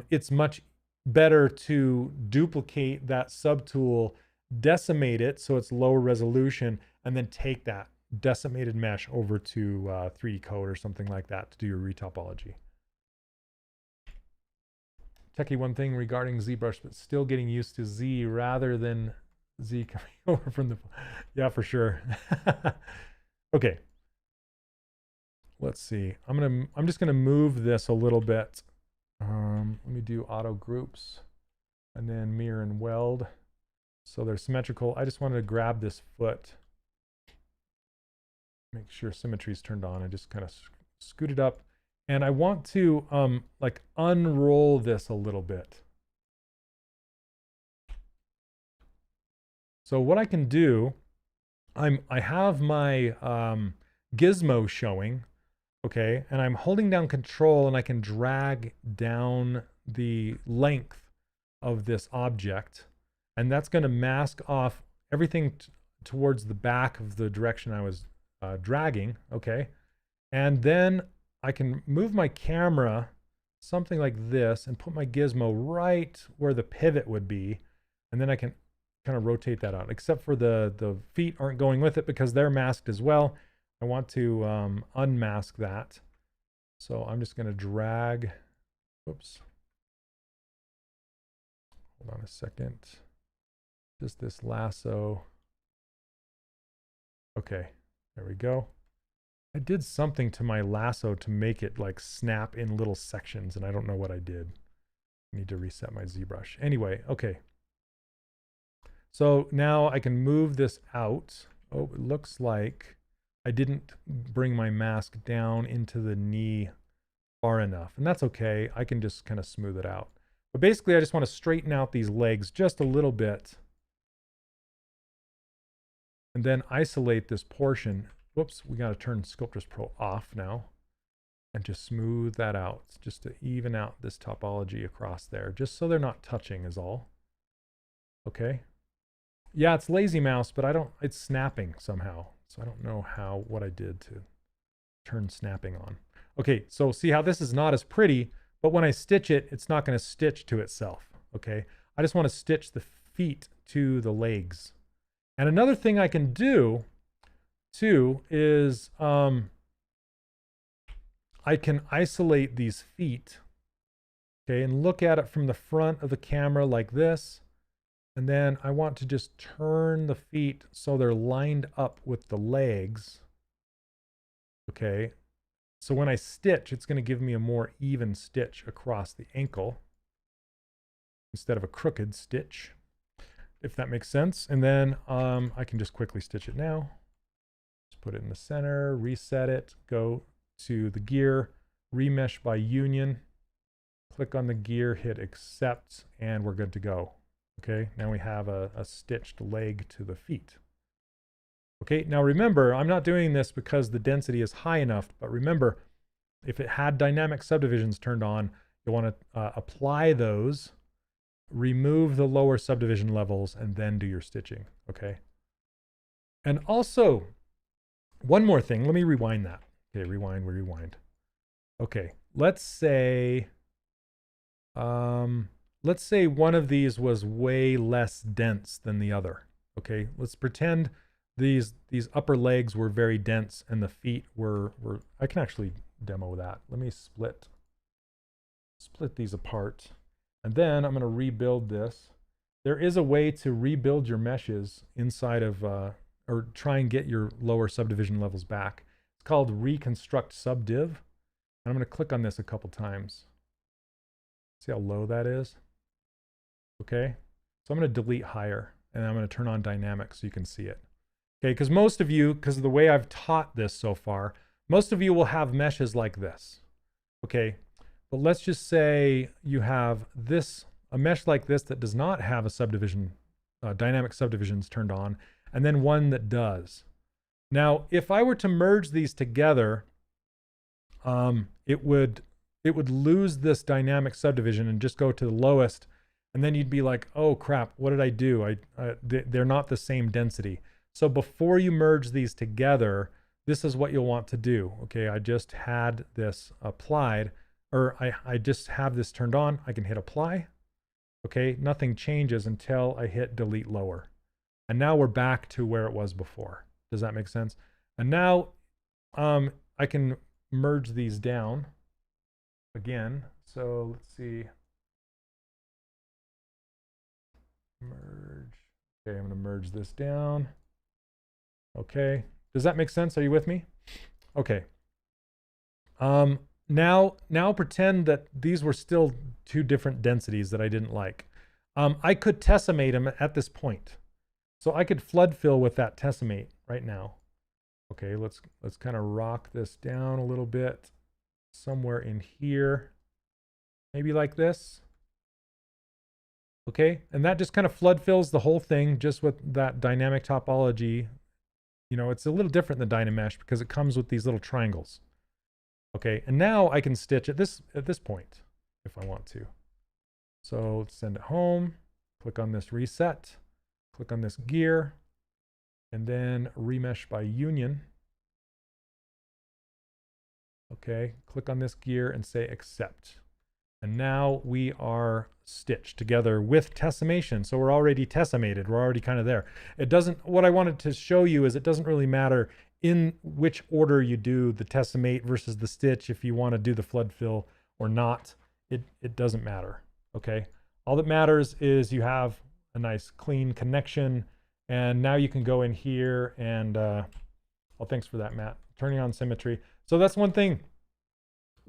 it's much better to duplicate that subtool, decimate it so it's lower resolution, and then take that decimated mesh over to 3D code or something like that to do your retopology. Techie one thing regarding ZBrush, but still getting used to Z rather than Z coming over from the, yeah, for sure. Okay, let's see. I'm just gonna move this a little bit. Let me do auto groups and then mirror and weld so they're symmetrical. I just wanted to grab this foot, make sure symmetry is turned on. I just kind of scoot it up, and I want to like unroll this a little bit. So what I can do, I have my gizmo showing, okay, and I'm holding down Control, and I can drag down the length of this object, and that's going to mask off everything towards the back of the direction I was dragging, okay? And then I can move my camera something like this and put my gizmo right where the pivot would be, and then I can kind of rotate that out, except for the feet aren't going with it because they're masked as well. I want to unmask that. So I'm just going to drag, whoops. Hold on a second. Just this lasso. Okay, there we go. I did something to my lasso to make it like snap in little sections, and I don't know what I did. I need to reset my ZBrush. Anyway, okay. So now I can move this out. Oh, it looks like I didn't bring my mask down into the knee far enough, and that's okay. I can just kind of smooth it out. But basically, I just want to straighten out these legs just a little bit, and then isolate this portion. Whoops, we got to turn Sculptris Pro off now, and just smooth that out, just to even out this topology across there, just so they're not touching is all. Okay. Yeah, it's lazy mouse, but it's snapping somehow. So I don't know what I did to turn snapping on. Okay, so see how this is not as pretty, but when I stitch it, it's not going to stitch to itself. Okay, I just want to stitch the feet to the legs. And another thing I can do too is I can isolate these feet, okay, and look at it from the front of the camera like this. And then I want to just turn the feet so they're lined up with the legs. Okay, so when I stitch, it's going to give me a more even stitch across the ankle instead of a crooked stitch, if that makes sense. And then I can just quickly stitch it now. Just put it in the center, reset it, go to the gear, remesh by union, click on the gear, hit accept, and we're good to go. Okay, now we have a stitched leg to the feet. Okay, now remember, I'm not doing this because the density is high enough, but remember, if it had dynamic subdivisions turned on, you'll want to apply those, remove the lower subdivision levels, and then do your stitching, okay? And also, one more thing, let me rewind that. Okay, rewind. Okay, let's say one of these was way less dense than the other. Okay, let's pretend these upper legs were very dense and the feet were I can actually demo that. Let me split these apart. And then I'm going to rebuild this. There is a way to rebuild your meshes inside of, or try and get your lower subdivision levels back. It's called reconstruct subdiv. And I'm going to click on this a couple times. See how low that is? Okay. So I'm going to delete higher and I'm going to turn on dynamic so you can see it. Okay. Because most of you, because of the way I've taught this so far, most of you will have meshes like this. Okay. But let's just say you have this, a mesh like this that does not have a subdivision, dynamic subdivisions turned on, and then one that does. Now, if I were to merge these together, it would lose this dynamic subdivision and just go to the lowest, and then you'd be like, oh crap, what did I do? They're not the same density. So before you merge these together, this is what you'll want to do. Okay, I just had this applied, or I just have this turned on. I can hit apply. Okay, nothing changes until I hit delete lower. And now we're back to where it was before. Does that make sense? And now I can merge these down again. So let's see. Merge. Okay, I'm going to merge this down. Okay. Does that make sense? Are you with me? Okay. Now pretend that these were still two different densities that I didn't like. I could tessellate them at this point. So I could flood fill with that tessellate right now. Okay, let's kind of rock this down a little bit. Somewhere in here. Maybe like this. Okay, and that just kind of flood fills the whole thing just with that dynamic topology. You know, it's a little different than Dynamesh because it comes with these little triangles. Okay, and now I can stitch at this point if I want to. So let's send it home, click on this reset, click on this gear, and then remesh by union. Okay, click on this gear and say accept. And now we are stitched together with tessimation. So we're already tessimated. We're already kind of there. It doesn't, what I wanted to show you is it doesn't really matter in which order you do the tessimate versus the stitch, if you want to do the flood fill or not. It doesn't matter. Okay. All that matters is you have a nice clean connection. And now you can go in here and, oh, thanks for that, Matt. Turning on symmetry. So that's one thing.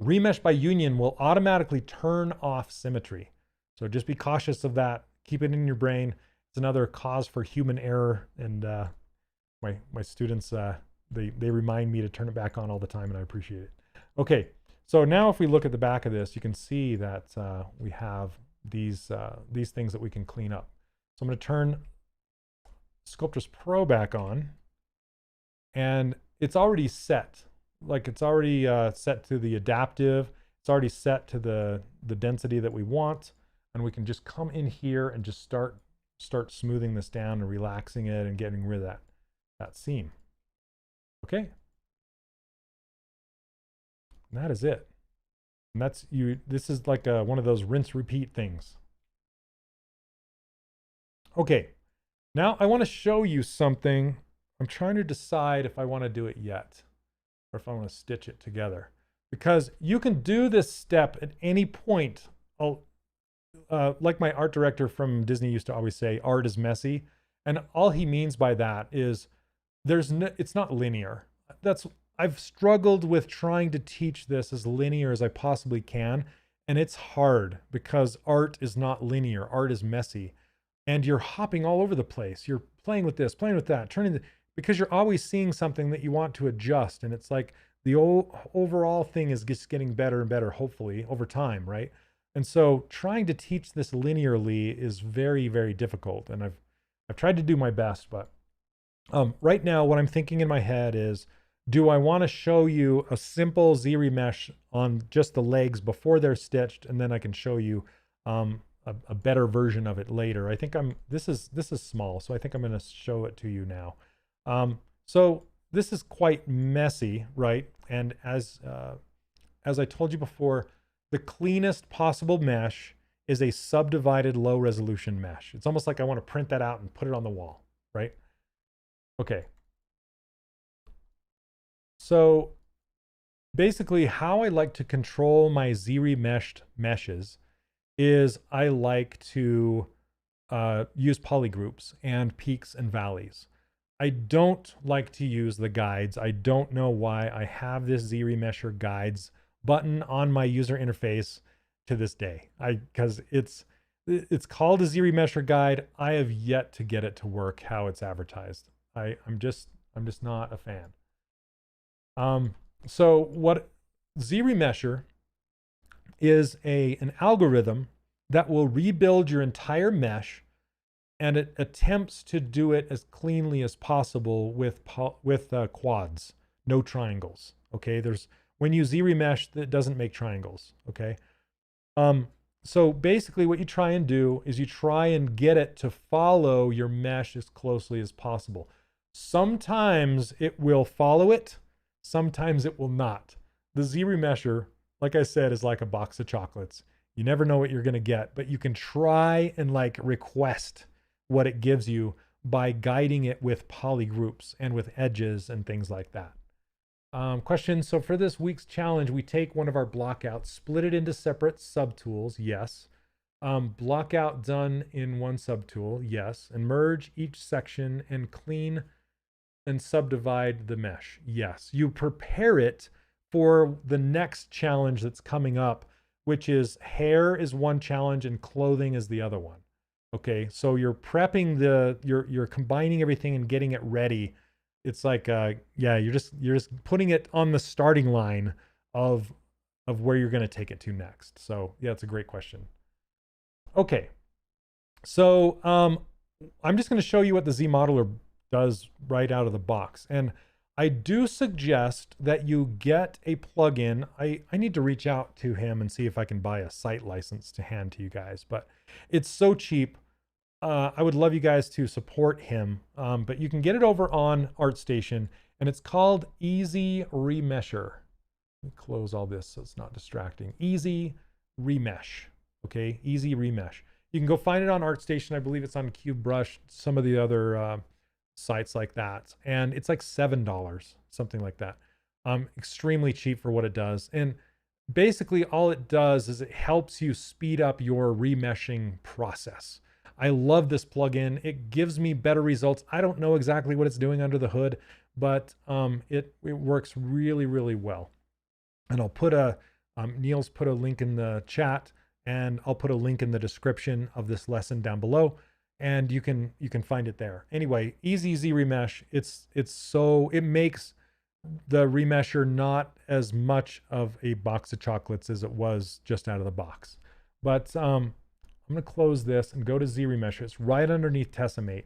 Remesh by union will automatically turn off symmetry. So just be cautious of that. Keep it in your brain. It's another cause for human error. And my students, they remind me to turn it back on all the time, and I appreciate it. Okay, so now if we look at the back of this, you can see that we have these things that we can clean up. So I'm going to turn Sculptris Pro back on, and it's already set. Like it's already set to the adaptive. It's already set to the density that we want, and we can just come in here and just start smoothing this down and relaxing it and getting rid of that seam. Okay, and that is it. And that's you. This is like one of those rinse repeat things. Okay, now I want to show you something. I'm trying to decide if I want to do it yet, or if I want to stitch it together, because you can do this step at any point. Like my art director from Disney used to always say, art is messy. And all he means by that is it's not linear. I've struggled with trying to teach this as linear as I possibly can. And it's hard because art is not linear. Art is messy. And you're hopping all over the place. You're playing with this, playing with that, because you're always seeing something that you want to adjust. And it's like the overall thing is just getting better and better, hopefully, over time, right? And so trying to teach this linearly is very, very difficult. And I've tried to do my best, but right now what I'm thinking in my head is, do I want to show you a simple Z-remesh on just the legs before they're stitched, and then I can show you a better version of it later. I think this is small, so I think I'm going to show it to you now. So this is quite messy, right? And as as I told you before, the cleanest possible mesh is a subdivided low resolution mesh. It's almost like I want to print that out and put it on the wall, right? Okay. So basically how I like to control my Z-remeshed meshes is I like to use polygroups and peaks and valleys. I don't like to use the guides. I don't know why I have this Z-remesher guides button on my user interface to this day. Because it's called a Z-remesher guide. I have yet to get it to work how it's advertised. I'm just not a fan. So what Z-remesher is an algorithm that will rebuild your entire mesh, and it attempts to do it as cleanly as possible with quads, no triangles. Okay, when you Z-remesh, that doesn't make triangles. Okay, so basically what you try and do is you try and get it to follow your mesh as closely as possible. Sometimes it will follow it, sometimes it will not. The Z-remesher, like I said, is like a box of chocolates. You never know what you're going to get, but you can try and like request what it gives you by guiding it with polygroups and with edges and things like that. Question. So for this week's challenge, we take one of our blockouts, split it into separate subtools. Yes. Blockout done in one subtool. Yes. And merge each section and clean and subdivide the mesh. Yes. You prepare it for the next challenge that's coming up, which is hair is one challenge and clothing is the other one. Okay, so you're prepping you're combining everything and getting it ready. It's like yeah, you're just putting it on the starting line of where you're going to take it to next. So yeah, it's a great question. Okay, so I'm just going to show you what the Z modeler does right out of the box, and I do suggest that you get a plugin. I need to reach out to him and see if I can buy a site license to hand to you guys, but it's so cheap. I would love you guys to support him, but you can get it over on ArtStation, and it's called Easy Remesher. Let me close all this so it's not distracting. Easy Remesh. Okay, Easy Remesh. You can go find it on ArtStation. I believe it's on CubeBrush, some of the other sites like that, and it's like $7, something like that. Extremely cheap for what it does, and basically all it does is it helps you speed up your remeshing process. I love this plugin. It gives me better results. I don't know exactly what it's doing under the hood, but it works really, really well. And I'll put Neil's put a link in the chat, and I'll put a link in the description of this lesson down below, and you can find it there. Anyway, easy remesh. It makes the remesher not as much of a box of chocolates as it was just out of the box. But I'm going to close this and go to Z remesher. It's right underneath Tessimate,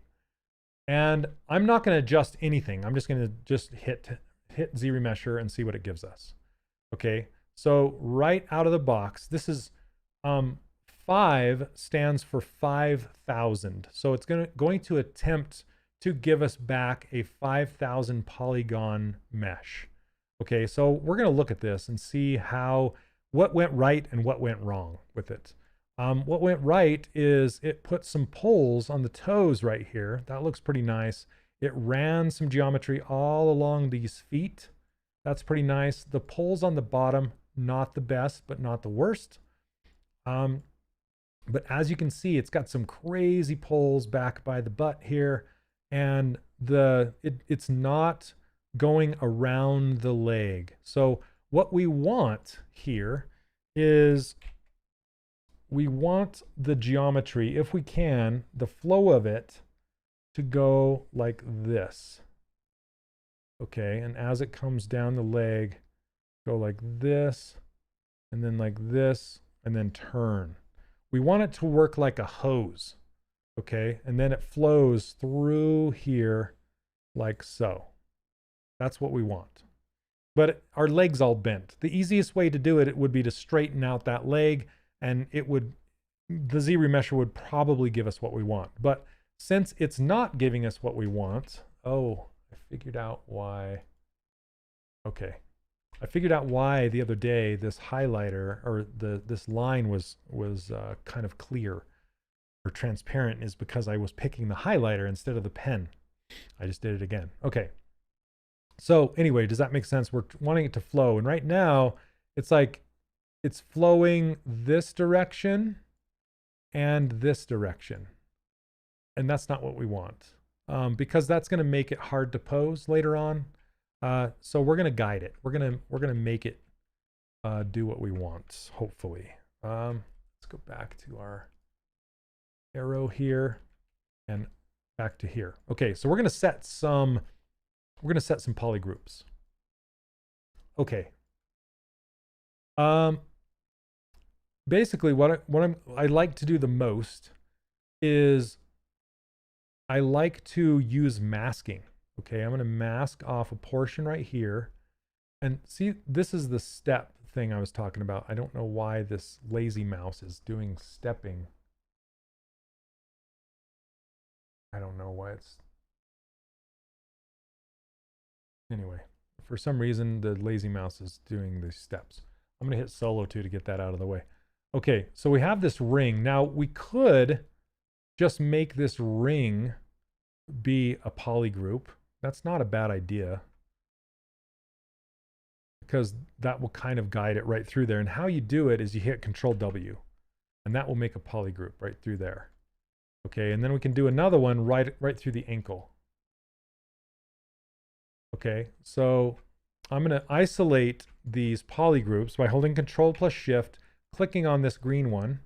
and I'm not going to adjust anything. I'm just going to hit Z remesher and see what it gives us. Okay, so right out of the box, this is 5 stands for 5,000. So it's going to attempt to give us back a 5,000 polygon mesh. Okay, so we're going to look at this and see what went right and what went wrong with it. What went right is it put some poles on the toes right here. That looks pretty nice. It ran some geometry all along these feet. That's pretty nice. The poles on the bottom, not the best, but not the worst. But as you can see, it's got some crazy poles back by the butt here, and it's not going around the leg. So what we want here is we want the geometry, if we can, the flow of it to go like this. Okay, and as it comes down the leg, go like this, and then like this, and then turn. We want it to work like a hose, okay? And then it flows through here like so. That's what we want. But our leg's all bent. The easiest way to do it would be to straighten out that leg, and the Z remesher would probably give us what we want. But since it's not giving us what we want, oh, I figured out why. Okay, I figured out why the other day this highlighter or this line was kind of clear or transparent, is because I was picking the highlighter instead of the pen. I just did it again. Okay. So anyway, does that make sense? We're wanting it to flow. And right now it's like it's flowing this direction and this direction. And that's not what we want, because that's going to make it hard to pose later on. So we're going to guide it. We're going to make it do what we want, hopefully. Let's go back to our arrow here and back to here. Okay, so we're going to set some polygroups. Okay. Basically what I like to do the most is I like to use masking. Okay, I'm going to mask off a portion right here. And see, this is the step thing I was talking about. I don't know why this lazy mouse is doing stepping. I don't know why it's... Anyway, for some reason, the lazy mouse is doing these steps. I'm going to hit solo too to get that out of the way. Okay, so we have this ring. Now, we could just make this ring be a polygroup. That's not a bad idea, because that will kind of guide it right through there. And how you do it is you hit Control W, and that will make a polygroup right through there. Okay, and then we can do another one right through the ankle. Okay, so I'm going to isolate these polygroups by holding Control plus Shift, clicking on this green one.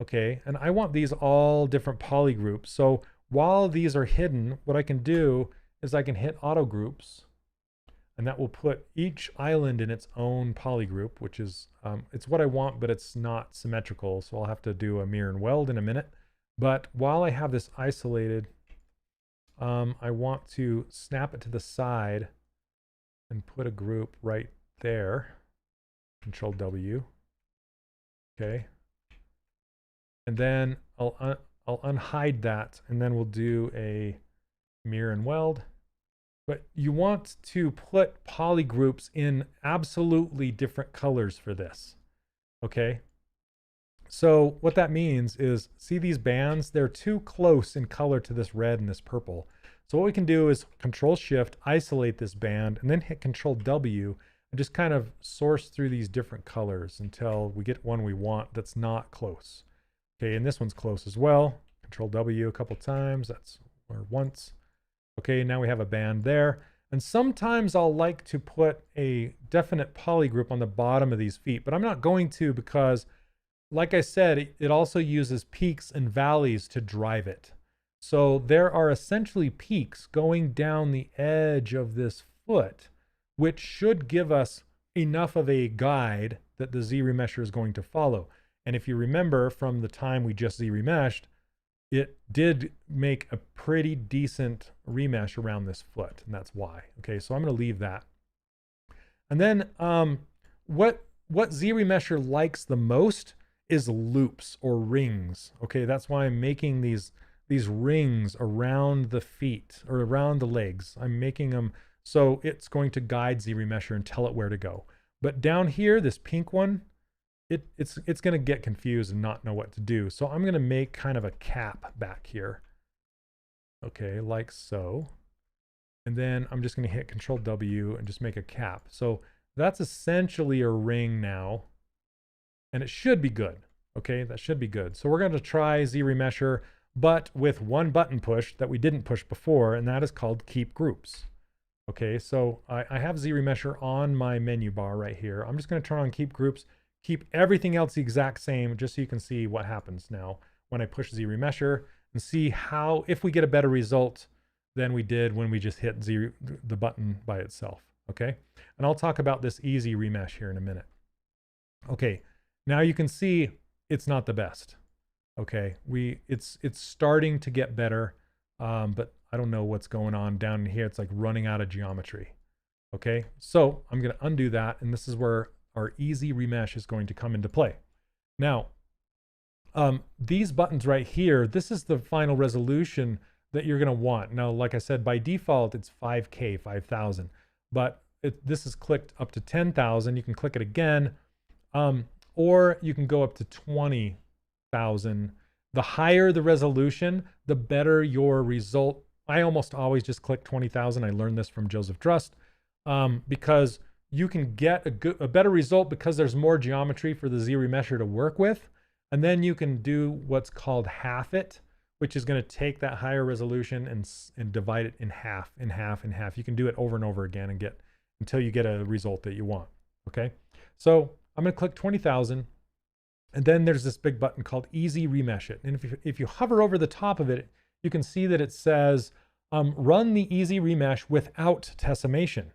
Okay, and I want these all different polygroups. So while these are hidden, what I can do is I can hit Auto Groups, and that will put each island in its own polygroup, which is, it's what I want, but it's not symmetrical. So I'll have to do a mirror and weld in a minute. But while I have this isolated, I want to snap it to the side and put a group right there. Control W. Okay. And then I'll unhide that, and then we'll do a mirror and weld. But you want to put polygroups in absolutely different colors for this. Okay. So what that means is, see these bands? They're too close in color to this red and this purple. So what we can do is Control Shift, isolate this band, and then hit Control W and just kind of source through these different colors until we get one we want that's not close. Okay, and this one's close as well. Control W a couple times, or once. Okay, now we have a band there. And sometimes I'll like to put a definite polygroup on the bottom of these feet, but I'm not going to, because like I said, it also uses peaks and valleys to drive it. So there are essentially peaks going down the edge of this foot, which should give us enough of a guide that the Z-remesher is going to follow. And if you remember from the time we just Z-remeshed, it did make a pretty decent remesh around this foot, and that's why. Okay, so I'm going to leave that. And then what Z-remesher likes the most is loops or rings. Okay, that's why I'm making these rings around the feet or around the legs. I'm making them so it's going to guide Z-remesher and tell it where to go. But down here, this pink one, it's going to get confused and not know what to do. So I'm going to make kind of a cap back here. Okay, like so. And then I'm just going to hit Control W and just make a cap. So that's essentially a ring now. And it should be good. Okay, that should be good. So we're going to try Z-remesher, but with one button push that we didn't push before, and that is called Keep Groups. Okay, so I have Z-remesher on my menu bar right here. I'm just going to turn on Keep Groups, keep everything else the exact same, just so you can see what happens now when I push Z-remesher, and see how, if we get a better result than we did when we just hit the button by itself. Okay, and I'll talk about this easy remesh here in a minute. Okay, now you can see it's not the best. Okay, it's starting to get better, but I don't know what's going on down in here. It's like running out of geometry. Okay, so I'm going to undo that, and this is where our easy remesh is going to come into play. Now, these buttons right here, this is the final resolution that you're going to want. Now, like I said, by default, it's 5K, 5,000. But this is clicked up to 10,000. You can click it again, or you can go up to 20,000. The higher the resolution, the better your result. I almost always just click 20,000. I learned this from Joseph Drust, because you can get a better result because there's more geometry for the Z-remesher to work with. And then you can do what's called half it, which is going to take that higher resolution and divide it in half, in half, in half. You can do it over and over again and get until you get a result that you want. Okay. So I'm going to click 20,000. And then there's this big button called Easy Remesh It. And if you hover over the top of it, you can see that it says, run the Easy Remesh without tessellation.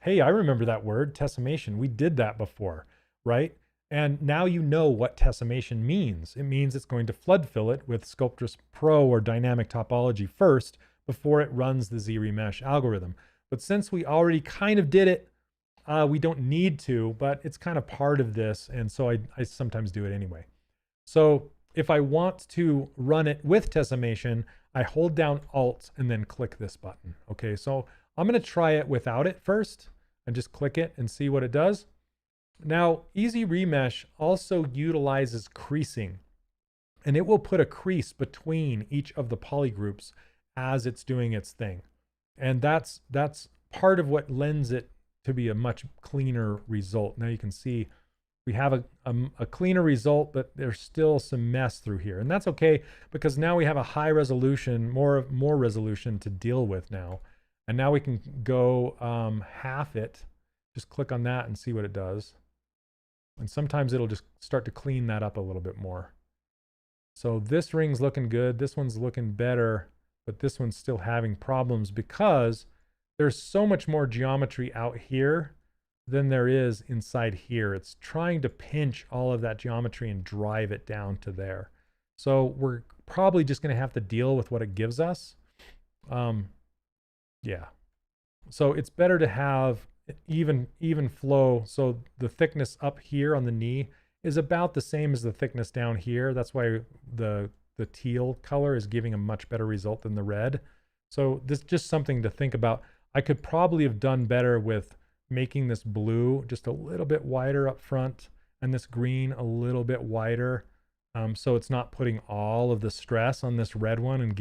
Hey, I remember that word, tessellation. We did that before, right? And now you know what tessellation means. It means it's going to flood fill it with Sculptris Pro or dynamic topology first before it runs the Z-remesh algorithm. But since we already kind of did it, we don't need to, but it's kind of part of this. And so I sometimes do it anyway. So if I want to run it with tessellation, I hold down Alt and then click this button. Okay, so I'm going to try it without it first and just click it and see what it does. Now, Easy Remesh also utilizes creasing, and it will put a crease between each of the polygroups as it's doing its thing. And that's part of what lends it to be a much cleaner result. Now you can see we have a cleaner result, but there's still some mess through here. And that's okay, because now we have a high resolution, more resolution to deal with now. And now we can go half it. Just click on that and see what it does. And sometimes it'll just start to clean that up a little bit more. So this ring's looking good. This one's looking better, but this one's still having problems because there's so much more geometry out here than there is inside here. It's trying to pinch all of that geometry and drive it down to there. So we're probably just going to have to deal with what it gives us. Yeah. So it's better to have even flow. So the thickness up here on the knee is about the same as the thickness down here. That's why the teal color is giving a much better result than the red. So this is just something to think about. I could probably have done better with making this blue just a little bit wider up front and this green a little bit wider. So it's not putting all of the stress on this red one and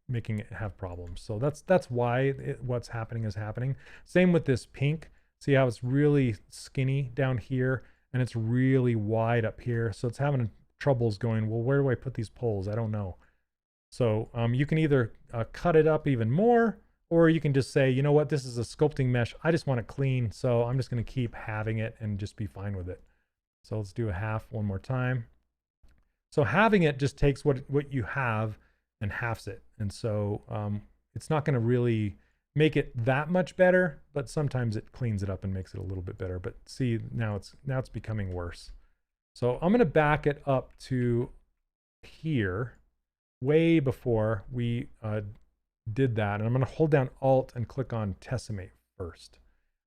making it have problems. So that's why what's happening is happening. Same with this pink. See how it's really skinny down here and it's really wide up here. So it's having troubles going, well, where do I put these poles? I don't know. So you can either cut it up even more, or you can just say, you know what, this is a sculpting mesh. I just want it clean. So I'm just going to keep having it and just be fine with it. So let's do a half one more time. So having it just takes what you have and halves it. And so it's not going to really make it that much better, but sometimes it cleans it up and makes it a little bit better. But see, now it's becoming worse. So I'm going to back it up to here, way before we did that. And I'm going to hold down Alt and click on Tessellate first.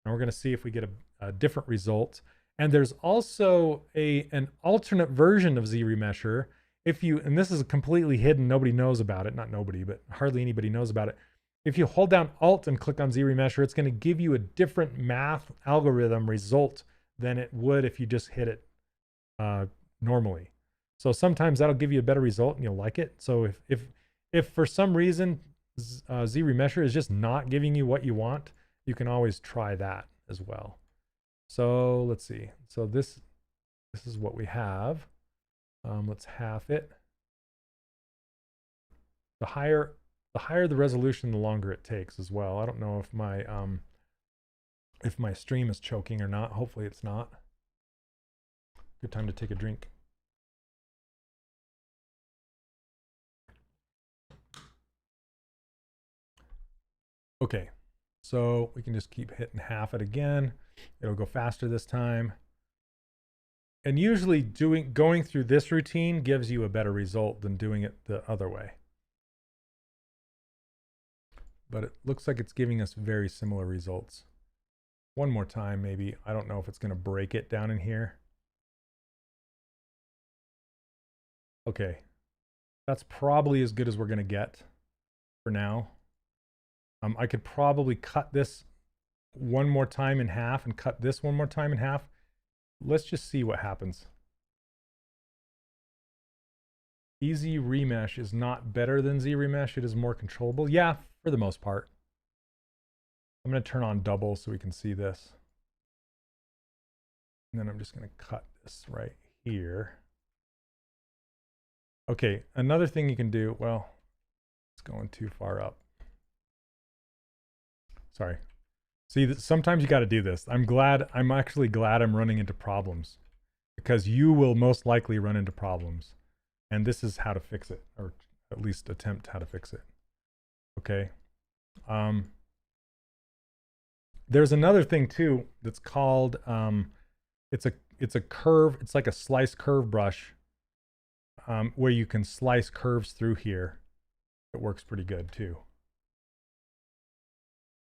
And we're going to see if we get a different result. And there's also an alternate version of Z-remesher. And this is completely hidden, nobody knows about it. Not nobody, but hardly anybody knows about it. If you hold down Alt and click on Z-remesher, it's going to give you a different math algorithm result than it would if you just hit it normally. So sometimes that'll give you a better result and you'll like it. So if for some reason Z-remesher is just not giving you what you want, you can always try that as well. So let's see. So this is what we have. Let's half it. The higher the resolution, the longer it takes as well. I don't know if my stream is choking or not. Hopefully it's not. Good time to take a drink. Okay, so we can just keep hitting half it again. It'll go faster this time. And usually going through this routine gives you a better result than doing it the other way. But it looks like it's giving us very similar results. One more time, maybe. I don't know if it's going to break it down in here. Okay, that's probably as good as we're going to get for now. I could probably cut this one more time in half and cut this one more time in half. Let's just see what happens. Easy remesh is not better than Z remesh. It is more controllable. Yeah, for the most part. I'm going to turn on double so we can see this. And then I'm just going to cut this right here. Okay, another thing you can do, well, it's going too far up. Sorry. See, sometimes you got to do this. I'm actually glad I'm running into problems, because you will most likely run into problems. And this is how to fix it, or at least attempt how to fix it. Okay. There's another thing too that's called, it's a curve. It's like a slice curve brush, where you can slice curves through here. It works pretty good too.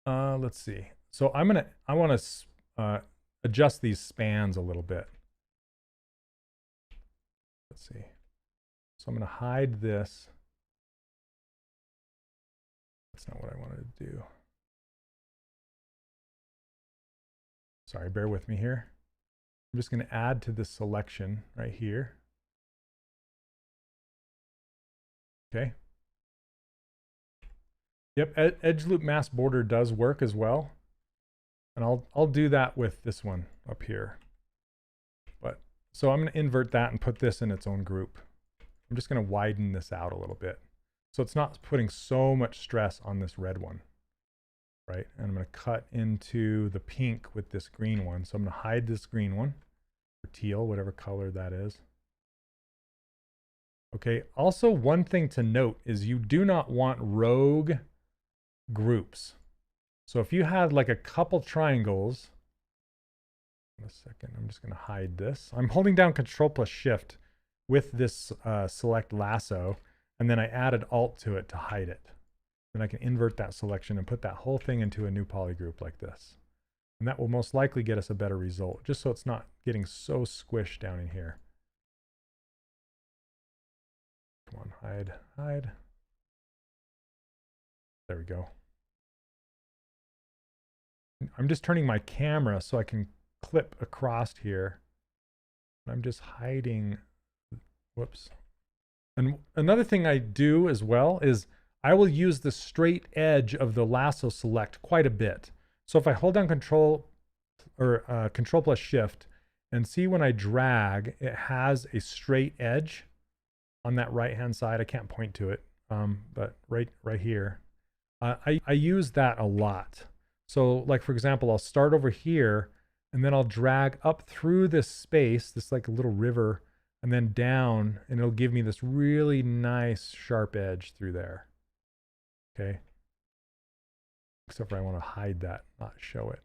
Let's see. So I want to adjust these spans a little bit. Let's see. So I'm going to hide this. That's not what I wanted to do. Sorry, bear with me here. I'm just going to add to this selection right here. Okay. Yep, edge loop mask border does work as well. And I'll do that with this one up here. But so I'm going to invert that and put this in its own group. I'm just going to widen this out a little bit, so it's not putting so much stress on this red one, right? And I'm going to cut into the pink with this green one. So I'm going to hide this green one, or teal, whatever color that is. Okay, also one thing to note is you do not want rogue groups. So if you had like a couple triangles, in a second, I'm just going to hide this. I'm holding down Control plus Shift with this select lasso, and then I added Alt to it to hide it. Then I can invert that selection and put that whole thing into a new polygroup like this. And that will most likely get us a better result, just so it's not getting so squished down in here. Come on, hide, hide. There we go. I'm just turning my camera so I can clip across here. I'm just hiding. Whoops. And another thing I do as well is I will use the straight edge of the lasso select quite a bit. So if I hold down Control plus Shift, and see when I drag, it has a straight edge on that right hand side. I can't point to it, but right here. I use that a lot. So like, for example, I'll start over here, and then I'll drag up through this space, this like a little river, and then down, and it'll give me this really nice sharp edge through there. Okay. Except for I want to hide that, not show it.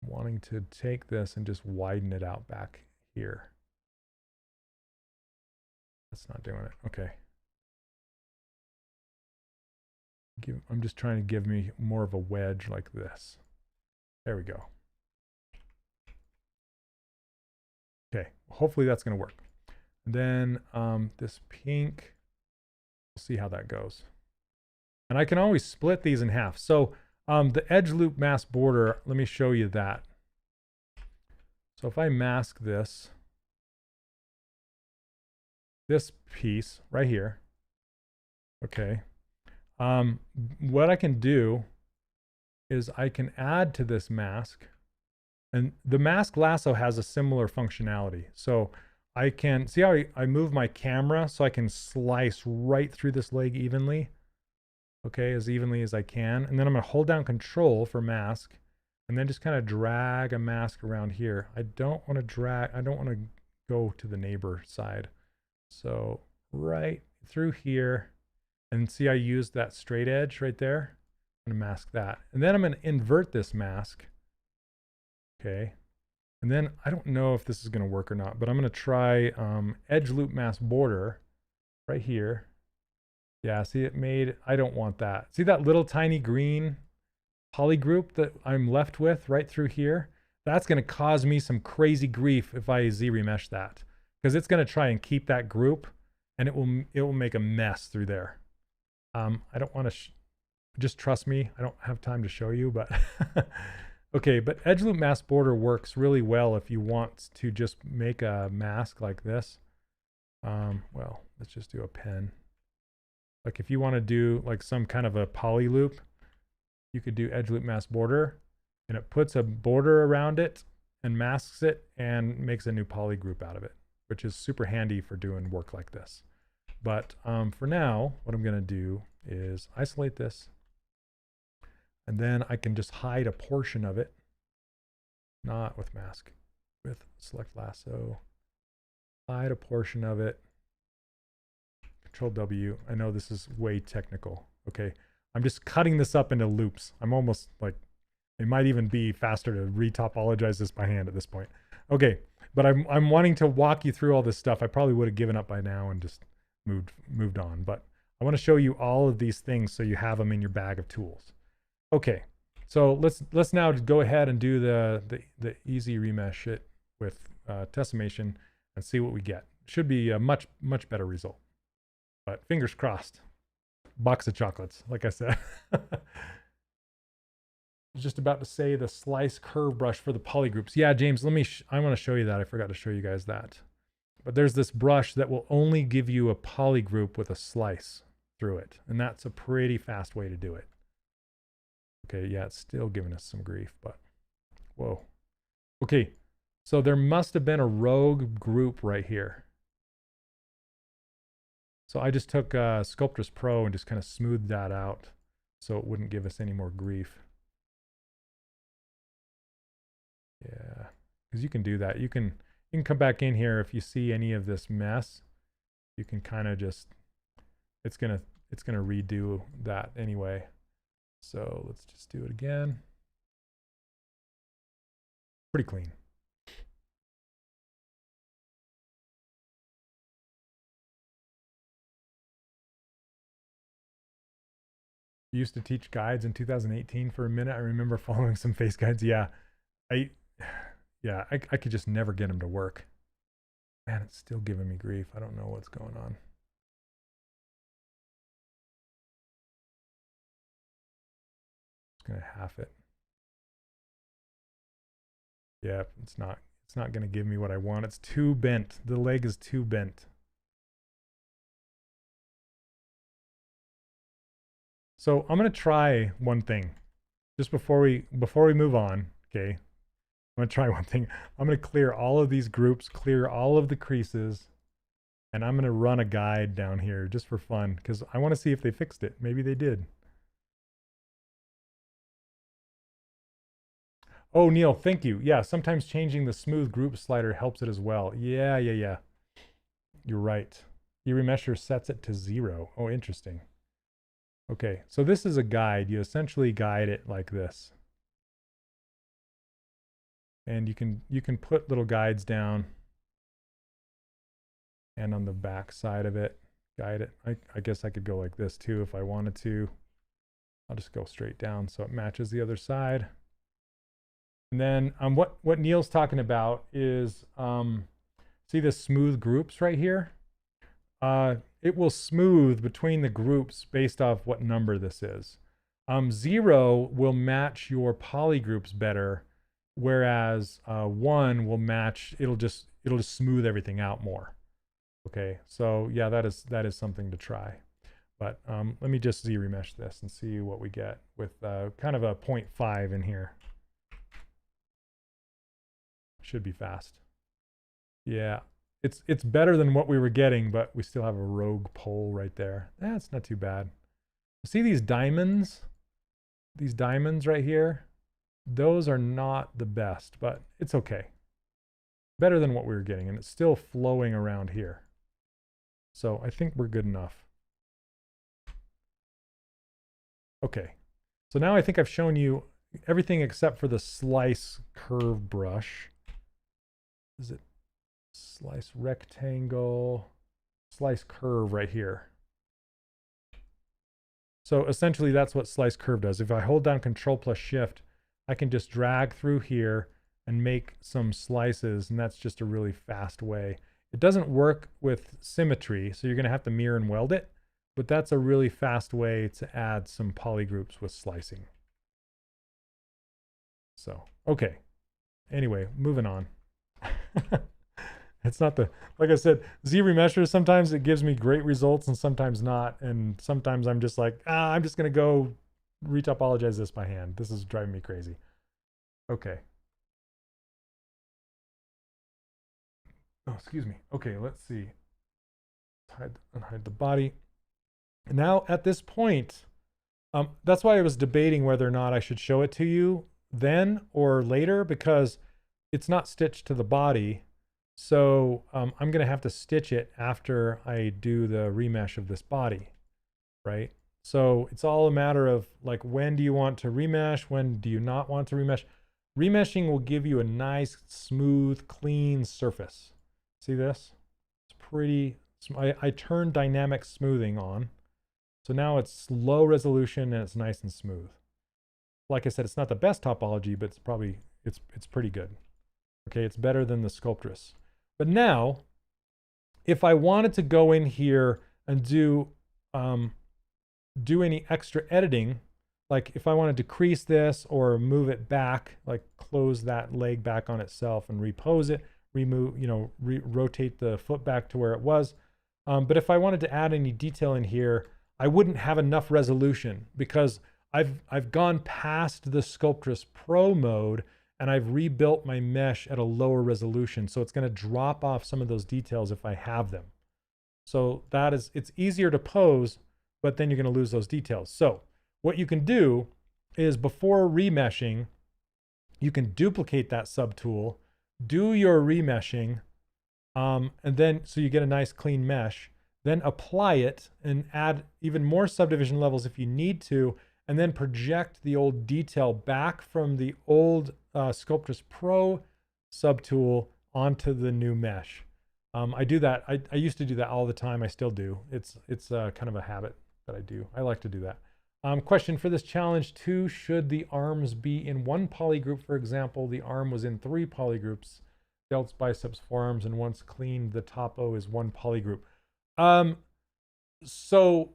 Wanting to take this and just widen it out back here. That's not doing it. Okay. I'm just trying to give me more of a wedge like this. There we go. Okay, hopefully that's going to work. And then this pink, we'll see how that goes. And I can always split these in half. So the edge loop mask border, let me show you that. So if I mask this piece right here, okay, what I can do is I can add to this mask. And the mask lasso has a similar functionality. So I can, see how I move my camera so I can slice right through this leg evenly? Okay, as evenly as I can. And then I'm going to hold down Control for mask, and then just kind of drag a mask around here. I don't want to go to the neighbor side. So right through here, and see I used that straight edge right there. I'm going to mask that. And then I'm going to invert this mask. Okay, and then I don't know if this is going to work or not, but I'm going to try edge loop mask border right here. Yeah, see it made, I don't want that. See that little tiny green poly group that I'm left with right through here? That's going to cause me some crazy grief if I Z remesh that, because it's going to try and keep that group, and it will make a mess through there. I don't want to Just trust me, I don't have time to show you, but okay, but edge loop mask border works really well if you want to just make a mask like this. Well, let's just do a pen. Like if you want to do like some kind of a poly loop, you could do edge loop mask border, and it puts a border around it and masks it and makes a new poly group out of it, which is super handy for doing work like this. But for now, what I'm going to do is isolate this, and then I can just hide a portion of it, not with mask, with select lasso, hide a portion of it, Control W. I know this is way technical. Okay, I'm just cutting this up into loops. I'm almost like, it might even be faster to re-topologize this by hand at this point. Okay, but I'm wanting to walk you through all this stuff. I probably would have given up by now and just moved on, but I want to show you all of these things so you have them in your bag of tools. Okay, so let's now go ahead and do the easy remesh it with Tessimation and see what we get. Should be a much better result, but fingers crossed. Box of chocolates, like I said. I was just about to say the slice curve brush for the polygroups. Yeah, James, I want to show you that. I forgot to show you guys that. But there's this brush that will only give you a polygroup with a slice through it, and that's a pretty fast way to do it. Okay, yeah, it's still giving us some grief, but whoa. Okay, so there must have been a rogue group right here. So I just took Sculptris Pro and just kind of smoothed that out so it wouldn't give us any more grief. Yeah, because you can do that. You can come back in here if you see any of this mess. You can kind of just, it's gonna redo that anyway. So let's just do it again. Pretty clean. You used to teach guides in 2018 for a minute. I remember following some face guides. Yeah, I could just never get them to work. Man, it's still giving me grief. I don't know what's going on. Gonna half it. Yeah, it's not gonna give me what I want. It's too bent. The leg is too bent. So I'm gonna try one thing just before we move on. Okay, I'm gonna try one thing. I'm gonna clear all of these groups, clear all of the creases, and I'm gonna run a guide down here just for fun because I want to see if they fixed it. Maybe they did. Oh, Neil, thank you. Yeah, sometimes changing the smooth group slider helps it as well. Yeah. You're right. eRemesher sets it to 0. Oh, interesting. Okay, so this is a guide. You essentially guide it like this. And you can put little guides down and on the back side of it, guide it. I guess I could go like this too if I wanted to. I'll just go straight down so it matches the other side. And then what Neil's talking about is, see the smooth groups right here? It will smooth between the groups based off what number this is. 0 will match your polygroups better, whereas 1 will match, it'll just smooth everything out more. Okay, so yeah, that is something to try. But let me just Z-remesh this and see what we get with kind of a 0.5 in here. Should be fast. Yeah, it's better than what we were getting, but we still have a rogue pole right there. That's not too bad. See these diamonds? These diamonds right here? Those are not the best, but it's okay. Better than what we were getting, and it's still flowing around here. So I think we're good enough. Okay, so now I think I've shown you everything except for the slice curve brush. Is it slice rectangle, slice curve right here? So essentially that's what slice curve does. If I hold down Control plus Shift, I can just drag through here and make some slices, and that's just a really fast way. It doesn't work with symmetry, so you're gonna have to mirror and weld it, but that's a really fast way to add some polygroups with slicing. So, okay. Anyway, moving on. It's not the, like I said, ZRemesher, sometimes it gives me great results and sometimes not. And sometimes I'm just like, I'm just going to go retopologize this by hand. This is driving me crazy. Okay. Oh, excuse me. Okay, let's see. Unhide the body. Now at this point, that's why I was debating whether or not I should show it to you then or later, because it's not stitched to the body. So I'm going to have to stitch it after I do the remesh of this body, right? So it's all a matter of like, when do you want to remesh? When do you not want to remesh? Remeshing will give you a nice, smooth, clean surface. See this? It's pretty, I turned dynamic smoothing on. So now it's low resolution and it's nice and smooth. Like I said, it's not the best topology, but it's probably, it's pretty good. Okay, it's better than the Sculptress. But now, if I wanted to go in here and do any extra editing, like if I want to decrease this or move it back, like close that leg back on itself and repose it, remove, rotate the foot back to where it was. But if I wanted to add any detail in here, I wouldn't have enough resolution because I've gone past the Sculptress Pro mode and I've rebuilt my mesh at a lower resolution. So it's going to drop off some of those details if I have them. So it's easier to pose, but then you're going to lose those details. So what you can do is before remeshing, you can duplicate that subtool, do your remeshing, and then so you get a nice clean mesh, then apply it and add even more subdivision levels if you need to, and then project the old detail back from the old Sculptress Pro subtool onto the new mesh. I do that. I used to do that all the time. I still do. It's kind of a habit that I do. I like to do that. Question for this challenge 2, should the arms be in one polygroup? For example, the arm was in 3 polygroups, delts, biceps, forearms, and once cleaned, the topo is 1 polygroup. So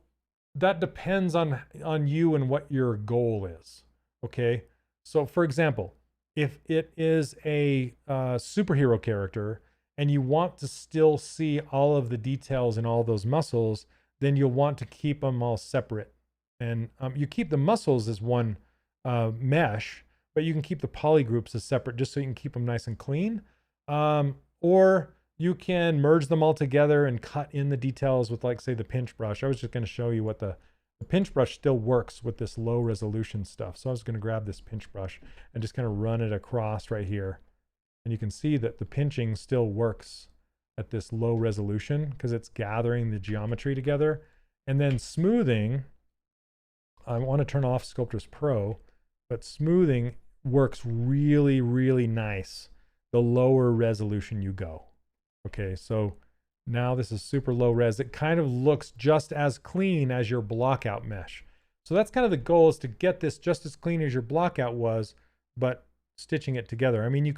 that depends on you and what your goal is. Okay. So for example, if it is a superhero character and you want to still see all of the details in all those muscles, then you'll want to keep them all separate. And you keep the muscles as one mesh, but you can keep the polygroups as separate just so you can keep them nice and clean. Or you can merge them all together and cut in the details with, like, say, the pinch brush. I was just going to show you what the pinch brush still works with this low resolution stuff. So I was going to grab this pinch brush and just kind of run it across right here. And you can see that the pinching still works at this low resolution because it's gathering the geometry together. And then smoothing, I want to turn off Sculptress Pro, but smoothing works really, really nice the lower resolution you go. Okay, so now this is super low res. It kind of looks just as clean as your blockout mesh. So that's kind of the goal, is to get this just as clean as your blockout was, but stitching it together. I mean, you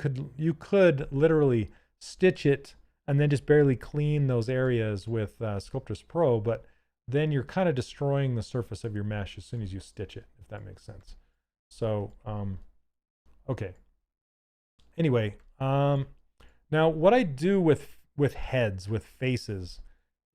could literally stitch it and then just barely clean those areas with Sculptress Pro, but then you're kind of destroying the surface of your mesh as soon as you stitch it, if that makes sense. So, okay. Anyway, now what I do with heads, with faces,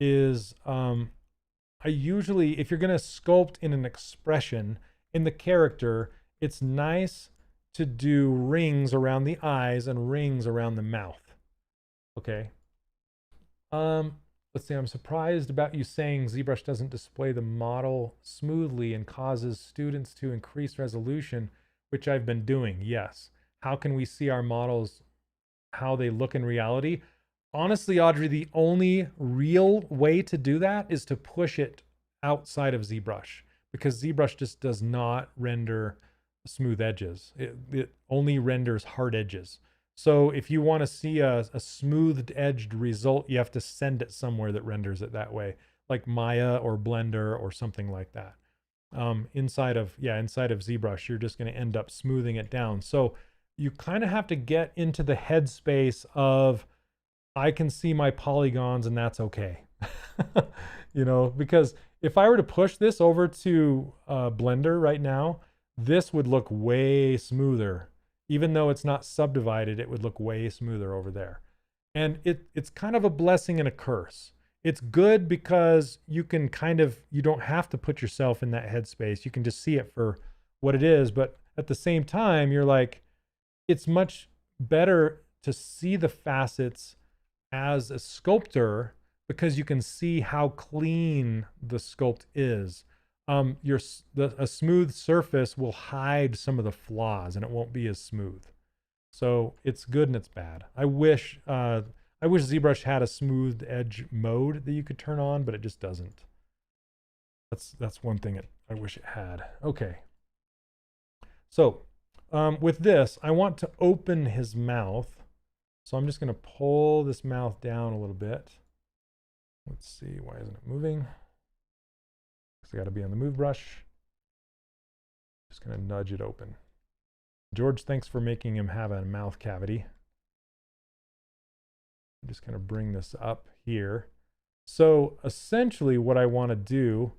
is I usually, if you're going to sculpt in an expression in the character, it's nice to do rings around the eyes and rings around the mouth. Okay. Let's see, I'm surprised about you saying ZBrush doesn't display the model smoothly and causes students to increase resolution, which I've been doing. Yes. How can we see our models, how they look in reality? Honestly, Audrey, the only real way to do that is to push it outside of ZBrush, because ZBrush just does not render smooth edges. It only renders hard edges. So if you want to see a smoothed edged result, you have to send it somewhere that renders it that way, like Maya or Blender or something like that. Inside of ZBrush, you're just going to end up smoothing it down. So you kind of have to get into the headspace of, I can see my polygons and that's okay. Because if I were to push this over to Blender right now, this would look way smoother. Even though it's not subdivided, it would look way smoother over there. And it's kind of a blessing and a curse. It's good because you can you don't have to put yourself in that headspace. You can just see it for what it is. But at the same time, you're like, it's much better to see the facets as a sculptor because you can see how clean the sculpt is. A smooth surface will hide some of the flaws and it won't be as smooth. So it's good and it's bad. I wish ZBrush had a smoothed edge mode that you could turn on, but it just doesn't. That's one thing I wish it had. Okay. So with this, I want to open his mouth. So I'm just going to pull this mouth down a little bit. Let's see, why isn't it moving? Because I got to be on the move brush. Just going to nudge it open. George, thanks for making him have a mouth cavity. I'm just going to bring this up here. So essentially what I want to do,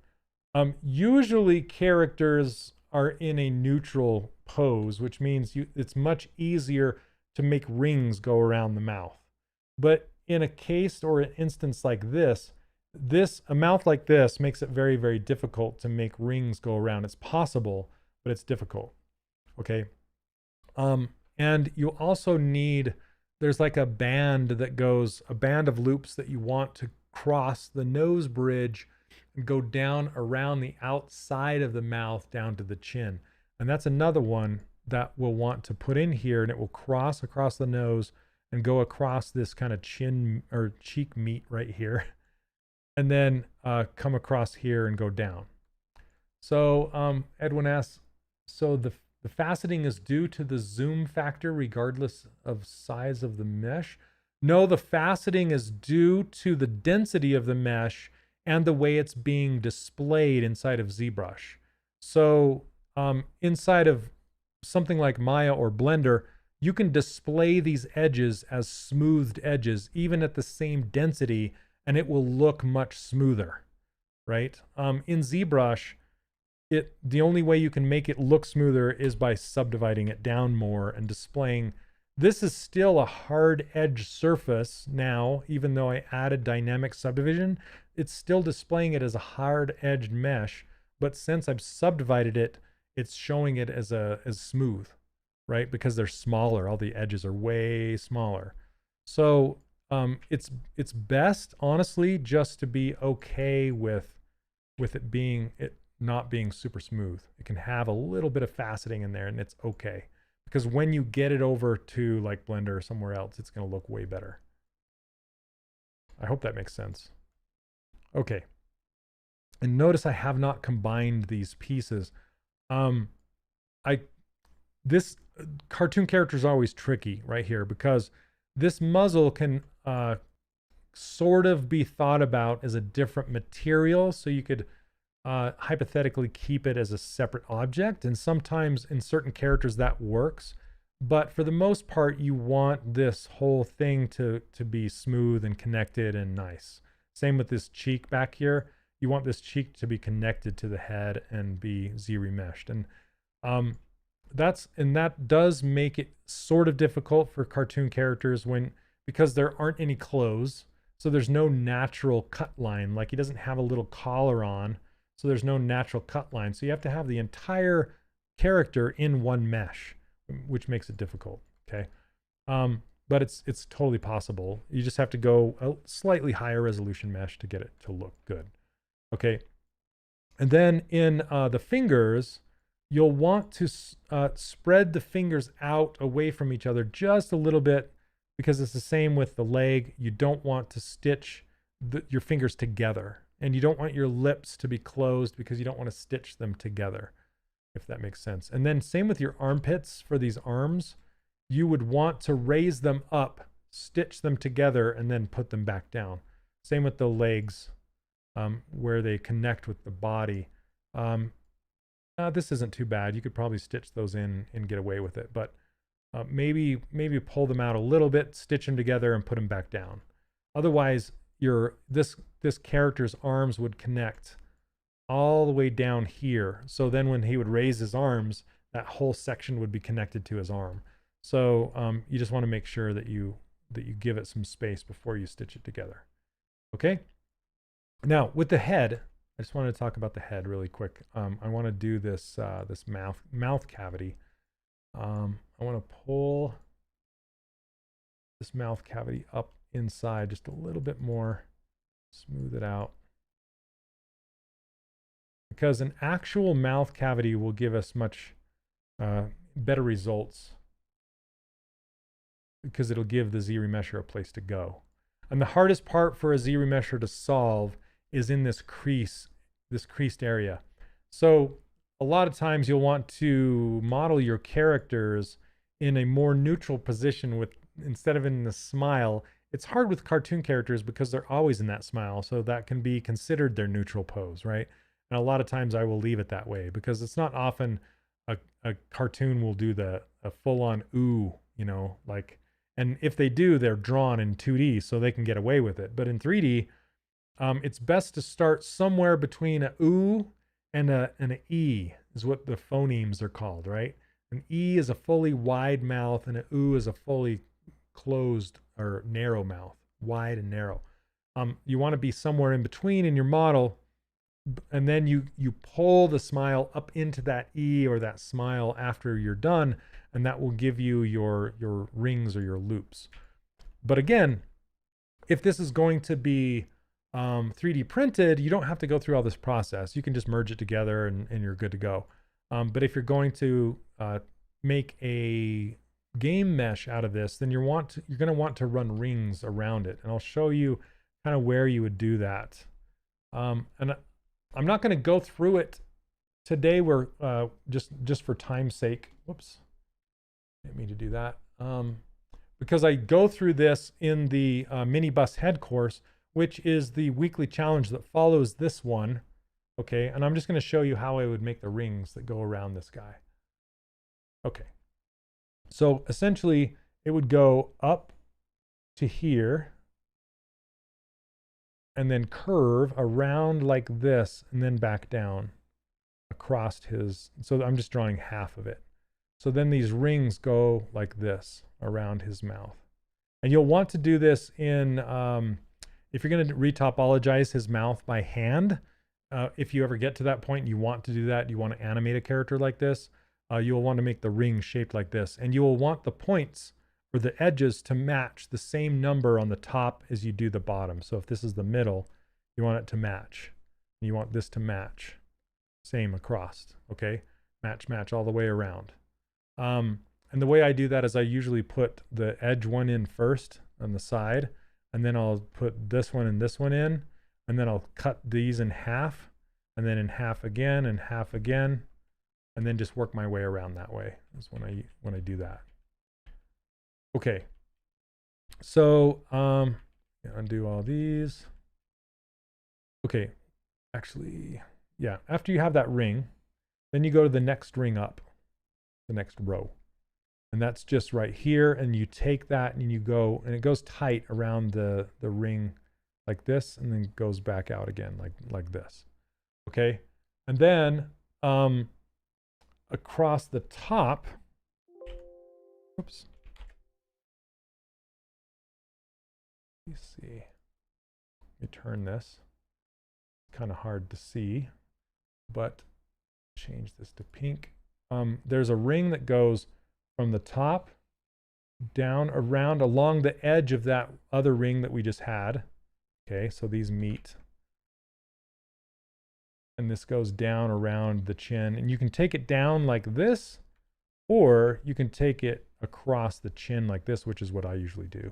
usually characters are in a neutral pose, which means it's much easier to make rings go around the mouth. But in a case or an instance like this, a mouth like this makes it very, very difficult to make rings go around. It's possible, but it's difficult. Okay. And you also need, there's like a band of loops that you want to cross the nose bridge and go down around the outside of the mouth down to the chin. And that's another one that we'll want to put in here, and it will cross across the nose and go across this kind of chin or cheek meat right here, and then come across here and go down. So Edwin asks, so the faceting is due to the zoom factor regardless of size of the mesh? No, the faceting is due to the density of the mesh and the way it's being displayed inside of ZBrush. So inside of something like Maya or Blender, you can display these edges as smoothed edges, even at the same density, and it will look much smoother, right? In ZBrush, the only way you can make it look smoother is by subdividing it down more and displaying. This is still a hard edge surface now, even though I added dynamic subdivision, it's still displaying it as a hard edged mesh, but since I've subdivided it, it's showing it as smooth, right? Because they're smaller, all the edges are way smaller. So it's best, honestly, just to be okay with it not being super smooth. It can have a little bit of faceting in there and it's okay. Because when you get it over to like Blender or somewhere else, it's going to look way better. I hope that makes sense. Okay. And notice I have not combined these pieces. This cartoon character is always tricky right here because this muzzle can sort of be thought about as a different material. So you could hypothetically keep it as a separate object. And sometimes in certain characters that works. But for the most part, you want this whole thing to be smooth and connected and nice. Same with this cheek back here. You want this cheek to be connected to the head and be Z-remeshed. And that does make it sort of difficult for cartoon characters because there aren't any clothes. So there's no natural cut line. Like he doesn't have a little collar on. So there's no natural cut line. So you have to have the entire character in one mesh, which makes it difficult. Okay. But it's totally possible. You just have to go a slightly higher resolution mesh to get it to look good. Okay. And then in the fingers, you'll want to spread the fingers out away from each other just a little bit because it's the same with the leg. You don't want to stitch your fingers together, and you don't want your lips to be closed because you don't want to stitch them together, if that makes sense. And then same with your armpits for these arms. You would want to raise them up, stitch them together, and then put them back down. Same with the legs, where they connect with the body. This isn't too bad. You could probably stitch those in and get away with it, but maybe pull them out a little bit, stitch them together, and put them back down. Otherwise, this character's arms would connect all the way down here. So then when he would raise his arms, that whole section would be connected to his arm. So you just want to make sure that you give it some space before you stitch it together. Okay. Now with the head, I just wanted to talk about the head really quick. I want to do this this mouth cavity. I want to pull this mouth cavity up inside just a little bit more, smooth it out. Because an actual mouth cavity will give us much better results, because it'll give the Z-remesher a place to go. And the hardest part for a Z-remesher to solve is in this creased area. So a lot of times you'll want to model your characters in a more neutral position with, instead of in the smile. It's hard with cartoon characters because they're always in that smile. So that can be considered their neutral pose, right? And a lot of times I will leave it that way because it's not often a cartoon will do a full-on ooh, you know, like, and if they do, they're drawn in 2D so they can get away with it. But in 3D, it's best to start somewhere between a ooh and an E is what the phonemes are called, right? An E is a fully wide mouth and an ooh is a fully closed or narrow mouth, wide and narrow. You want to be somewhere in between in your model, and then you pull the smile up into that E or that smile after you're done, and that will give you your rings or your loops. But again, if this is going to be 3D printed, you don't have to go through all this process. You can just merge it together and you're good to go. But if you're going to make a game mesh out of this, then you're going to want to run rings around it. And I'll show you kind of where you would do that. And I'm not going to go through it today. We're just for time's sake. Whoops, didn't mean to do that. Because I go through this in the mini bus head course, which is the weekly challenge that follows this one. Okay, and I'm just going to show you how I would make the rings that go around this guy. Okay, so essentially it would go up to here and then curve around like this and then back down across his, so I'm just drawing half of it. So then these rings go like this around his mouth. And you'll want to do this in, if you're going to retopologize his mouth by hand, if you ever get to that point and you want to do that, you want to animate a character like this, you'll want to make the ring shaped like this. And you will want the points or the edges to match the same number on the top as you do the bottom. So if this is the middle, you want it to match. You want this to match. Same across, okay? Match, match all the way around. And the way I do that is I usually put the edge one in first on the side, and then I'll put this one and this one in, and then I'll cut these in half, and then in half again, and half again, and then just work my way around that way is when I do that. Okay, so undo all these. Okay, actually, yeah, after you have that ring, then you go to the next ring up, the next row. And that's just right here, and you take that and you go, and it goes tight around the ring like this, and then goes back out again like this. Okay, and then across the top, oops. Let me see. Let me turn this. It's kind of hard to see, but change this to pink. There's a ring that goes from the top down around along the edge of that other ring that we just had. Okay, so these meet. And this goes down around the chin. And you can take it down like this, or you can take it across the chin like this, which is what I usually do,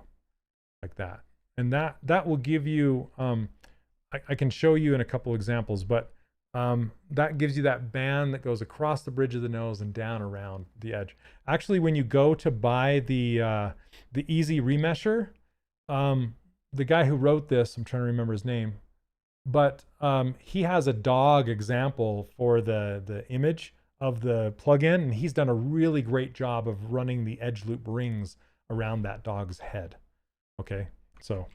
like that. And that will give you, I can show you in a couple examples, but that gives you that band that goes across the bridge of the nose and down around the edge. Actually, when you go to buy the Easy Remesher, the guy who wrote this, I'm trying to remember his name, but he has a dog example for the image of the plugin, and he's done a really great job of running the edge loop rings around that dog's head. Okay, so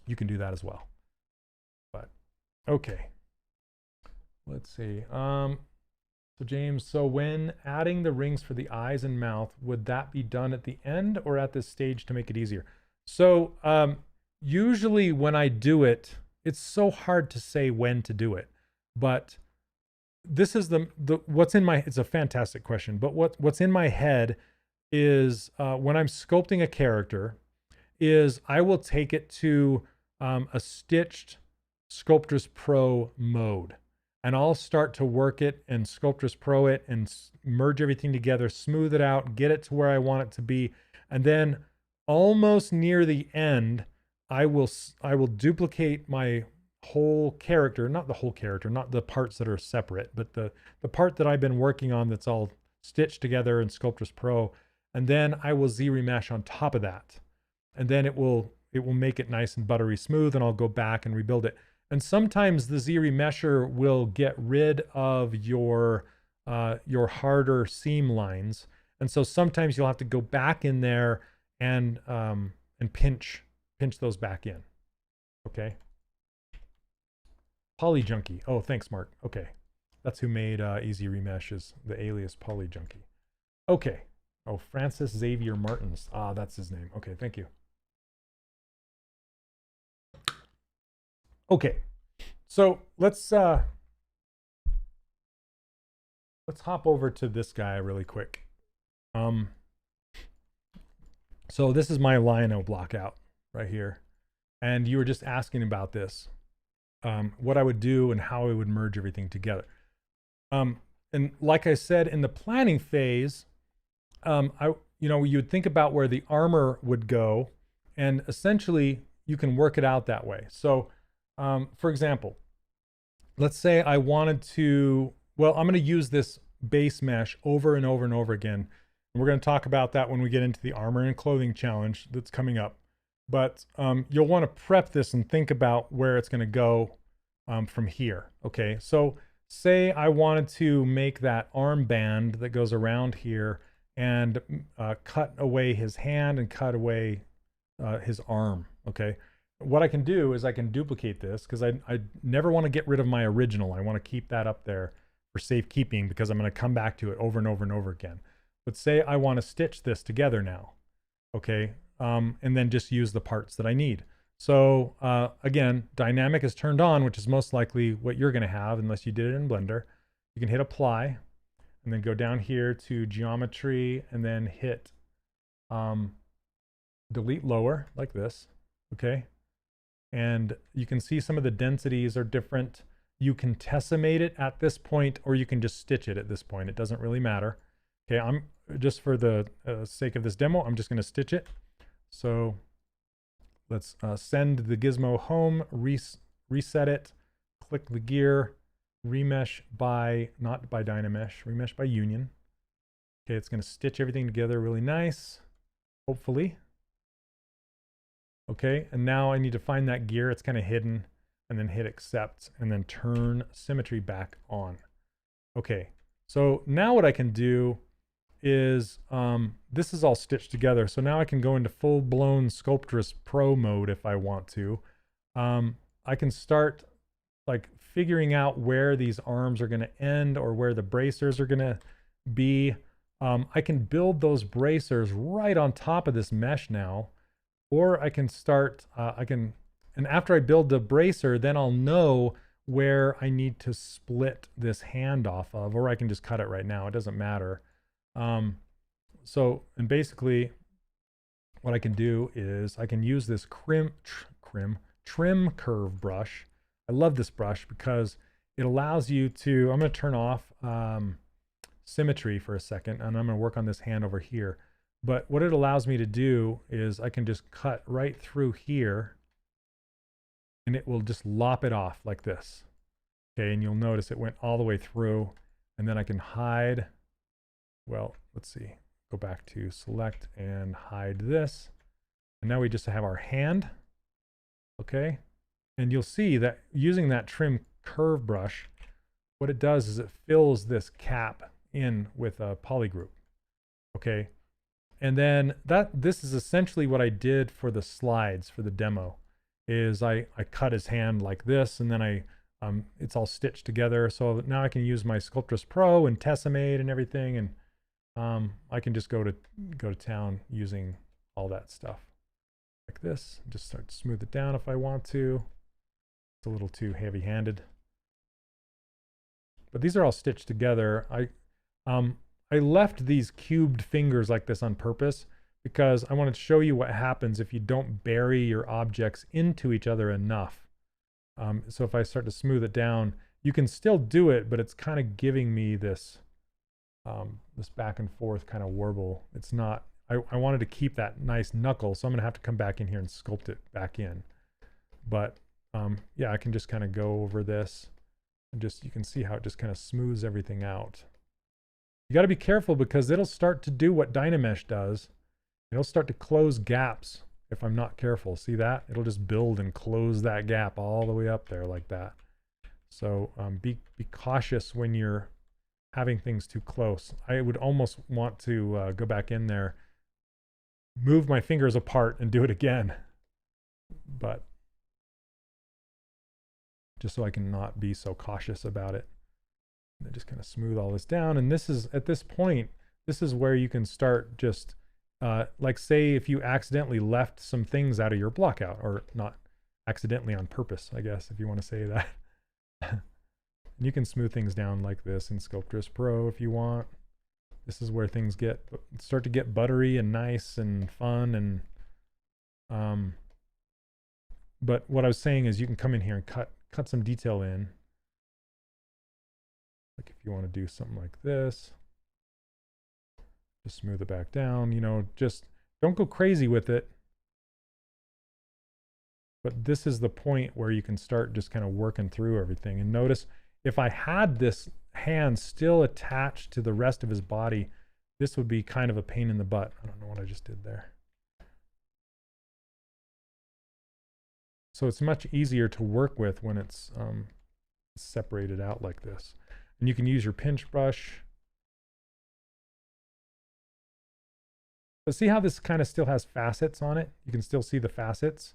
you can do that as well. But okay. let's see. So James, so when adding the rings for the eyes and mouth, would that be done at the end or at this stage to make it easier? So usually when I do it, it's so hard to say when to do it, but this is the what's in my, it's a fantastic question, but what's in my head is when I'm sculpting a character is I will take it to a stitched Sculptress Pro mode. And I'll start to work it and Sculptress Pro it and merge everything together, smooth it out, get it to where I want it to be. And then almost near the end, I will duplicate my whole character, not the whole character, not the parts that are separate, but the part that I've been working on that's all stitched together in Sculptress Pro. And then I will Z-remesh on top of that. And then it will make it nice and buttery smooth, and I'll go back and rebuild it. And sometimes the Z-remesher will get rid of your harder seam lines. And so sometimes you'll have to go back in there and pinch those back in. Okay. Polyjunkie. Oh, thanks, Mark. Okay. That's who made Easy Remesh, is the alias Polyjunkie. Okay. Oh, Francis Xavier Martins. Ah, that's his name. Okay, thank you. Okay, so let's hop over to this guy really quick. So this is my lino block out right here, and you were just asking about this, what I would do and how I would merge everything together. And like I said in the planning phase, you'd think about where the armor would go, and essentially you can work it out that way. So for example, let's say I wanted to, well, I'm going to use this base mesh over and over and over again. And we're going to talk about that when we get into the armor and clothing challenge that's coming up. But you'll want to prep this and think about where it's going to go from here. Okay, so say I wanted to make that armband that goes around here and cut away his hand and cut away his arm. Okay. What I can do is I can duplicate this, because I never want to get rid of my original. I want to keep that up there for safekeeping, because I'm going to come back to it over and over and over again. But say I want to stitch this together now, okay, and then just use the parts that I need. So again, dynamic is turned on, which is most likely what you're going to have unless you did it in Blender. You can hit apply and then go down here to geometry and then hit delete lower like this, okay? And you can see some of the densities are different. You can tessimate it at this point, or you can just stitch it at this point. It doesn't really matter. Okay, I'm just for the sake of this demo, I'm just going to stitch it. So let's send the gizmo home, reset it, click the gear, remesh by, not by Dynamesh, remesh by Union. Okay, it's going to stitch everything together really nice, hopefully. Okay, and now I need to find that gear. It's kind of hidden, and then hit accept, and then turn symmetry back on. Okay, so now what I can do is, this is all stitched together. So now I can go into full-blown Sculptress Pro mode if I want to. I can start like figuring out where these arms are going to end or where the bracers are going to be. I can build those bracers right on top of this mesh now. Or I can start, and after I build the bracer, then I'll know where I need to split this hand off of, or I can just cut it right now. It doesn't matter. And basically what I can do is I can use this trim curve brush. I love this brush because it allows you to, I'm going to turn off symmetry for a second, and I'm going to work on this hand over here. But what it allows me to do is I can just cut right through here, and it will just lop it off like this. Okay, and you'll notice it went all the way through, and then I can hide. Well, let's see. Go back to select and hide this. And now we just have our hand. Okay, and you'll see that using that trim curve brush, what it does is it fills this cap in with a poly group. Okay. And then this is essentially what I did for the slides for the demo, is I cut his hand like this, and then I it's all stitched together. So now I can use my Sculptress Pro and Tessimate and everything, and I can just go to town using all that stuff like this. Just start to smooth it down if I want to. It's a little too heavy-handed, but these are all stitched together. I left these cubed fingers like this on purpose because I wanted to show you what happens if you don't bury your objects into each other enough. So if I start to smooth it down, you can still do it, but it's kind of giving me this this back and forth kind of warble. It's not, I wanted to keep that nice knuckle, so I'm gonna have to come back in here and sculpt it back in. But yeah, I can just kind of go over this and just, you can see how it just kind of smooths everything out. You got to be careful because it'll start to do what Dynamesh does. It'll start to close gaps if I'm not careful. See that? It'll just build and close that gap all the way up there like that. So be cautious when you're having things too close. I would almost want to go back in there, move my fingers apart and do it again. But just so I can not be so cautious about it. And then just kind of smooth all this down. And this is, at this point, this is where you can start just, like say if you accidentally left some things out of your block out, or not accidentally on purpose, I guess, if you want to say that. And you can smooth things down like this in Sculptress Pro if you want. This is where things start to get buttery and nice and fun. And but what I was saying is you can come in here and cut some detail in. Like if you want to do something like this, just smooth it back down, you know, just don't go crazy with it. But this is the point where you can start just kind of working through everything. And notice if I had this hand still attached to the rest of his body, this would be kind of a pain in the butt. I don't know what I just did there. So it's much easier to work with when it's separated out like this. And you can use your pinch brush. But see how this kind of still has facets on it? You can still see the facets.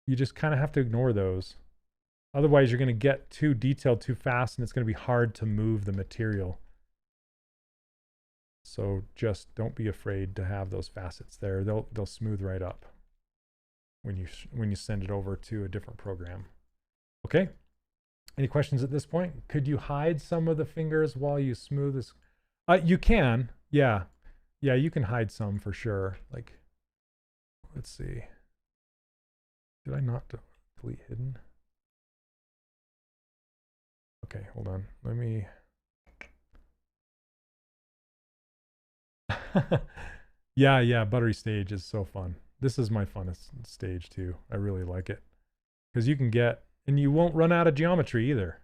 You just kind of have to ignore those. Otherwise, you're going to get too detailed too fast, and it's going to be hard to move the material. So just don't be afraid to have those facets there. They'll smooth right up when you send it over to a different program. Okay? Any questions at this point? Could you hide some of the fingers while you smooth this? You can. Yeah. Yeah, you can hide some for sure. Like, let's see. Did I not delete hidden? Okay, hold on. Let me. Yeah, Buttery Stage is so fun. This is my funnest stage too. I really like it. Because you can get, and you won't run out of geometry either.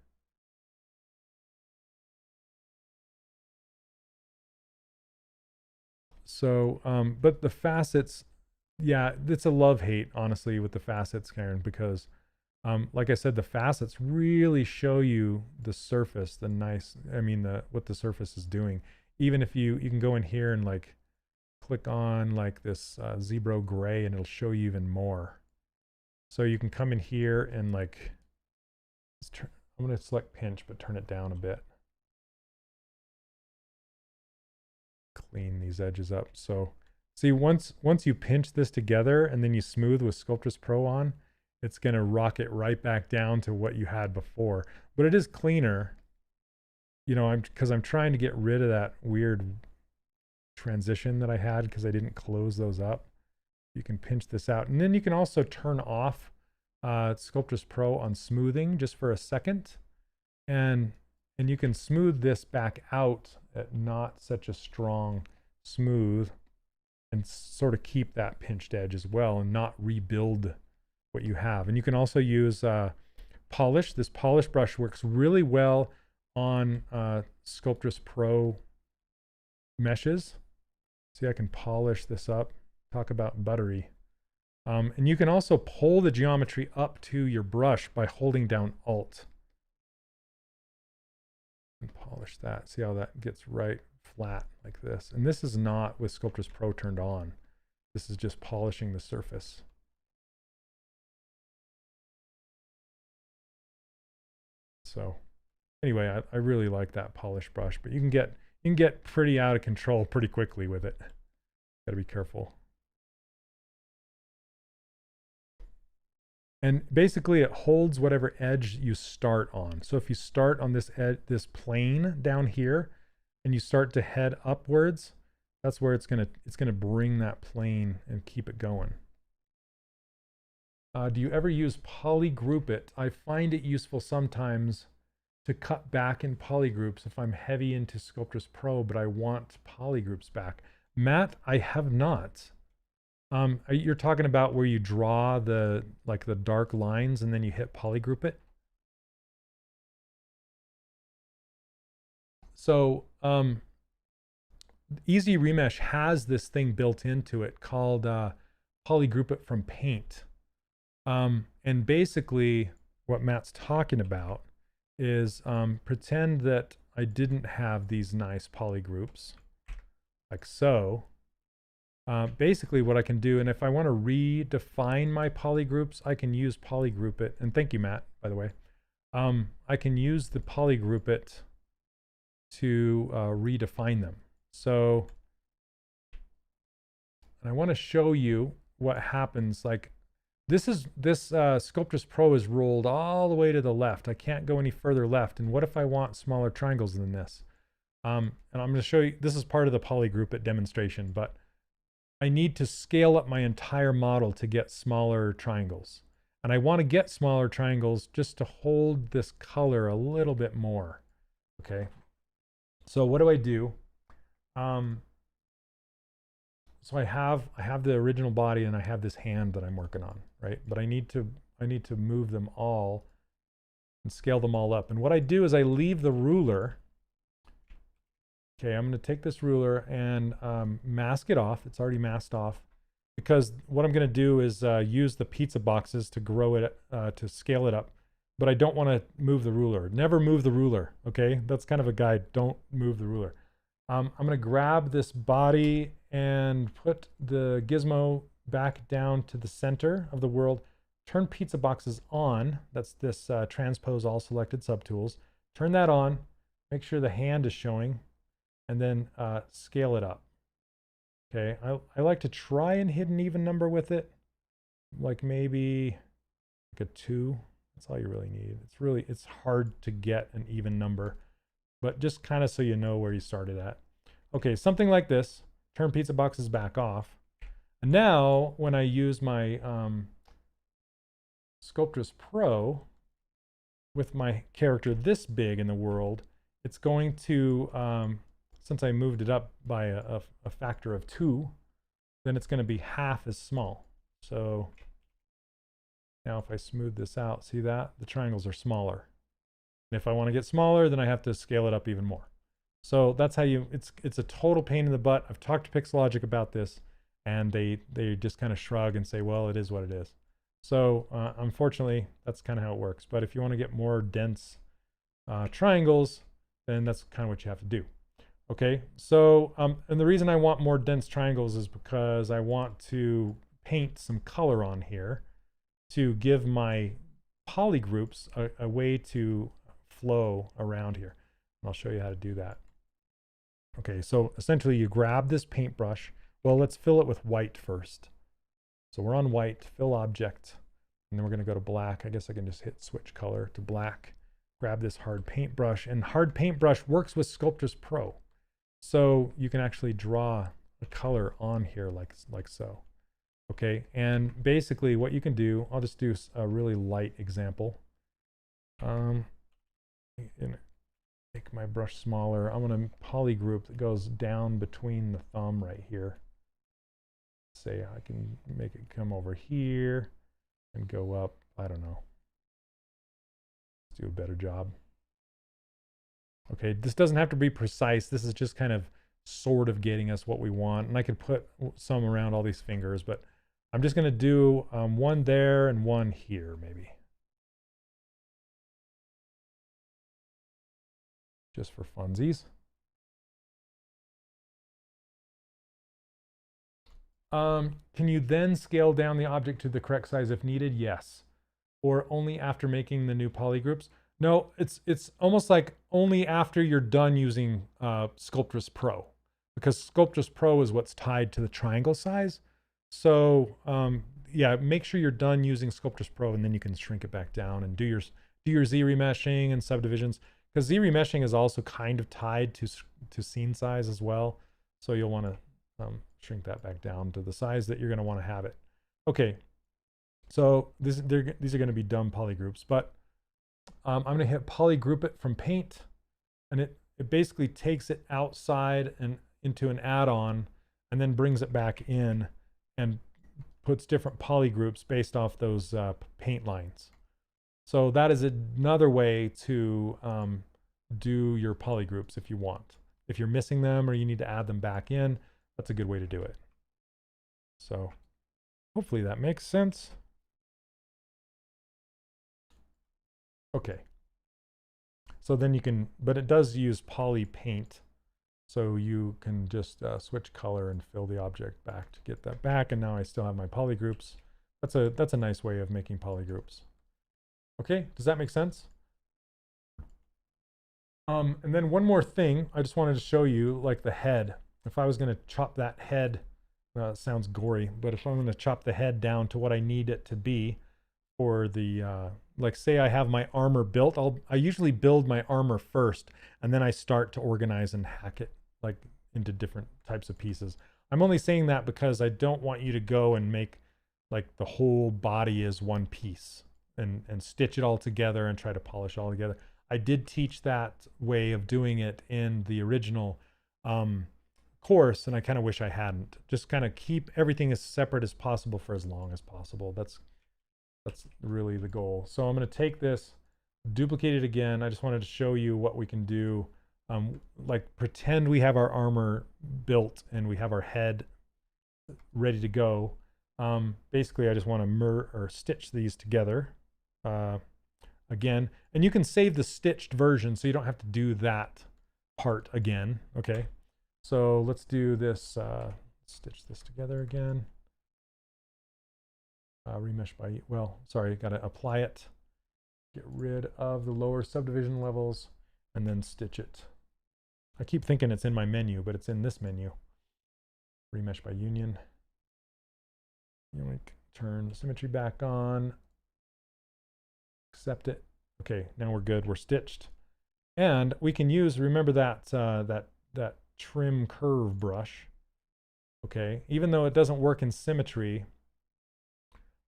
So, but the facets, yeah, it's a love-hate, honestly, with the facets, Karen, because like I said, the facets really show you the surface, what the surface is doing. Even if you can go in here and like click on like this Zebra gray and it'll show you even more. So you can come in here and like, I'm going to select pinch, but turn it down a bit. Clean these edges up. So see, once you pinch this together and then you smooth with Sculptress Pro on, it's going to rock it right back down to what you had before. But it is cleaner, you know, because I'm trying to get rid of that weird transition that I had because I didn't close those up. You can pinch this out. And then you can also turn off Sculptress Pro on smoothing just for a second. And you can smooth this back out at not such a strong smooth and sort of keep that pinched edge as well and not rebuild what you have. And you can also use polish. This polish brush works really well on Sculptress Pro meshes. See, I can polish this up, talk about buttery. And you can also pull the geometry up to your brush by holding down Alt. And polish that. See how that gets right flat like this. And this is not with Sculptress Pro turned on. This is just polishing the surface. So anyway, I really like that polish brush, but you can get pretty out of control pretty quickly with it. Gotta be careful. And basically it holds whatever edge you start on. So if you start on this this plane down here and you start to head upwards, that's where it's gonna bring that plane and keep it going. Do you ever use polygroup it? I find it useful sometimes to cut back in polygroups if I'm heavy into Sculptris Pro, but I want polygroups back. Matt, I have not. You're talking about where you draw the dark lines and then you hit polygroup it? So Easy Remesh has this thing built into it called polygroup it from paint. And basically what Matt's talking about is pretend that I didn't have these nice polygroups like so. Basically what I can do, and if I want to redefine my polygroups, I can use polygroup it. And thank you, Matt, by the way. I can use the polygroup it to redefine them. So, and I want to show you what happens. Like this Sculptris Pro is rolled all the way to the left. I can't go any further left. And what if I want smaller triangles than this? And I'm going to show you, this is part of the polygroup it demonstration, but I need to scale up my entire model to get smaller triangles. And I want to get smaller triangles just to hold this color a little bit more. Okay. So what do I do? So I have the original body and I have this hand that I'm working on, right? But I need to move them all and scale them all up. And what I do is I leave the ruler. Okay, I'm going to take this ruler and mask it off. It's already masked off because what I'm going to do is use the pizza boxes to grow it, to scale it up. But I don't want to move the ruler. Never move the ruler, okay? That's kind of a guide. Don't move the ruler. I'm going to grab this body and put the gizmo back down to the center of the world. Turn pizza boxes on. That's this transpose all selected subtools. Turn that on. Make sure the hand is showing. And then scale it up. Okay, I like to try and hit an even number with it, like maybe like a 2. That's all you really need. It's hard to get an even number, but just kind of so you know where you started at. Okay, something like this. Turn pizza boxes back off. And now when I use my Sculptris Pro with my character this big in the world, it's going to since I moved it up by a factor of 2, then it's going to be half as small. So now if I smooth this out, see that? The triangles are smaller. And if I want to get smaller, then I have to scale it up even more. So that's how it's a total pain in the butt. I've talked to Pixelogic about this, and they just kind of shrug and say, well, it is what it is. So unfortunately, that's kind of how it works. But if you want to get more dense triangles, then that's kind of what you have to do. Okay, so, and the reason I want more dense triangles is because I want to paint some color on here to give my polygroups a way to flow around here. And I'll show you how to do that. Okay, so essentially you grab this paintbrush. Well, let's fill it with white first. So we're on white, fill object, and then we're going to go to black. I guess I can just hit switch color to black. Grab this hard paintbrush, and hard paintbrush works with Sculptris Pro. So you can actually draw a color on here like so. Okay, and basically what you can do, I'll just do a really light example. Make my brush smaller. I'm going to polygroup that goes down between the thumb right here. Say I can make it come over here and go up. I don't know. Let's do a better job. Okay, this doesn't have to be precise. This is just kind of sort of getting us what we want. And I could put some around all these fingers, but I'm just going to do one there and one here, maybe. Just for funsies. Can you then scale down the object to the correct size if needed? Yes. Or only after making the new polygroups? No, it's almost like only after you're done using Sculptress Pro, because Sculptress Pro is what's tied to the triangle size. So yeah, make sure you're done using Sculptress Pro, and then you can shrink it back down and do your Z remeshing and subdivisions, because Z remeshing is also kind of tied to scene size as well. So you'll want to shrink that back down to the size that you're going to want to have it. Okay, so these are going to be dumb polygroups, but I'm going to hit polygroup it from paint, and it basically takes it outside and into an add-on, and then brings it back in and puts different polygroups based off those paint lines. So that is another way to do your polygroups if you want. If you're missing them or you need to add them back in, that's a good way to do it. So hopefully that makes sense. Okay. So then you can, but it does use poly paint. So you can just switch color and fill the object back to get that back. And now I still have my polygroups. That's a nice way of making polygroups. Okay, does that make sense? And then one more thing, I just wanted to show you, like the head. If I was going to chop that head, it sounds gory, but if I'm going to chop the head down to what I need it to be for the, like say I have my armor built, I usually build my armor first, and then I start to organize and hack it like into different types of pieces. I'm only saying that because I don't want you to go and make like the whole body is one piece and stitch it all together and try to polish it all together. I did teach that way of doing it in the original course, and I kind of wish I hadn't. Just kind of keep everything as separate as possible for as long as possible. That's really the goal. So I'm going to take this, duplicate it again. I just wanted to show you what we can do. Like pretend we have our armor built and we have our head ready to go. Basically, I just want to stitch these together again. And you can save the stitched version so you don't have to do that part again. Okay, so let's do this. Stitch this together again. Remesh by, well, sorry, got to apply it. Get rid of the lower subdivision levels and then stitch it. I keep thinking it's in my menu, but it's in this menu. Remesh by union. Turn symmetry back on. Accept it. Okay, now we're good. We're stitched. And we can use, remember that that trim curve brush. Okay, even though it doesn't work in symmetry,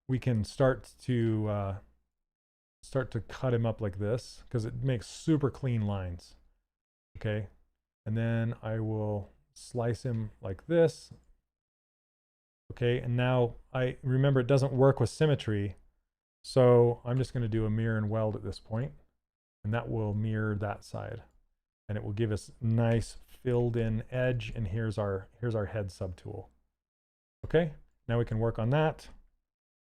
we can start to cut him up like this because it makes super clean lines. Okay, and then I will slice him like this. Okay, and now I remember it doesn't work with symmetry, so I'm just going to do a mirror and weld at this point, and that will mirror that side, and it will give us nice filled in edge. And here's our head subtool. Okay, now we can work on that.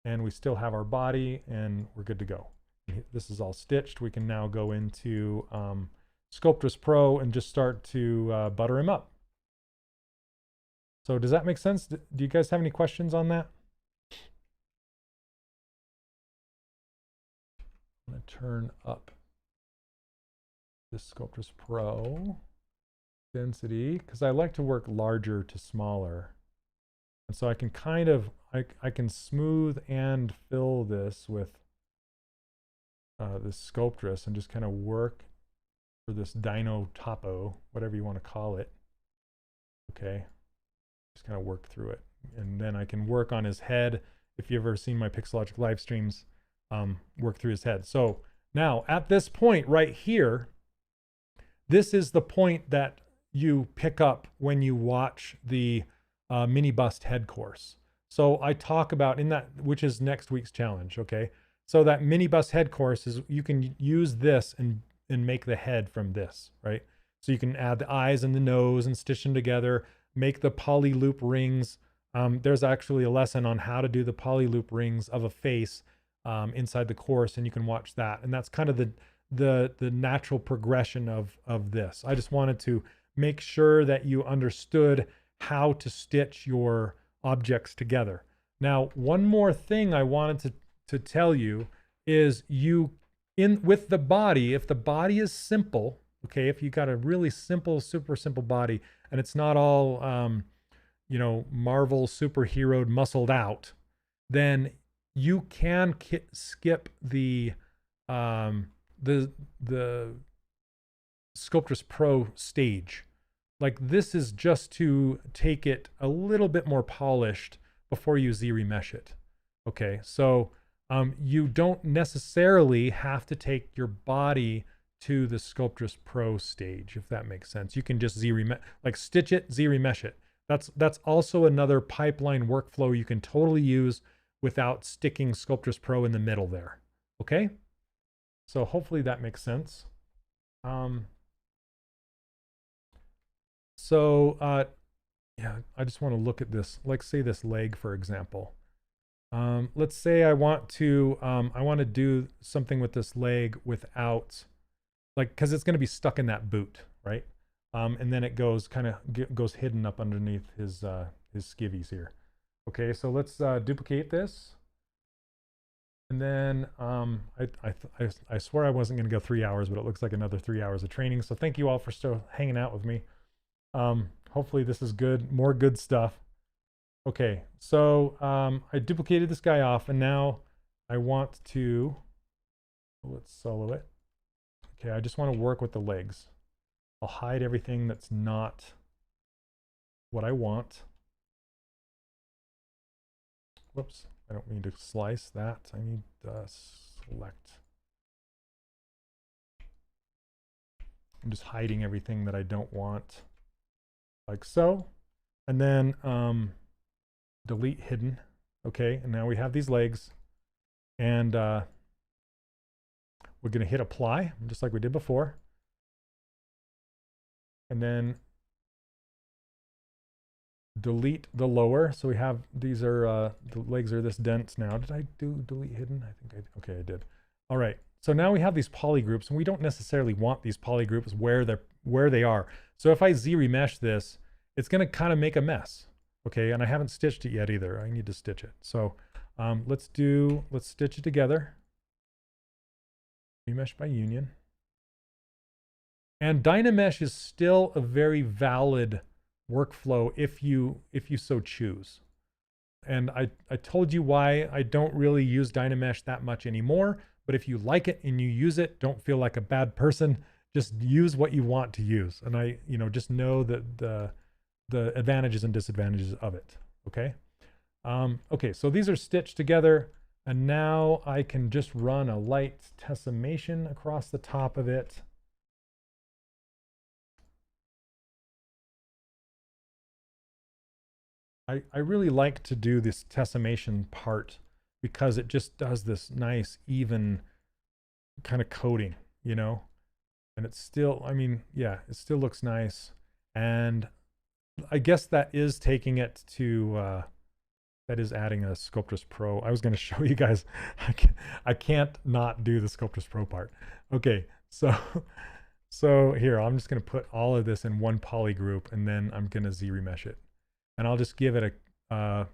And we still have our body, and we're good to go. This is all stitched. We can now go into Sculptress Pro and just start to butter him up. So does that make sense? Do you guys have any questions on that? I'm going to turn up this Sculptress Pro density because I like to work larger to smaller. And so I can kind of, I can smooth and fill this with this Sculptress and just kind of work for this Dino Topo, whatever you want to call it. Okay, just kind of work through it. And then I can work on his head. If you've ever seen my Pixelogic live streams, work through his head. So now at this point right here, this is the point that you pick up when you watch the mini bust head course. So I talk about in that, which is next week's challenge. Okay, so that mini bust head course is, you can use this and make the head from this, right? So you can add the eyes and the nose and stitch them together, make the poly loop rings. There's actually a lesson on how to do the poly loop rings of a face inside the course, and you can watch that. And that's kind of the natural progression of this. I just wanted to make sure that you understood how to stitch your objects together. Now, one more thing I wanted to tell you is you in with the body, if the body is simple, okay, if you got a really simple, super simple body, and it's not all Marvel superheroed muscled out, then you can skip the the Sculptris Pro stage. Like, this is just to take it a little bit more polished before you Z-remesh it. Okay, so you don't necessarily have to take your body to the Sculptris Pro stage, if that makes sense. You can just Z-remesh, like stitch it, Z-remesh it. That's also another pipeline workflow you can totally use without sticking Sculptris Pro in the middle there. Okay, so hopefully that makes sense. Yeah, I just want to look at this, like say this leg, for example. Let's say I want to do something with this leg without, like, because it's going to be stuck in that boot, right? And then it goes goes hidden up underneath his skivvies here. Okay, so let's duplicate this. And then I swear I wasn't going to go 3 hours, but it looks like another 3 hours of training. So thank you all for still hanging out with me. Hopefully this is good, more good stuff. Okay, so I duplicated this guy off, and now I want to, let's solo it. Okay, I just want to work with the legs. I'll hide everything that's not what I want. Whoops, I don't mean to slice that. I need to select. I'm just hiding everything that I don't want, like so. And then delete hidden. Okay, and now we have these legs, and we're going to hit apply just like we did before, and then delete the lower. So we have, these are the legs are this dense now. Did I do delete hidden? I think okay, I did. All right, so now we have these poly groups, and we don't necessarily want these poly groups where they are. So if I Z-remesh this, it's going to kind of make a mess. Okay, and I haven't stitched it yet either. I need to stitch it. So let's stitch it together. Remesh by union. And Dynamesh is still a very valid workflow if you so choose. And I told you why I don't really use Dynamesh that much anymore, but if you like it and you use it, don't feel like a bad person. Just use what you want to use. And I, just know that the advantages and disadvantages of it. Okay. Okay, so these are stitched together, and now I can just run a light tessimation across the top of it. I really like to do this tessimation part because it just does this nice, even kind of coating, and it's still, I mean, yeah, it still looks nice. And I guess that is taking it to, that is adding a Sculptris Pro. I was going to show you guys, I can't not do the Sculptris Pro part. Okay, so here, I'm just going to put all of this in one poly group, and then I'm going to Z-remesh it. And I'll just give it a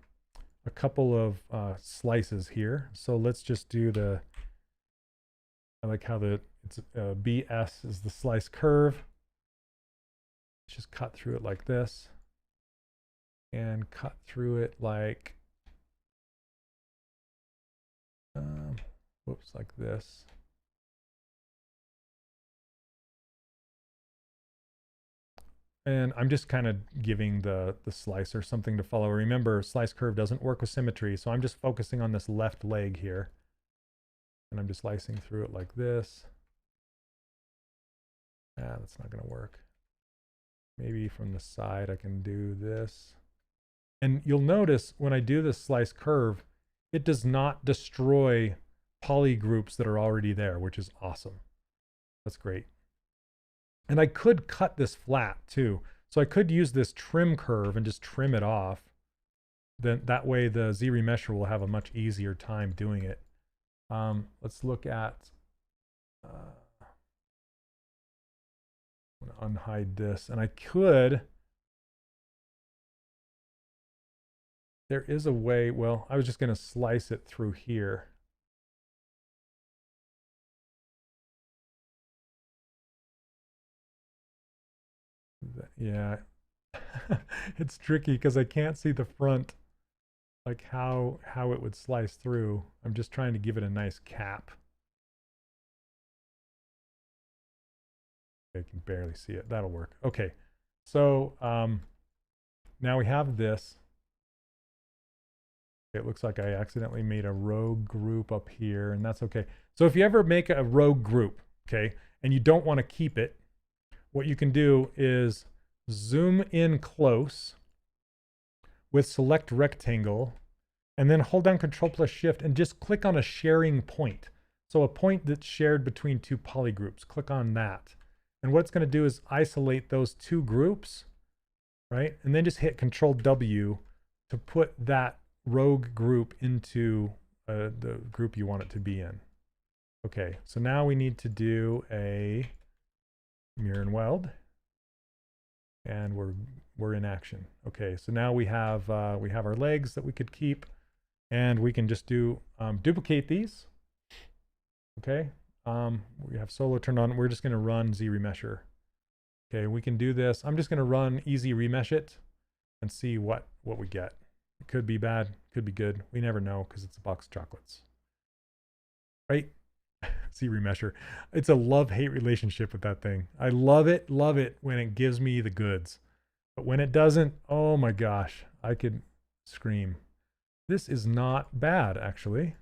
couple of slices here. So let's just do I like how it's BS is the slice curve. Let's just cut through it like this, and cut through it like, whoops, like this. And I'm just kind of giving the slicer something to follow. Remember, slice curve doesn't work with symmetry, so I'm just focusing on this left leg here. And I'm just slicing through it like this. That's not going to work. Maybe from the side I can do this. And you'll notice when I do this slice curve, it does not destroy poly groups that are already there, which is awesome. That's great. And I could cut this flat too. So I could use this trim curve and just trim it off. Then that way the Z-remesher will have a much easier time doing it. Let's look at, I'm going to unhide this. And I could, there is a way, well, I was just going to slice it through here. Yeah. It's tricky because I can't see the front, like how it would slice through. I'm just trying to give it a nice cap. I can barely see it. That'll work. Okay. So now we have this. It looks like I accidentally made a rogue group up here, and that's okay. So if you ever make a rogue group, okay, and you don't want to keep it, what you can do is zoom in close with select rectangle, and then hold down Control plus Shift and just click on a sharing point. So a point that's shared between two polygroups, click on that. And what it's going to do is isolate those two groups, right? And then just hit Control W to put that rogue group into the group you want it to be in. Okay, so now we need to do a mirror and weld, and we're in action. Okay, so now we have our legs that we could keep, and we can just do duplicate these. Okay, we have solo turned on. We're just going to run Z remesher. Okay, we can do this. I'm just going to run easy remesh it and see what we get. It could be bad, could be good. We never know because it's a box of chocolates, right? Z remesher. It's a love-hate relationship with that thing. I love it when it gives me the goods, but when it doesn't, oh my gosh, I could scream. This is not bad, actually.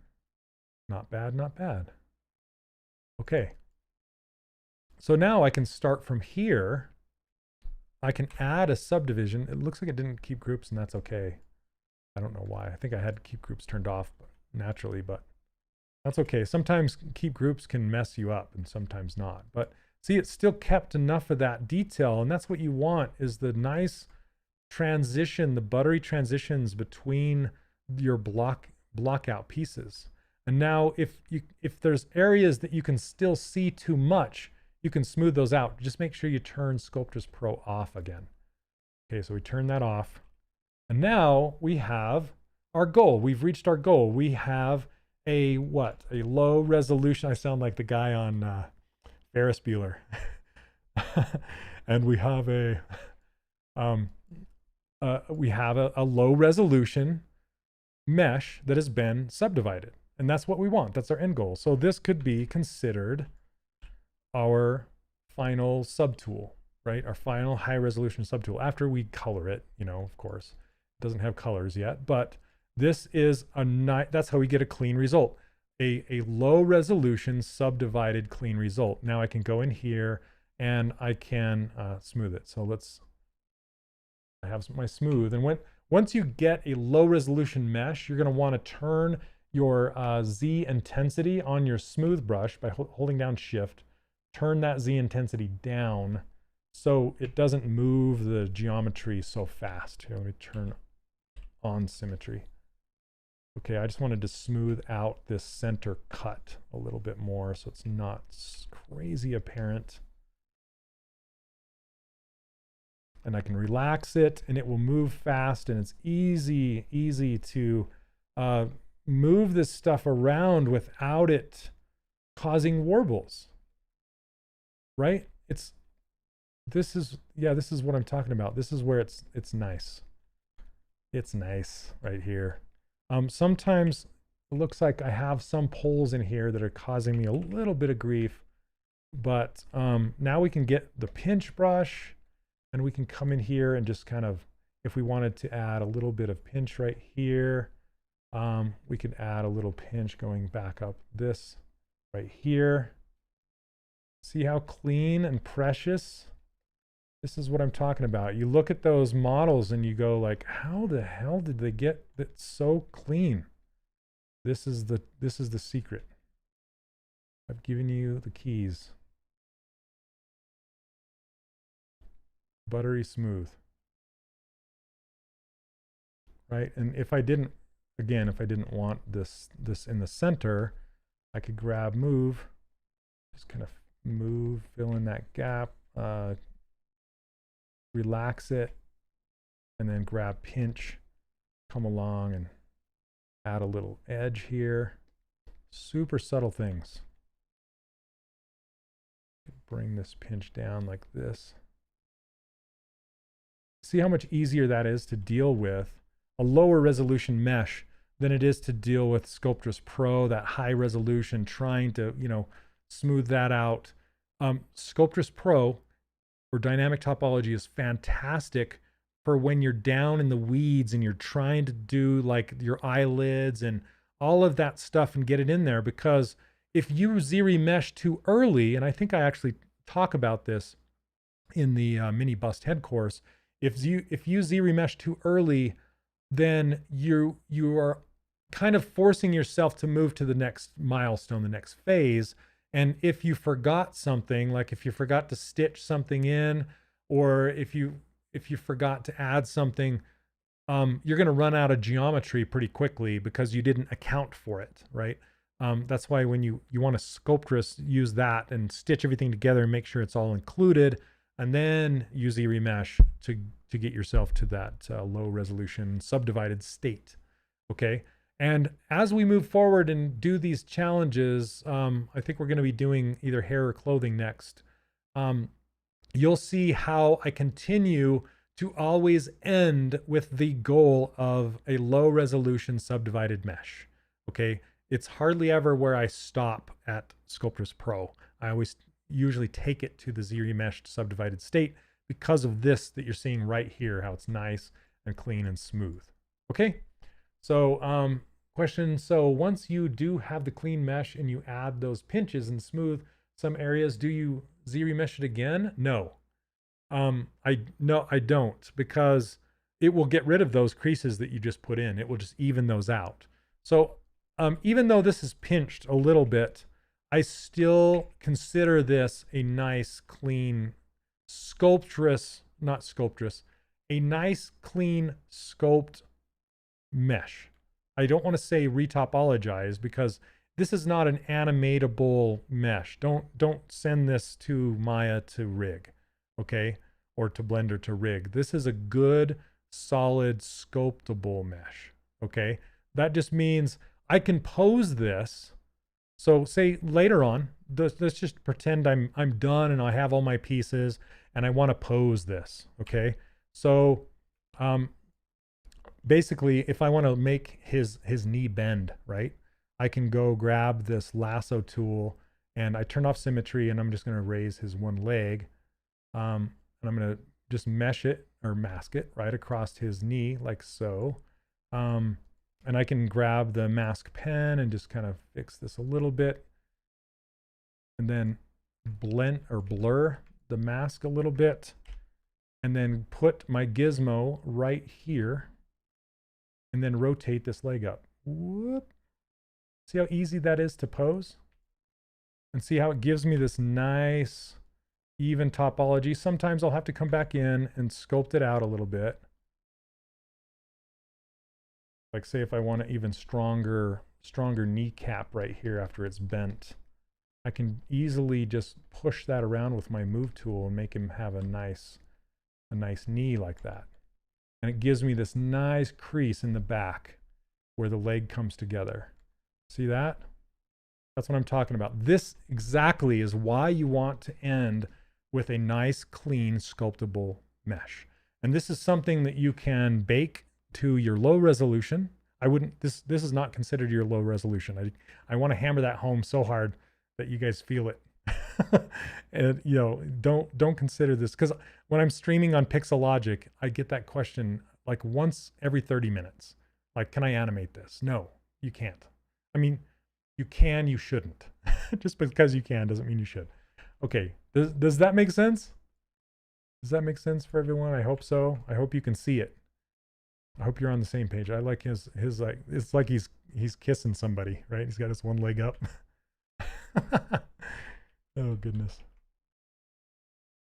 Not bad, not bad. Okay. So now I can start from here. I can add a subdivision. It looks like it didn't keep groups, and that's okay. I don't know why. I think I had keep groups turned off naturally, but that's okay. Sometimes keep groups can mess you up and sometimes not. But see, it still kept enough of that detail, and that's what you want, is the nice transition, the buttery transitions between your block out pieces. And now if there's areas that you can still see too much, you can smooth those out. Just make sure you turn Sculptris Pro off again. Okay, so we turn that off. And now we have our goal. We've reached our goal. We have a what? A low resolution. I sound like the guy on Ferris Bueller. And we have a low resolution mesh that has been subdivided. And that's what we want. That's our end goal. So this could be considered our final subtool, right? Our final high resolution subtool after we color it, of course. It doesn't have colors yet, but this is that's how we get a clean result. A low resolution subdivided clean result. Now I can go in here and I can smooth it. So I have my smooth. And once you get a low resolution mesh, you're going to want to turn your Z intensity on your smooth brush by holding down Shift. Turn that Z intensity down so it doesn't move the geometry so fast. Here, let me turn on symmetry. Okay, I just wanted to smooth out this center cut a little bit more so it's not crazy apparent. And I can relax it and it will move fast, and it's easy to move this stuff around without it causing warbles, right? This is what I'm talking about. This is where it's nice. It's nice right here. Sometimes it looks like I have some poles in here that are causing me a little bit of grief, but now we can get the pinch brush and we can come in here and just kind of, if we wanted to add a little bit of pinch right here, we could add a little pinch going back up this right here. See how clean and precious? This is what I'm talking about. You look at those models and you go like, how the hell did they get that so clean? This is the secret. I've given you the keys. Buttery smooth. Right? And if I didn't want this in the center, I could grab move, just kind of move, fill in that gap, relax it, and then grab pinch, come along and add a little edge here. Super subtle things. Bring this pinch down like this. see how much easier that is to deal with a lower resolution mesh than it is to deal with Sculptris Pro, that high resolution, trying to, smooth that out. Sculptris Pro or dynamic topology is fantastic for when you're down in the weeds and you're trying to do like your eyelids and all of that stuff and get it in there, because if you Z-remesh too early, and I think I actually talk about this in the mini bust head course, if you Z-remesh too early, then you are kind of forcing yourself to move to the next milestone, the next phase. And if you forgot something, like if you forgot to stitch something in, or if you forgot to add something, you're going to run out of geometry pretty quickly because you didn't account for it, right? That's why when you want to Sculptris, use that and stitch everything together and make sure it's all included, and then use Z-remesh to get yourself to that low resolution subdivided state. Okay. And as we move forward and do these challenges, I think we're going to be doing either hair or clothing next. You'll see how I continue to always end with the goal of a low resolution subdivided mesh. Okay. It's hardly ever where I stop at Sculptris Pro. I always usually take it to the Z-remeshed subdivided state because of this that you're seeing right here, how it's nice and clean and smooth. Okay. So question, so once you do have the clean mesh and you add those pinches and smooth some areas, do you Z-remesh it again? No. I don't, because it will get rid of those creases that you just put in. It will just even those out. So even though this is pinched a little bit, I still consider this a nice, clean, a nice, clean sculpt mesh. I don't want to say retopologize because this is not an animatable mesh. Don't send this to Maya to rig, okay? Or to Blender to rig. This is a good, solid, sculptable mesh, okay? That just means I can pose this. So say later on, let's just pretend I'm done and I have all my pieces and I want to pose this, okay? So basically, if I want to make his knee bend, right, I can go grab this lasso tool and I turn off symmetry and I'm just going to raise his one leg. And I'm going to just mesh it or mask it right across his knee like so. And I can grab the mask pen and just kind of fix this a little bit and then blend or blur the mask a little bit and then put my gizmo right here and then rotate this leg up. Whoop. See how easy that is to pose? And see how it gives me this nice even topology. Sometimes I'll have to come back in and sculpt it out a little bit. Like say if I want an even stronger kneecap right here after it's bent, I can easily just push that around with my move tool and make him have a nice knee like that. And it gives me this nice crease in the back where the leg comes together. See that? That's what I'm talking about. This exactly is why you want to end with a nice, clean, sculptable mesh. And this is something that you can bake to your low resolution. I wouldn't, this is not considered your low resolution. I want to hammer that home so hard that you guys feel it. And don't consider this, because when I'm streaming on Pixelogic, I get that question like once every 30 minutes. Like, can I animate this? No, you can't. I mean, you can, you shouldn't. Just because you can doesn't mean you should. Okay, does that make sense? Does that make sense for everyone? I hope so. I hope you can see it. I hope you're on the same page. I like his like, it's like he's kissing somebody, right? He's got his one leg up. Oh goodness.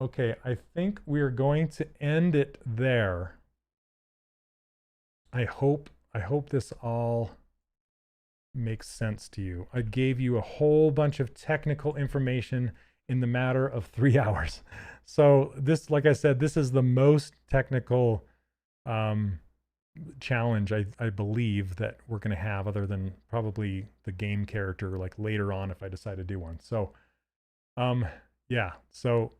Okay, I think we're going to end it there. I hope this all makes sense to you. I gave you a whole bunch of technical information in the matter of 3 hours. So this, like I said, this is the most technical challenge I believe that we're going to have, other than probably the game character, like later on if I decide to do one. So yeah, so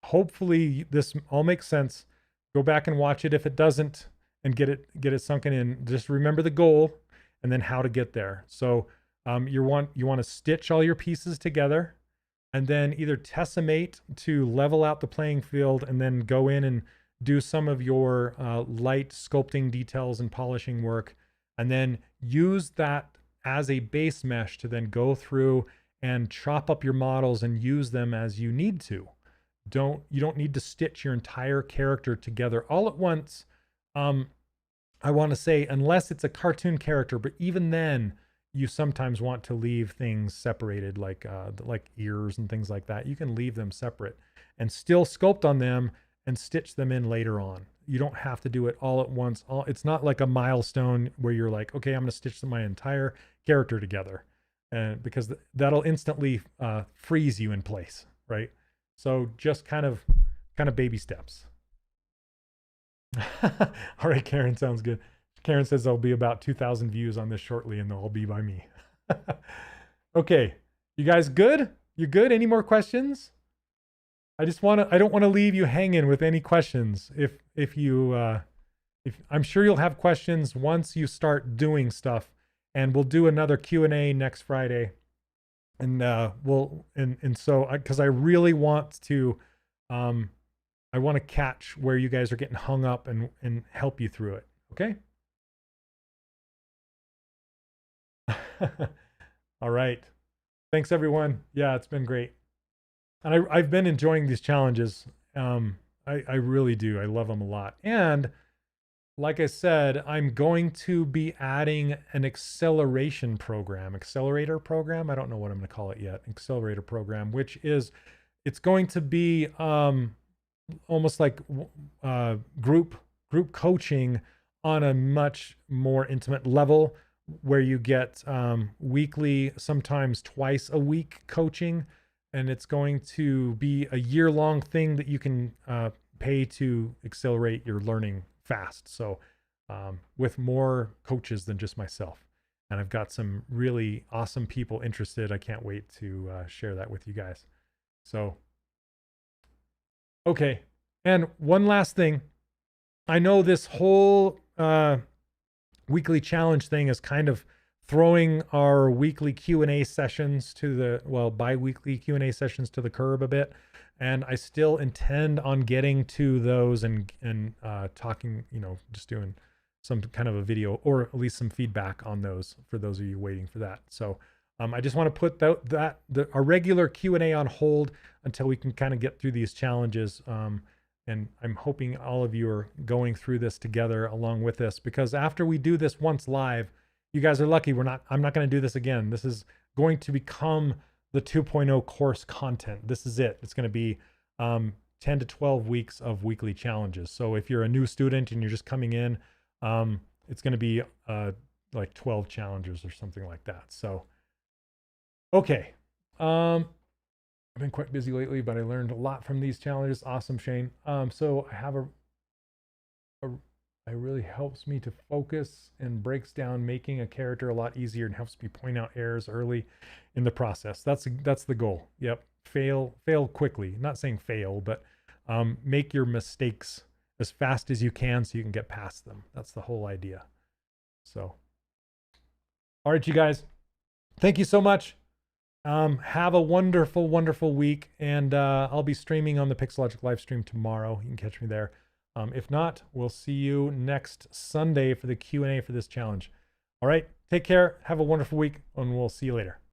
hopefully this all makes sense. Go back and watch it if it doesn't, and get it sunken in. Just remember the goal and then how to get there. So you want to stitch all your pieces together, and then either tessimate to level out the playing field, and then go in and do some of your light sculpting details and polishing work, and then use that as a base mesh to then go through and chop up your models and use them as you need to. You don't need to stitch your entire character together all at once. I want to say, unless it's a cartoon character, but even then, you sometimes want to leave things separated, like ears and things like that. You can leave them separate and still sculpt on them and stitch them in later on. You don't have to do it all at once. It's not like a milestone where you're like, okay, I'm going to stitch my entire character together, and because that'll instantly freeze you in place, right? So just kind of baby steps. All right, Karen, sounds good. Karen says there'll be about 2,000 views on this shortly, and they'll all be by me. Okay, you guys good? You good? Any more questions? I don't want to leave you hanging with any questions. If I'm sure you'll have questions once you start doing stuff, and we'll do another Q&A next Friday. And so because I really want to, I want to catch where you guys are getting hung up and help you through it. Okay. All right. Thanks everyone. Yeah, it's been great. And I've been enjoying these challenges. I really do. I love them a lot. And like I said, I'm going to be adding an accelerator program. I don't know what I'm going to call it yet. Accelerator program, which is, it's going to be almost like group coaching on a much more intimate level, where you get weekly, sometimes twice a week coaching. And it's going to be a year-long thing that you can pay to accelerate your learning fast. So with more coaches than just myself. And I've got some really awesome people interested. I can't wait to share that with you guys. So, okay. And one last thing. I know this whole weekly challenge thing is kind of throwing our weekly Q&A sessions bi-weekly Q&A sessions to the curb a bit. And I still intend on getting to those and talking, just doing some kind of a video, or at least some feedback on those for those of you waiting for that. So I just want to put our regular Q&A on hold until we can kind of get through these challenges. And I'm hoping all of you are going through this together along with us, because after we do this once live, you guys are lucky. I'm not going to do this again. This is going to become the 2.0 course content. This is it. It's going to be 10 to 12 weeks of weekly challenges. So if you're a new student and you're just coming in, it's going to be like 12 challenges or something like that. So, okay. I've been quite busy lately, but I learned a lot from these challenges. Awesome, Shane. So I have it really helps me to focus and breaks down making a character a lot easier, and helps me point out errors early in the process. That's the goal. Yep. Fail quickly. Not saying fail, but make your mistakes as fast as you can so you can get past them. That's the whole idea. So, all right, you guys, thank you so much. Have a wonderful, wonderful week. And I'll be streaming on the Pixelogic live stream tomorrow. You can catch me there. If not, we'll see you next Sunday for the Q&A for this challenge. All right, take care. Have a wonderful week, and we'll see you later.